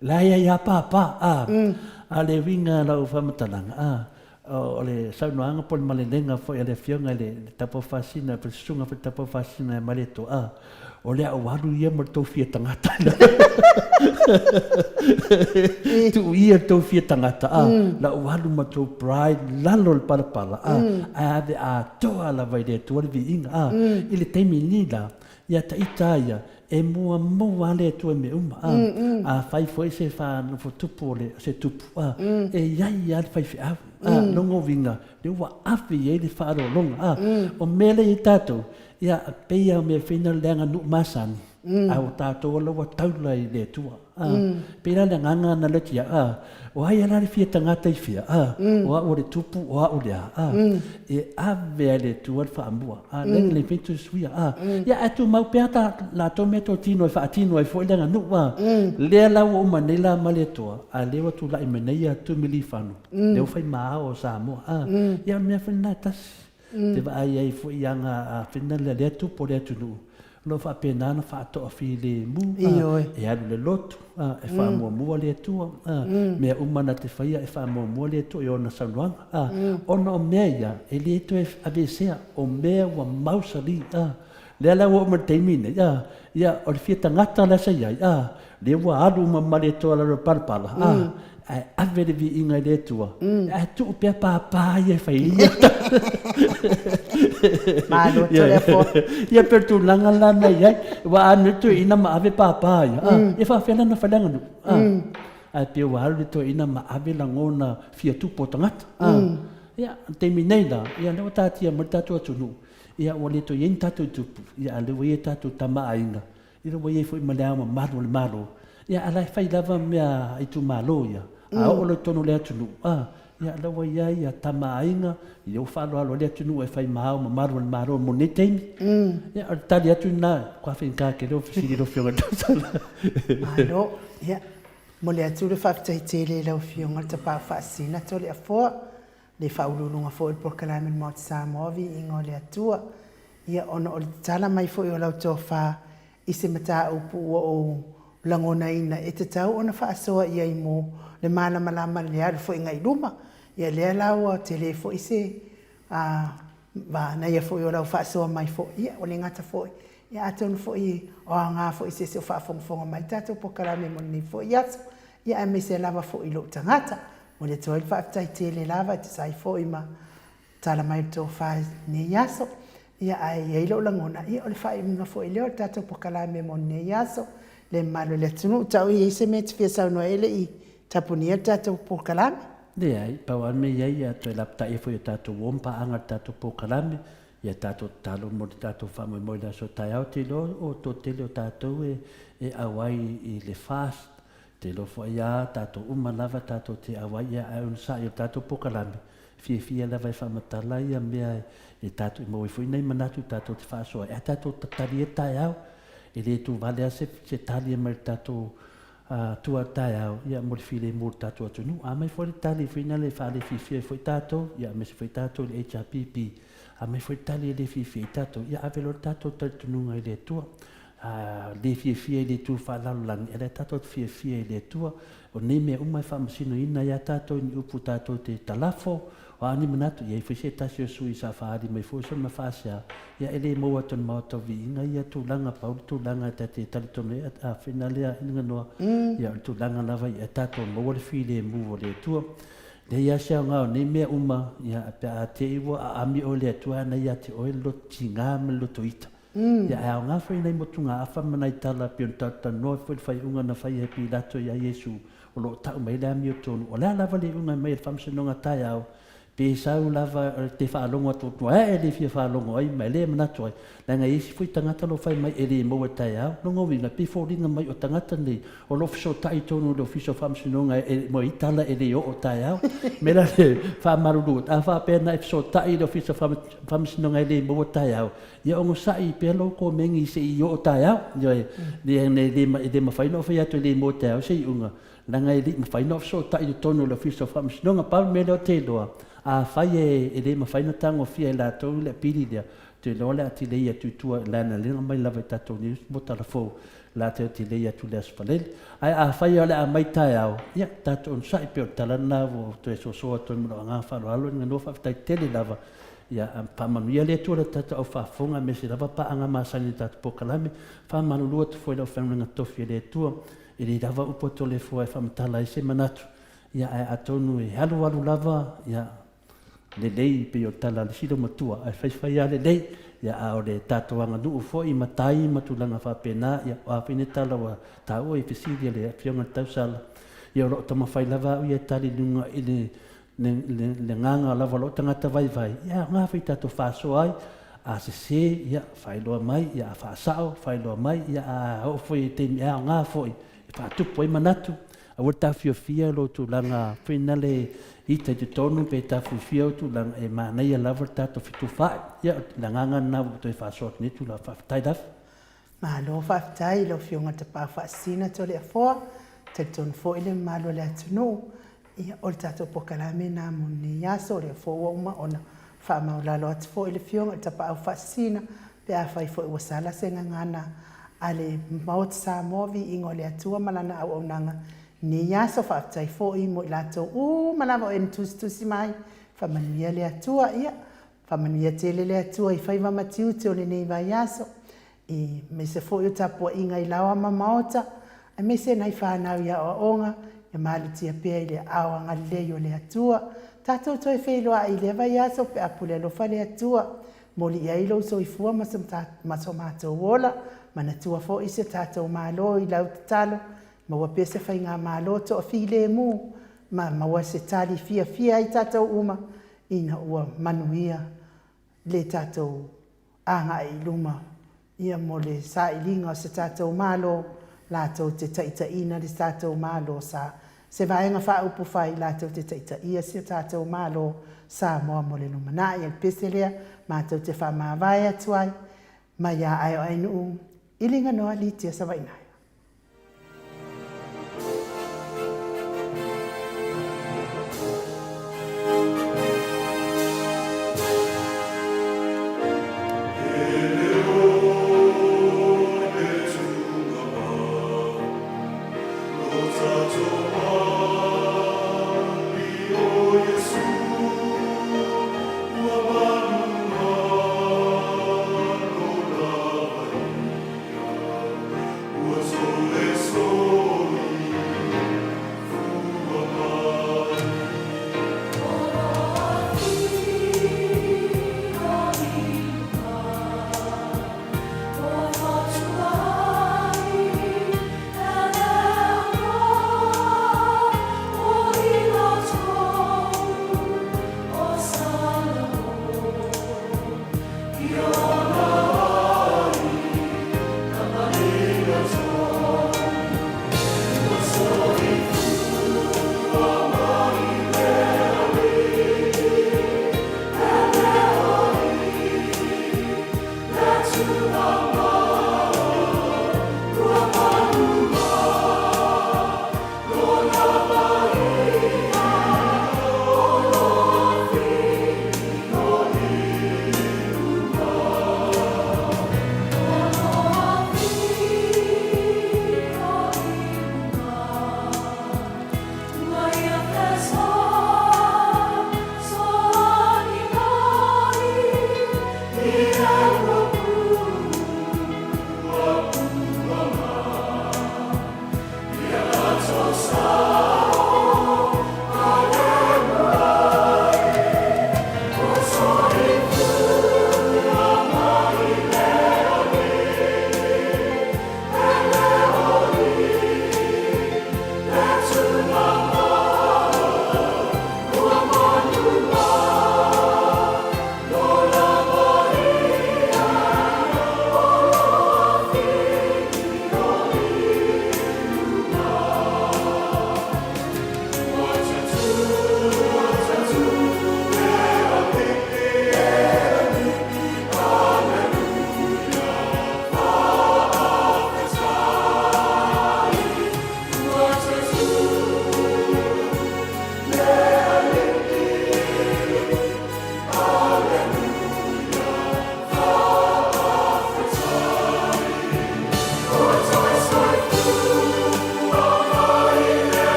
Speaker 2: la ia papa a le vinga la u famatalanga o le saunoanga pol malenga foi le fionga le tapo fasina pe sunga pe tapo fasina maleto o le awaru ia mo to fia tangata tu ia to fia tangata la awaru mo to pride lalo pala ave a toa la vai de tu vi inga ile temi nila ia ta itaia e mua le tu me a fai foi se fa no tupu le se tupu e ia fai fi longo vinga le wa afi e le fa longa o mele i tato ia peia me fina lenga nu masan au tato lo wa taula i le tua pera le nganga na le tia o ai ala le fia tangata i fia o le tupu o le e ave le tua fa ambua le fitu suia ia atu mau peata la to meto tino fa tino e foi lenga nu le la o manela maleto a le tu la imeneia tu milifano le fai ma o Samoa ia me fina tas te va ai foi yanga fina le tu po le tu lo fa pena na fa to fi le mu e alu le lotu e fa mo le tu me umana te fa e fa mo le tu e ona salwang ona meia e le tu e abesea o me wa mausali le la wo me temine ia o fi tangata la sai le wa alu ma le to la parpala ave le Viiga le Atua. Tu pia papa ia whailia.
Speaker 1: Malo to le fo.
Speaker 2: Ia pertu langa lana ia. Wa anu tu ina ma ave papa ia. Ia whawhena na whalanga nu. Ai pia wa alu to ina ma ave langona fia tupo tangata. Ia, te minei la. Ia lewa tātia ma tātua tunu. Ia wale to yen tātou tupu. Ia lewa ia tātou tama ainga. Ia lewa ia fo ima lea ma maru le maru. Ia alai whai lava mea i tu malo ia. A olo tono lea tunu. Ia lawa ia tama ainga. Ia o whalo alo lea tunu e whai mahau ma maru le maru mo ne teimi. Ia o tali atu nā. Kua whenka ke reo whisiri reo whionga tausala.
Speaker 1: Malo, ia. Mo le atu le whaftai te le lau whionga ta pā whaasina to le afoa. Le whaululunga fo il prokalame Maota Samoa Viiga o le Atua. Ia ona o le tala mai fo i o lau tō wha i se mata upu o langona ina e te tau ona whaasoa ia i mō le malama le aru fo i ngai luma. Ia lea lau te le fo i se na ia fo i o lau whaasoa mai fo ia o le ngata fo ia atonu fo i o ngā fo i se o whaafonga mai tātou prokalame mo ni fo i atu. Ia e me se lava fo i lo tangata. O le toi whaafitai te le lava te sai fo i ma tala mai tō whae ne yaso. Ia ai eilo langona. Ia o le whae mga fo i leo tātou pokalame mo ne yaso. Le malo le tunu tau i eise me te whiasau no ele i tapunia tātou pokalame.
Speaker 2: Le ai, pau ame iai a toi lapta e fo i tātou wompa anga tātou pokalame. Ia tātou talo mo le tātou whamoi moi la so tai au te lo o tō tele o tātou e awai i le fast. Te lofo ia tātou lava tātou te awai ia au sa i o tātou pokalame. Fia lava i whamatala ia mea e tātou i maui fui nei manatu tātou te whaasoa. E tātou tatari e tai au. E le tu vale a se tali e mai tātou tua tai au. Ia mo le file mo tātou atunu. A mai fo le tali fina le whale fifia i fui tātou. Ia me se fui tātou le HRPP. A mai fo le tali e le fifia i tātou. Ia avelo tātou tātununga i le tua. Le fia i le tu whaalalulangi, e le tātou fia i le tua, o ne mea umai whamasino ina ia tātou ni upu tātou te talafo, o ani manatu, ia i whese tasi o sui sa whaari mai fōsa ma whaasea, ia ele maua ton Maota Viiga, ia tūlanga pauli, tūlanga te talitone, a whenalea inga noa, ia tūlanga lava i a tātou maua le file mu o le tua, le ia sea ngā o ne mea uma, ia a te iwa a ami o le tua, na ia te oe loti ngā me loto ita. Ia e au ngā whai nei motu ngā awha manai tala pion tata noa whai whai unga na whai e pi lato ia Yesu o lo tau mai lea mi o tonu. O lea lava le unga mai e whamsinonga tai au. Pe sau lava te whaalongo atu e le fia whaalongo ai mai lea manatu ai. Langa isi fui tangata lo whai mai e le maua tai au. Longa winga pe fōringa mai o tangata nei. O lo fiso tai tonu lo fiso whamsinonga e mo i tala e le o tai au. Mera le whamaruru. A whapena e fiso tai lo fiso whamsinonga e le maua tai au. Ia ongo sai pe lo ko mengi se i o tai au. Ia le mawhaino whai atu le maua tai au se i unga. Langa e le mawhaino fiso tai tonu lo fiso whamsinonga pau me leo te loa. A whai e le mawhaina tango fia e la tau le pili lea. Te loa le ati leia tutua lana lena mai lava i tatou ni mota la fau. La te ati leia tu le asfalele. Ai a whai o le a mai tai au. Ia tatou on sai peo talana o to e sosoa to mino ngā whalo alo nga no whaftai tele lava. Ia pamanuia le tua le tatou au whafonga me se lava pa anga masani tatou pokalame. Whamanu lua tu foi lau whanunga tofi le tua. E le lava upo to le fua e whamatala i se manatu. Ia ai atonu e halu alu lava. Ia le lei pe o tala le silo matua ai whai a le lei ia a o le tātou anga nuu fo i matai matulanga whapena ia o awhine tala wa tāua i whisiria le whionga tausala ia o lo tama whai lava au ia tali nunga i le nganga lava lo tangata vai ia ngā whai tātou whāso ai a se ia whai loa mai ia a whāsao whai loa mai ia a o fwoi te mea o ngā fwoi i whātupo i manatu a wata fia lo tu langa whinale ita te tonu pe ta fia tu lang e mana ia lava tato fitu fa ia langanga na to e fa sort ni tu la fa tai daf
Speaker 1: ma lo fa tai lo fionga te pa fa sina to le fo te ton fo ile malo le tunu ia o tato pokalame na moni ya so le fo uma ona fa ma la lo at fo ile fionga te pa fa sina pe a fa fo wasala senga ngana ale Maota Samoa Viiga le Atua malana au nanga ni ya so fa tai fo i mo lato malava en tusi mai fa mania le Atua ia fa mania tele le Atua i fa va matiu te o nei vai yaso e me se fo yo tapo inga i lawa ma Maota e me se nai fa na ia o onga e malitia pea i le aoaga lelei o le atua tatou toe feiloaʻi le vai asa o pe apu le alofa le atua mo liʻi lou soifua ma so matou ola mana tua foʻi se tatou mālō i lau tatalo maua pea se faigā mālō toʻafi lemu ma maua se tali fiafia ai tatou uma ina ua manuia le tatou agaʻi luma ia mo le saʻiliga o se tatou mālō latou te taʻitaʻina le tatou mālō sa se vaega faaupu fai latou te taʻitaʻia se tatou mālō Samoa mo le lumanaʻi le pese lea matou te faamavae atu ai ma iā ae o ai nuu i liganoa litia savainai